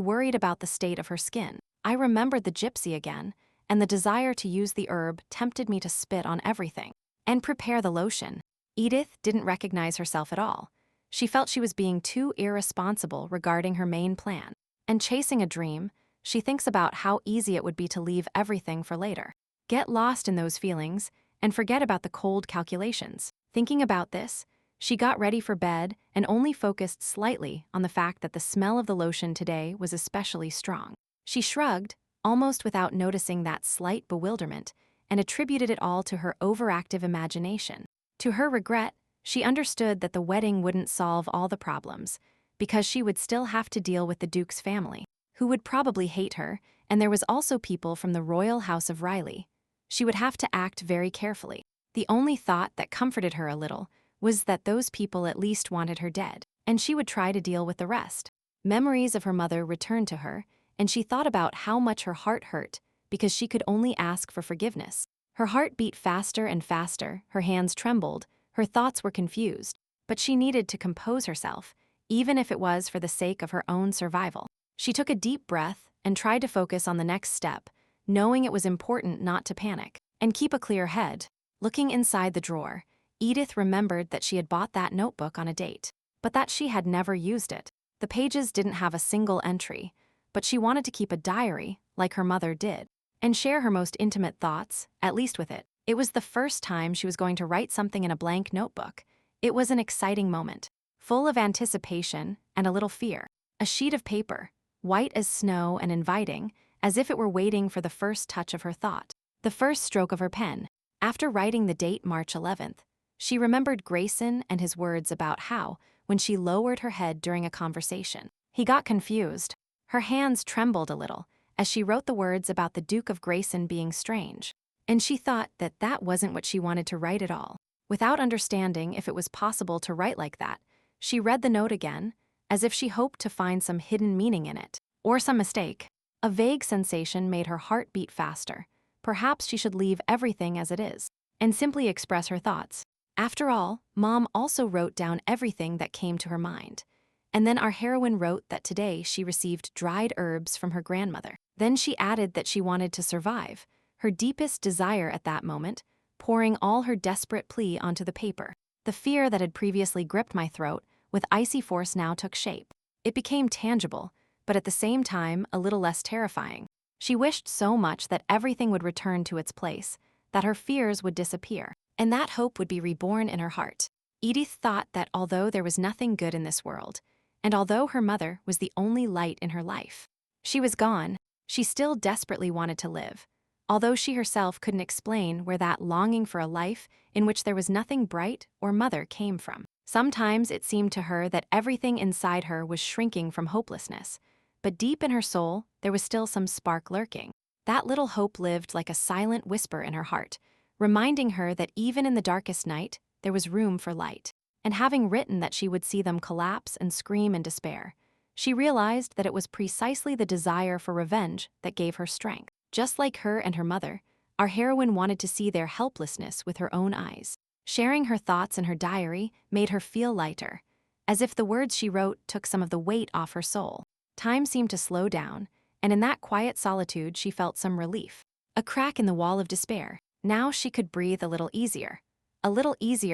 worried about the state of her skin. I remembered the gypsy again, and the desire to use the herb tempted me to spit on everything and prepare the lotion. Edith didn't recognize herself at all. She felt she was being too irresponsible regarding her main plan. And chasing a dream, she thinks about how easy it would be to leave everything for later. Get lost in those feelings and forget about the cold calculations. Thinking about this, she got ready for bed and only focused slightly on the fact that the smell of the lotion today was especially strong. She shrugged, almost without noticing that slight bewilderment, and attributed it all to her overactive imagination. To her regret, she understood that the wedding wouldn't solve all the problems, because she would still have to deal with the Duke's family, who would probably hate her, and there was also people from the royal house of Riley. She would have to act very carefully. The only thought that comforted her a little was that those people at least wanted her dead, and she would try to deal with the rest. Memories of her mother returned to her, and she thought about how much her heart hurt because she could only ask for forgiveness. Her heart beat faster and faster, her hands trembled, her thoughts were confused, but she needed to compose herself, even if it was for the sake of her own survival. She took a deep breath and tried to focus on the next step, knowing it was important not to panic and keep a clear head. Looking inside the drawer, Edith remembered that she had bought that notebook on a date, but that she had never used it. The pages didn't have a single entry, but she wanted to keep a diary, like her mother did, and share her most intimate thoughts, at least with it. It was the first time she was going to write something in a blank notebook. It was an exciting moment, full of anticipation and a little fear. A sheet of paper, white as snow and inviting, as if it were waiting for the first touch of her thought, the first stroke of her pen. After writing the date March 11th, she remembered Grayson and his words about how, when she lowered her head during a conversation, he got confused. Her hands trembled a little as she wrote the words about the Duke of Grayson being strange, and she thought that that wasn't what she wanted to write at all. Without understanding if it was possible to write like that, she read the note again, as if she hoped to find some hidden meaning in it, or some mistake. A vague sensation made her heart beat faster. Perhaps she should leave everything as it is, and simply express her thoughts. After all, Mom also wrote down everything that came to her mind. And then our heroine wrote that today she received dried herbs from her grandmother. Then she added that she wanted to survive, her deepest desire at that moment, pouring all her desperate plea onto the paper. The fear that had previously gripped my throat with icy force now took shape. It became tangible, but at the same time a little less terrifying. She wished so much that everything would return to its place, that her fears would disappear, and that hope would be reborn in her heart. Edith thought that although there was nothing good in this world, and although her mother was the only light in her life, she was gone, she still desperately wanted to live, although she herself couldn't explain where that longing for a life in which there was nothing bright or mother came from. Sometimes it seemed to her that everything inside her was shrinking from hopelessness, but deep in her soul there was still some spark lurking. That little hope lived like a silent whisper in her heart, reminding her that even in the darkest night, there was room for light. And having written that she would see them collapse and scream in despair, she realized that it was precisely the desire for revenge that gave her strength. Just like her and her mother, our heroine wanted to see their helplessness with her own eyes. Sharing her thoughts in her diary made her feel lighter, as if the words she wrote took some of the weight off her soul. Time seemed to slow down, and in that quiet solitude she felt some relief. A crack in the wall of despair. Now she could breathe a little easier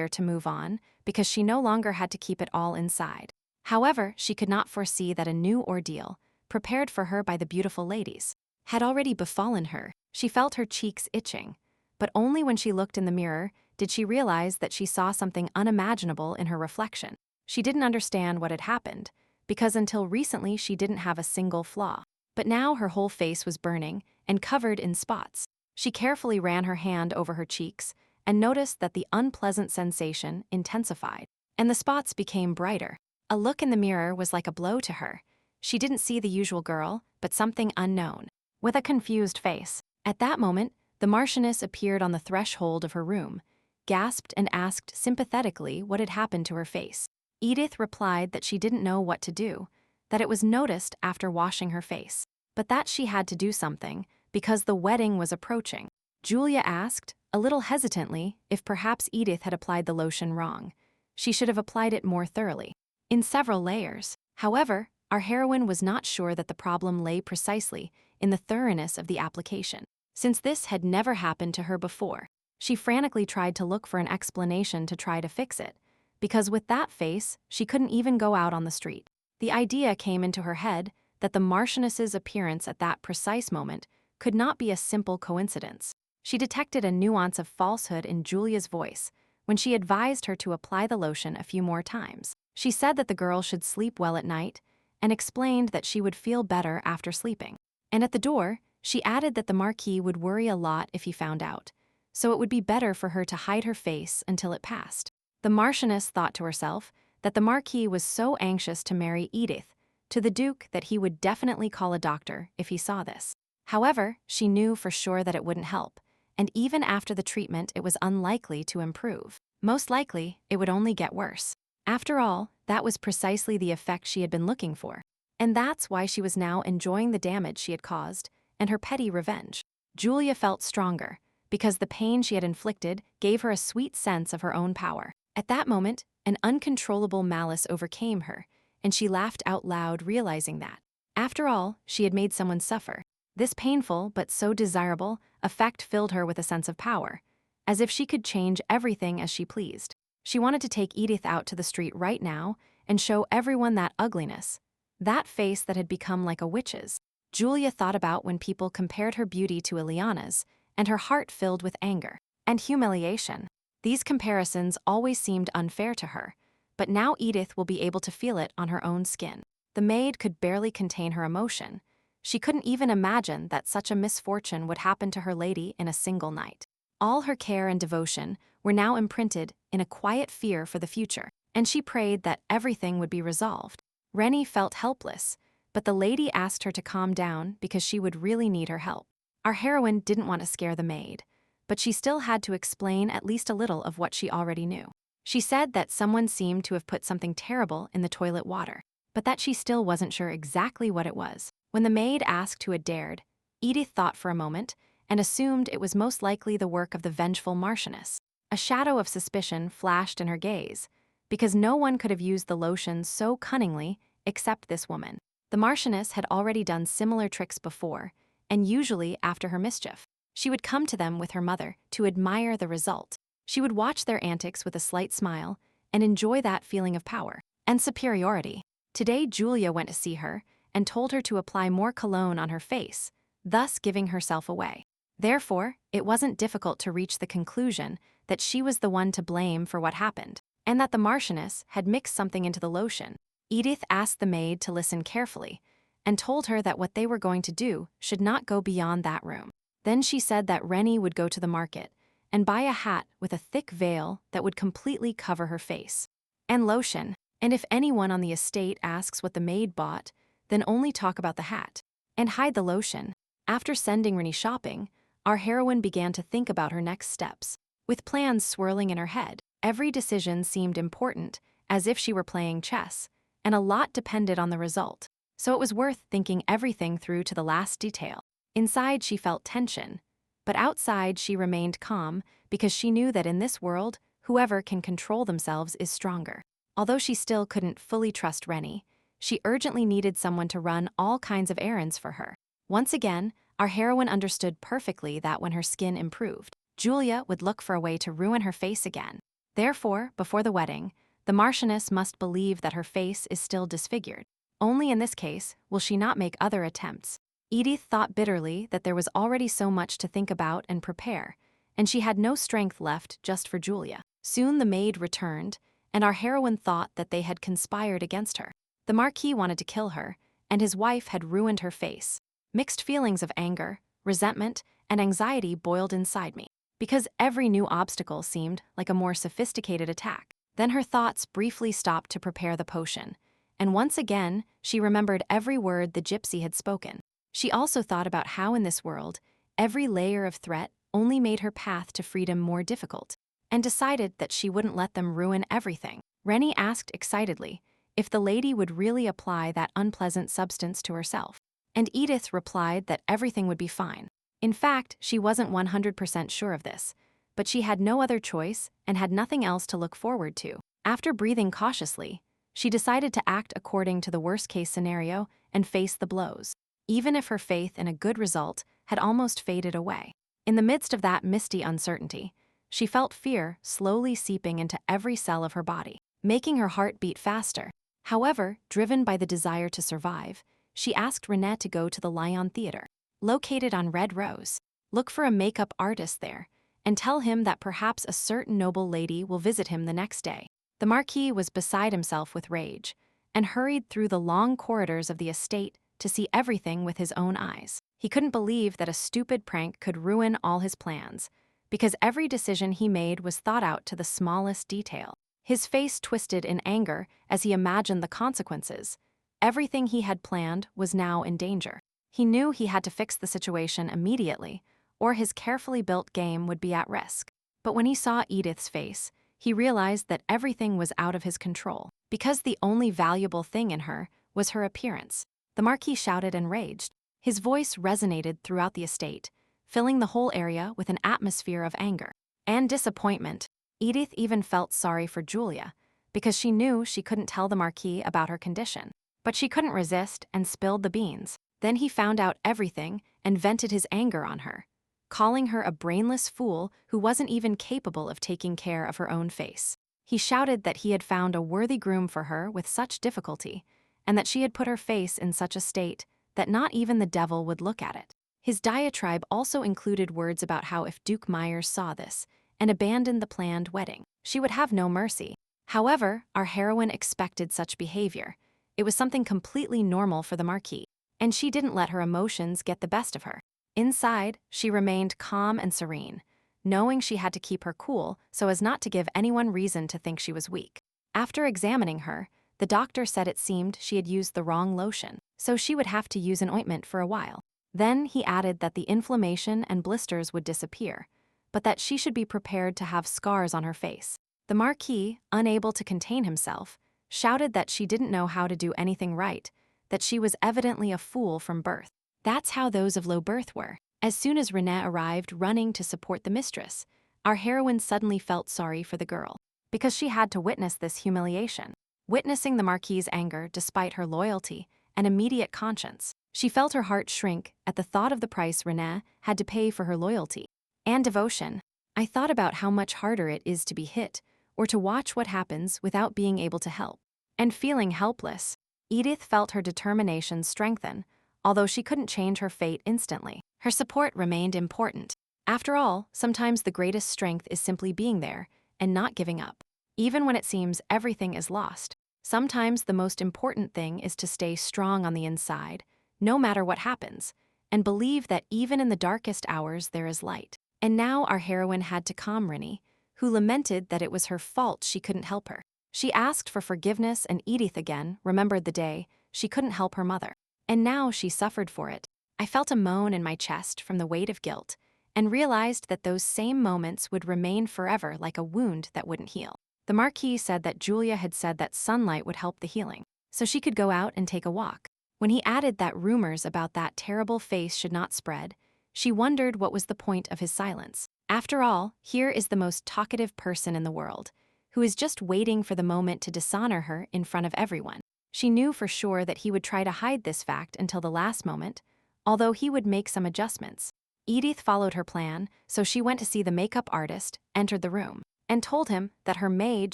to move on, because she no longer had to keep it all inside. However, she could not foresee that a new ordeal, prepared for her by the beautiful ladies, had already befallen her. She felt her cheeks itching, but only when she looked in the mirror did she realize that she saw something unimaginable in her reflection. She didn't understand what had happened, because until recently she didn't have a single flaw. But now her whole face was burning and covered in spots. She carefully ran her hand over her cheeks and noticed that the unpleasant sensation intensified, and the spots became brighter. A look in the mirror was like a blow to her. She didn't see the usual girl, but something unknown. With a confused face. At that moment, the Marchioness appeared on the threshold of her room, gasped and asked sympathetically what had happened to her face. Edith replied that she didn't know what to do, that it was noticed after washing her face, but that she had to do something because the wedding was approaching. Julia asked, a little hesitantly, if perhaps Edith had applied the lotion wrong. She should have applied it more thoroughly, in several layers. However, our heroine was not sure that the problem lay precisely in the thoroughness of the application. Since this had never happened to her before, she frantically tried to look for an explanation to try to fix it, because with that face, she couldn't even go out on the street. The idea came into her head that the Marchioness's appearance at that precise moment could not be a simple coincidence. She detected a nuance of falsehood in Julia's voice when she advised her to apply the lotion a few more times. She said that the girl should sleep well at night and explained that she would feel better after sleeping. And at the door, she added that the Marquis would worry a lot if he found out, so it would be better for her to hide her face until it passed. The Marchioness thought to herself that the Marquis was so anxious to marry Edith to the Duke that he would definitely call a doctor if he saw this. However, she knew for sure that it wouldn't help, and even after the treatment it was unlikely to improve. Most likely, it would only get worse. After all, that was precisely the effect she had been looking for. And that's why she was now enjoying the damage she had caused and her petty revenge. Julia felt stronger, because the pain she had inflicted gave her a sweet sense of her own power. At that moment, an uncontrollable malice overcame her, and she laughed out loud, realizing that, after all, she had made someone suffer. This painful, but so desirable, effect filled her with a sense of power, as if she could change everything as she pleased. She wanted to take Edith out to the street right now and show everyone that ugliness, that face that had become like a witch's. Julia thought about when people compared her beauty to Ileana's, and her heart filled with anger and humiliation. These comparisons always seemed unfair to her, but now Edith will be able to feel it on her own skin. The maid could barely contain her emotion. She couldn't even imagine that such a misfortune would happen to her lady in a single night. All her care and devotion were now imprinted in a quiet fear for the future, and she prayed that everything would be resolved. Rennie felt helpless, but the lady asked her to calm down because she would really need her help. Our heroine didn't want to scare the maid, but she still had to explain at least a little of what she already knew. She said that someone seemed to have put something terrible in the toilet water, but that she still wasn't sure exactly what it was. When the maid asked who had dared, Edith thought for a moment and assumed it was most likely the work of the vengeful Marchioness. A shadow of suspicion flashed in her gaze, because no one could have used the lotion so cunningly except this woman. The Marchioness had already done similar tricks before, and usually after her mischief. She would come to them with her mother to admire the result. She would watch their antics with a slight smile and enjoy that feeling of power and superiority. Today Julia went to see her and told her to apply more cologne on her face, thus giving herself away. Therefore, it wasn't difficult to reach the conclusion that she was the one to blame for what happened, and that the Marchioness had mixed something into the lotion. Edith asked the maid to listen carefully, and told her that what they were going to do should not go beyond that room. Then she said that Rennie would go to the market and buy a hat with a thick veil that would completely cover her face, and lotion, and if anyone on the estate asks what the maid bought, then only talk about the hat, and hide the lotion. After sending Rennie shopping, our heroine began to think about her next steps. With plans swirling in her head, every decision seemed important, as if she were playing chess, and a lot depended on the result. So it was worth thinking everything through to the last detail. Inside she felt tension, but outside she remained calm because she knew that in this world, whoever can control themselves is stronger. Although she still couldn't fully trust Rennie, she urgently needed someone to run all kinds of errands for her. Once again, our heroine understood perfectly that when her skin improved, Julia would look for a way to ruin her face again. Therefore, before the wedding, the Marchioness must believe that her face is still disfigured. Only in this case will she not make other attempts. Edith thought bitterly that there was already so much to think about and prepare, and she had no strength left just for Julia. Soon the maid returned, and our heroine thought that they had conspired against her. The Marquis wanted to kill her, and his wife had ruined her face. Mixed feelings of anger, resentment, and anxiety boiled inside me, because every new obstacle seemed like a more sophisticated attack. Then her thoughts briefly stopped to prepare the potion, and once again she remembered every word the gypsy had spoken. She also thought about how in this world, every layer of threat only made her path to freedom more difficult, and decided that she wouldn't let them ruin everything. Rennie asked excitedly if the lady would really apply that unpleasant substance to herself, and Edith replied that everything would be fine. In fact, she wasn't 100% sure of this, but she had no other choice and had nothing else to look forward to. After breathing cautiously, she decided to act according to the worst-case scenario and face the blows, even if her faith in a good result had almost faded away. In the midst of that misty uncertainty, she felt fear slowly seeping into every cell of her body, making her heart beat faster. However, driven by the desire to survive, she asked Renee to go to the Lion Theater, located on Red Rose. Look for a makeup artist there, and tell him that perhaps a certain noble lady will visit him the next day. The Marquis was beside himself with rage, and hurried through the long corridors of the estate to see everything with his own eyes. He couldn't believe that a stupid prank could ruin all his plans, because every decision he made was thought out to the smallest detail. His face twisted in anger as he imagined the consequences. Everything he had planned was now in danger. He knew he had to fix the situation immediately, or his carefully built game would be at risk. But when he saw Edith's face, he realized that everything was out of his control, because the only valuable thing in her was her appearance. The Marquis shouted and raged. His voice resonated throughout the estate, filling the whole area with an atmosphere of anger and disappointment. Edith even felt sorry for Julia, because she knew she couldn't tell the Marquis about her condition. But she couldn't resist and spilled the beans. Then he found out everything and vented his anger on her, calling her a brainless fool who wasn't even capable of taking care of her own face. He shouted that he had found a worthy groom for her with such difficulty, and that she had put her face in such a state that not even the devil would look at it. His diatribe also included words about how if Duke Myers saw this and abandoned the planned wedding, she would have no mercy. However, our heroine expected such behavior. It was something completely normal for the Marquis, and she didn't let her emotions get the best of her. Inside, she remained calm and serene, knowing she had to keep her cool so as not to give anyone reason to think she was weak. After examining her, the doctor said it seemed she had used the wrong lotion, so she would have to use an ointment for a while. Then he added that the inflammation and blisters would disappear, but that she should be prepared to have scars on her face. The Marquis, unable to contain himself, shouted that she didn't know how to do anything right, that she was evidently a fool from birth. That's how those of low birth were. As soon as Renee arrived running to support the mistress, our heroine suddenly felt sorry for the girl, because she had to witness this humiliation. Witnessing the Marquis's anger despite her loyalty and immediate conscience, she felt her heart shrink at the thought of the price Renee had to pay for her loyalty and devotion. I thought about how much harder it is to be hit, or to watch what happens without being able to help. And feeling helpless, Edith felt her determination strengthen, although she couldn't change her fate instantly. Her support remained important. After all, sometimes the greatest strength is simply being there and not giving up. Even when it seems everything is lost, sometimes the most important thing is to stay strong on the inside, no matter what happens, and believe that even in the darkest hours there is light. And now our heroine had to calm Rinny, who lamented that it was her fault she couldn't help her. She asked for forgiveness, and Edith again remembered the day she couldn't help her mother. And now she suffered for it. I felt a moan in my chest from the weight of guilt, and realized that those same moments would remain forever like a wound that wouldn't heal. The Marquis said that Julia had said that sunlight would help the healing, so she could go out and take a walk. When he added that rumors about that terrible face should not spread, she wondered what was the point of his silence. After all, here is the most talkative person in the world, who is just waiting for the moment to dishonor her in front of everyone. She knew for sure that he would try to hide this fact until the last moment, although he would make some adjustments. Edith followed her plan, so she went to see the makeup artist, entered the room, and told him that her maid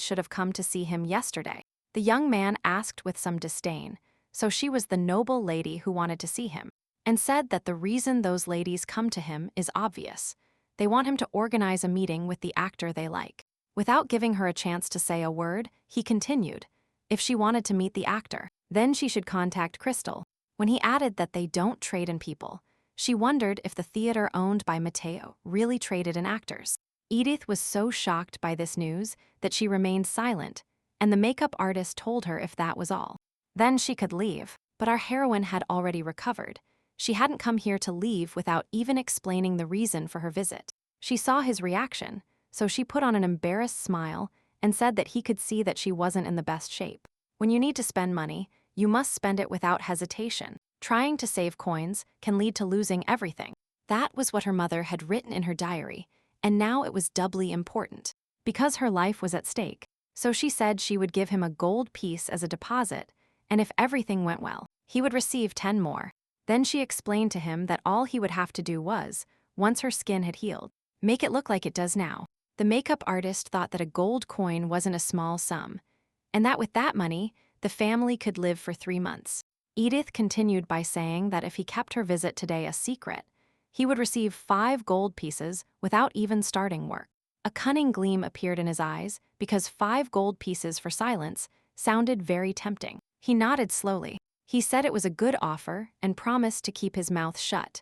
should have come to see him yesterday. The young man asked with some disdain, so she was the noble lady who wanted to see him, and said that the reason those ladies come to him is obvious. They want him to organize a meeting with the actor they like. Without giving her a chance to say a word, he continued, if she wanted to meet the actor, then she should contact Crystal. When he added that they don't trade in people, she wondered if the theater owned by Mateo really traded in actors. Edith was so shocked by this news that she remained silent, and the makeup artist told her if that was all, then she could leave. But our heroine had already recovered. She hadn't come here to leave without even explaining the reason for her visit. She saw his reaction, so she put on an embarrassed smile and said that he could see that she wasn't in the best shape. When you need to spend money, you must spend it without hesitation. Trying to save coins can lead to losing everything. That was what her mother had written in her diary, and now it was doubly important, because her life was at stake. So she said she would give him a gold piece as a deposit, and if everything went well, he would receive 10 more. Then she explained to him that all he would have to do was, once her skin had healed, make it look like it does now. The makeup artist thought that a gold coin wasn't a small sum, and that with that money, the family could live for 3 months. Edith continued by saying that if he kept her visit today a secret, he would receive 5 gold pieces without even starting work. A cunning gleam appeared in his eyes because 5 gold pieces for silence sounded very tempting. He nodded slowly. He said it was a good offer and promised to keep his mouth shut,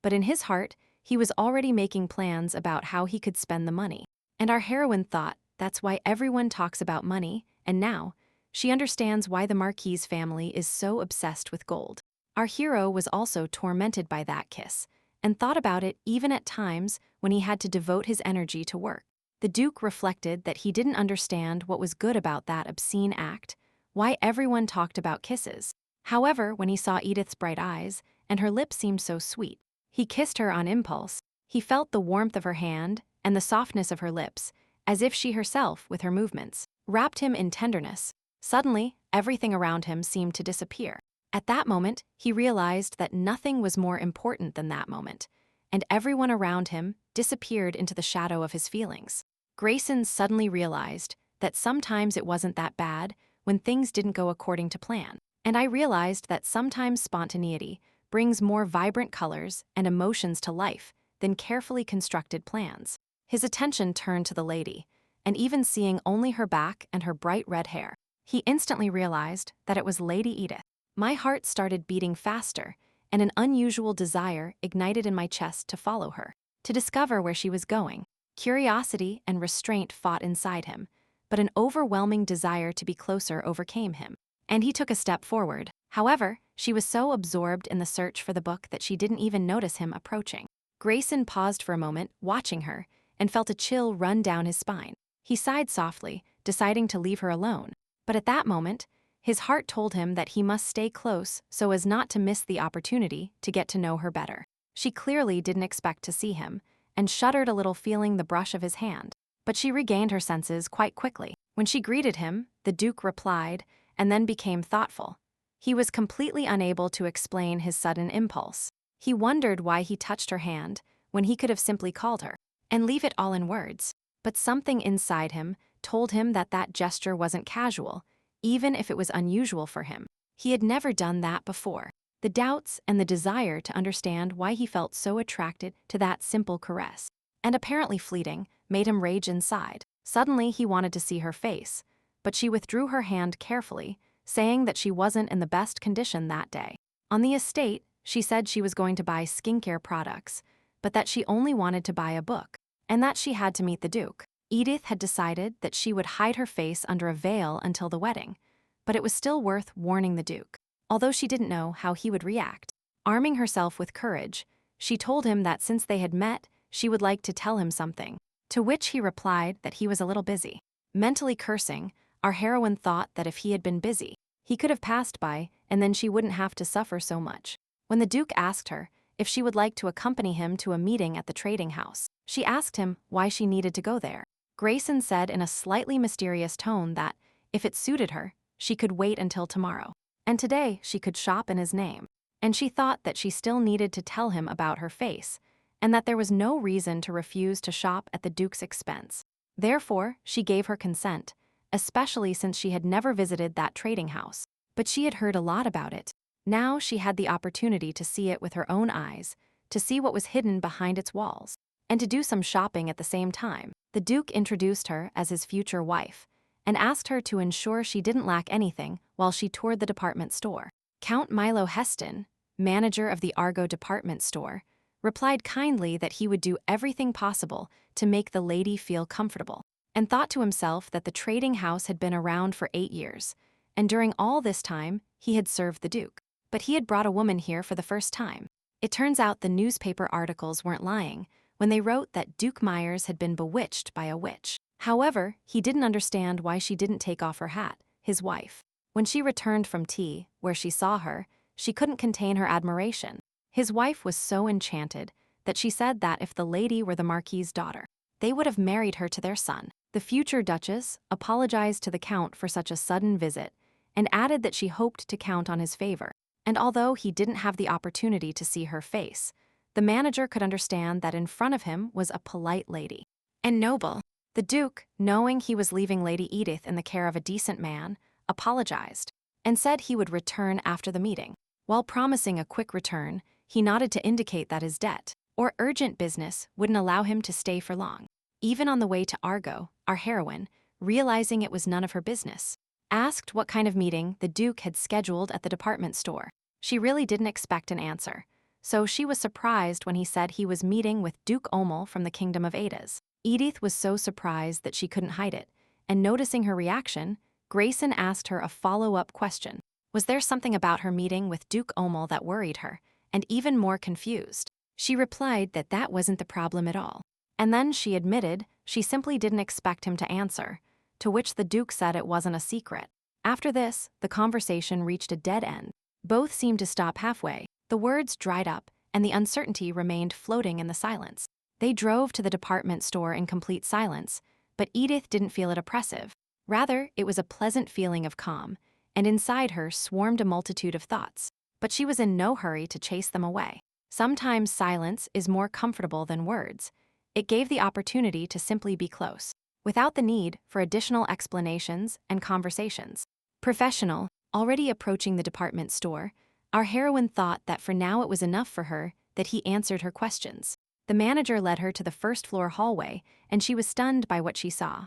but in his heart, he was already making plans about how he could spend the money. And our heroine thought that's why everyone talks about money, and now, she understands why the Marquis family is so obsessed with gold. Our hero was also tormented by that kiss, and thought about it even at times when he had to devote his energy to work. The Duke reflected that he didn't understand what was good about that obscene act, why everyone talked about kisses. However, when he saw Edith's bright eyes, and her lips seemed so sweet, he kissed her on impulse. He felt the warmth of her hand and the softness of her lips, as if she herself, with her movements, wrapped him in tenderness. Suddenly, everything around him seemed to disappear. At that moment, he realized that nothing was more important than that moment, and everyone around him disappeared into the shadow of his feelings. Grayson suddenly realized that sometimes it wasn't that bad when things didn't go according to plan, and I realized that sometimes spontaneity brings more vibrant colors and emotions to life than carefully constructed plans. His attention turned to the lady, and even seeing only her back and her bright red hair, he instantly realized that it was Lady Edith. My heart started beating faster, and an unusual desire ignited in my chest to follow her, to discover where she was going. Curiosity and restraint fought inside him, but an overwhelming desire to be closer overcame him, and he took a step forward. However, she was so absorbed in the search for the book that she didn't even notice him approaching. Grayson paused for a moment, watching her, and felt a chill run down his spine. He sighed softly, deciding to leave her alone, but at that moment, his heart told him that he must stay close so as not to miss the opportunity to get to know her better. She clearly didn't expect to see him, and shuddered a little feeling the brush of his hand, but she regained her senses quite quickly. When she greeted him, the Duke replied, and then became thoughtful. He was completely unable to explain his sudden impulse. He wondered why he touched her hand when he could have simply called her, and leave it all in words. But something inside him told him that that gesture wasn't casual, even if it was unusual for him. He had never done that before. the doubts and the desire to understand why he felt so attracted to that simple caress, and apparently fleeting, made him rage inside. Suddenly he wanted to see her face, but she withdrew her hand carefully, saying that she wasn't in the best condition that day. On the estate, she said she was going to buy skincare products, but that she only wanted to buy a book, and that she had to meet the Duke. Edith had decided that she would hide her face under a veil until the wedding, but it was still worth warning the Duke, although she didn't know how he would react. Arming herself with courage, she told him that since they had met, she would like to tell him something, to which he replied that he was a little busy. Mentally cursing, our heroine thought that if he had been busy, he could have passed by and then she wouldn't have to suffer so much. When the Duke asked her if she would like to accompany him to a meeting at the trading house, she asked him why she needed to go there. Grayson said in a slightly mysterious tone that, if it suited her, she could wait until tomorrow, and today she could shop in his name. And she thought that she still needed to tell him about her face, and that there was no reason to refuse to shop at the Duke's expense. Therefore, she gave her consent, especially since she had never visited that trading house. But she had heard a lot about it. Now she had the opportunity to see it with her own eyes, to see what was hidden behind its walls, and to do some shopping at the same time. The Duke introduced her as his future wife, and asked her to ensure she didn't lack anything while she toured the department store. Count Milo Heston, manager of the Argo department store, replied kindly that he would do everything possible to make the lady feel comfortable, and thought to himself that the trading house had been around for 8 years, and during all this time, he had served the Duke. But he had brought a woman here for the first time. It turns out the newspaper articles weren't lying when they wrote that Duke Myers had been bewitched by a witch. However, he didn't understand why she didn't take off her hat, his wife. When she returned from tea, where she saw her, she couldn't contain her admiration. His wife was so enchanted that she said that if the lady were the Marquis's daughter, they would have married her to their son. The future Duchess apologized to the Count for such a sudden visit and added that she hoped to count on his favor. And although he didn't have the opportunity to see her face, the manager could understand that in front of him was a polite lady and noble. The Duke, knowing he was leaving Lady Edith in the care of a decent man, apologized and said he would return after the meeting. While promising a quick return, he nodded to indicate that his debt or urgent business wouldn't allow him to stay for long. Even on the way to Argo, our heroine, realizing it was none of her business, asked what kind of meeting the Duke had scheduled at the department store. She really didn't expect an answer, so she was surprised when he said he was meeting with Duke Omel from the Kingdom of Adas. Edith was so surprised that she couldn't hide it, and noticing her reaction, Grayson asked her a follow-up question. Was there something about her meeting with Duke Omel that worried her, and even more confused? She replied that that wasn't the problem at all. And then she admitted she simply didn't expect him to answer, to which the Duke said it wasn't a secret. After this, the conversation reached a dead end. Both seemed to stop halfway. The words dried up, and the uncertainty remained floating in the silence. They drove to the department store in complete silence, but Edith didn't feel it oppressive. Rather, it was a pleasant feeling of calm, and inside her swarmed a multitude of thoughts. But she was in no hurry to chase them away. Sometimes silence is more comfortable than words. It gave the opportunity to simply be close, without the need for additional explanations and conversations. Professional, already approaching the department store, our heroine thought that for now it was enough for her that he answered her questions. The manager led her to the first-floor hallway, and she was stunned by what she saw.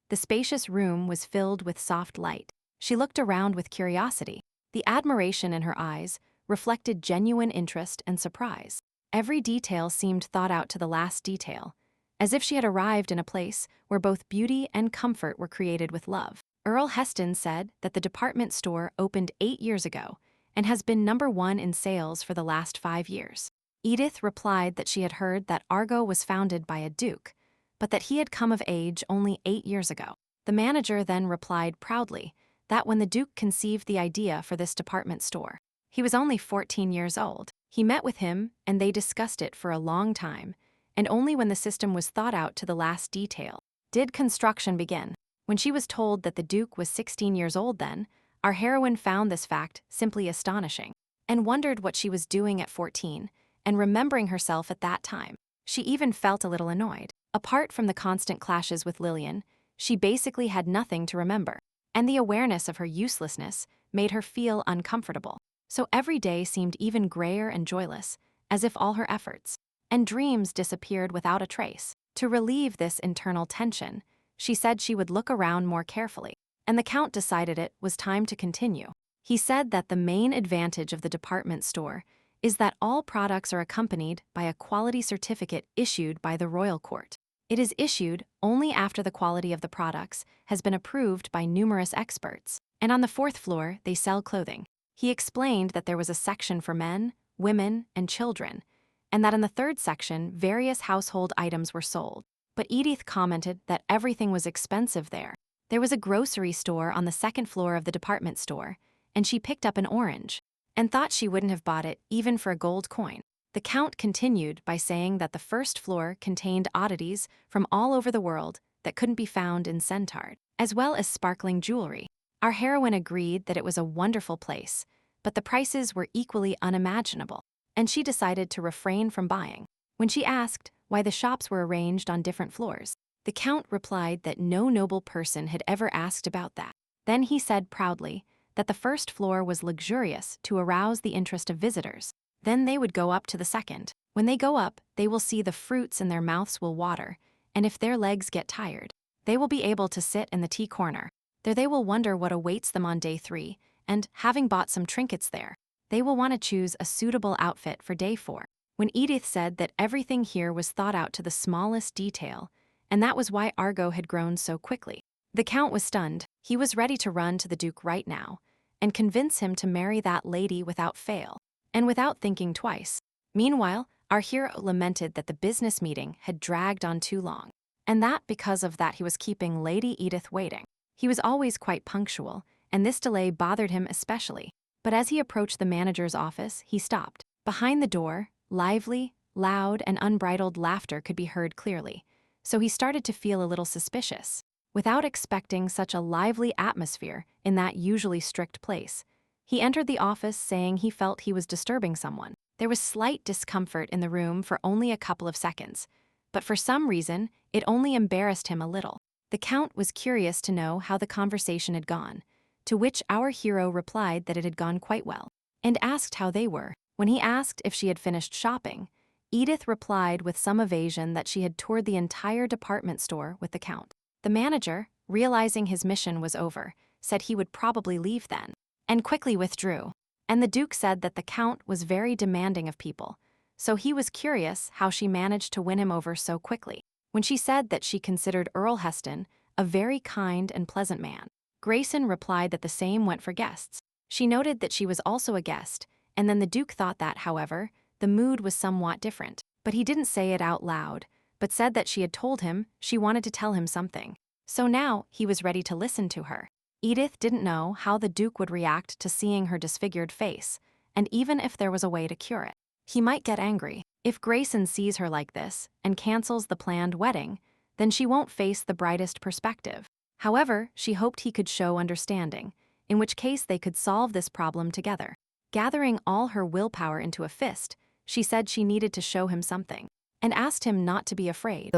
The spacious room was filled with soft light. She looked around with curiosity. The admiration in her eyes reflected genuine interest and surprise. Every detail seemed thought out to the last detail, as if she had arrived in a place where both beauty and comfort were created with love. Earl Heston said that the department store opened 8 years ago and has been #1 in sales for the last 5 years. Edith replied that she had heard that Argo was founded by a duke, but that he had come of age only 8 years ago. The manager then replied proudly that when the Duke conceived the idea for this department store, he was only 14 years old. He met with him and they discussed it for a long time, and only when the system was thought out to the last detail did construction begin. When she was told that the Duke was 16 years old then, our heroine found this fact simply astonishing, and wondered what she was doing at 14, and remembering herself at that time. She even felt a little annoyed. Apart from the constant clashes with Lillian, she basically had nothing to remember, and the awareness of her uselessness made her feel uncomfortable. so every day seemed even grayer and joyless, as if all her efforts and dreams disappeared without a trace. To relieve this internal tension, she said she would look around more carefully, and the Count decided it was time to continue. He said that the main advantage of the department store is that all products are accompanied by a quality certificate issued by the royal court. It is issued only after the quality of the products has been approved by numerous experts. And on the fourth floor, they sell clothing. He explained that there was a section for men, women, and children, and that in the third section, various household items were sold. But Edith commented that everything was expensive there. There was a grocery store on the second floor of the department store, and she picked up an orange and thought she wouldn't have bought it even for a gold coin. The Count continued by saying that the first floor contained oddities from all over the world that couldn't be found in Centaur, as well as sparkling jewelry. Our heroine agreed that it was a wonderful place, but the prices were equally unimaginable, and she decided to refrain from buying. When she asked why the shops were arranged on different floors, the Count replied that no noble person had ever asked about that. Then he said proudly that the first floor was luxurious to arouse the interest of visitors. Then they would go up to the second. When they go up, they will see the fruits and their mouths will water, and if their legs get tired, they will be able to sit in the tea corner. There they will wonder what awaits them on day 3, and, having bought some trinkets there, they will want to choose a suitable outfit for day 4. When Edith said that everything here was thought out to the smallest detail, and that was why Argo had grown so quickly, the Count was stunned. He was ready to run to the Duke right now and convince him to marry that lady without fail, and without thinking twice. Meanwhile, our hero lamented that the business meeting had dragged on too long, and that because of that he was keeping Lady Edith waiting. He was always quite punctual, and this delay bothered him especially. But as he approached the manager's office, he stopped. Behind the door, lively, loud, and unbridled laughter could be heard clearly, so he started to feel a little suspicious. Without expecting such a lively atmosphere in that usually strict place, he entered the office saying he felt he was disturbing someone. There was slight discomfort in the room for only a couple of seconds, but for some reason, it only embarrassed him a little. The Count was curious to know how the conversation had gone, to which our hero replied that it had gone quite well, and asked how they were. When he asked if she had finished shopping, Edith replied with some evasion that she had toured the entire department store with the Count. The manager, realizing his mission was over, said he would probably leave then, and quickly withdrew. And the Duke said that the Count was very demanding of people, so he was curious how she managed to win him over so quickly. When she said that she considered Earl Heston a very kind and pleasant man, Grayson replied that the same went for guests. She noted that she was also a guest, and then the Duke thought that, however, the mood was somewhat different. But he didn't say it out loud, but said that she had told him she wanted to tell him something. So now he was ready to listen to her. Edith didn't know how the Duke would react to seeing her disfigured face, and even if there was a way to cure it. He might get angry. If Grayson sees her like this and cancels the planned wedding, then she won't face the brightest perspective. However, she hoped he could show understanding, in which case they could solve this problem together. Gathering all her willpower into a fist, she said she needed to show him something, and asked him not to be afraid.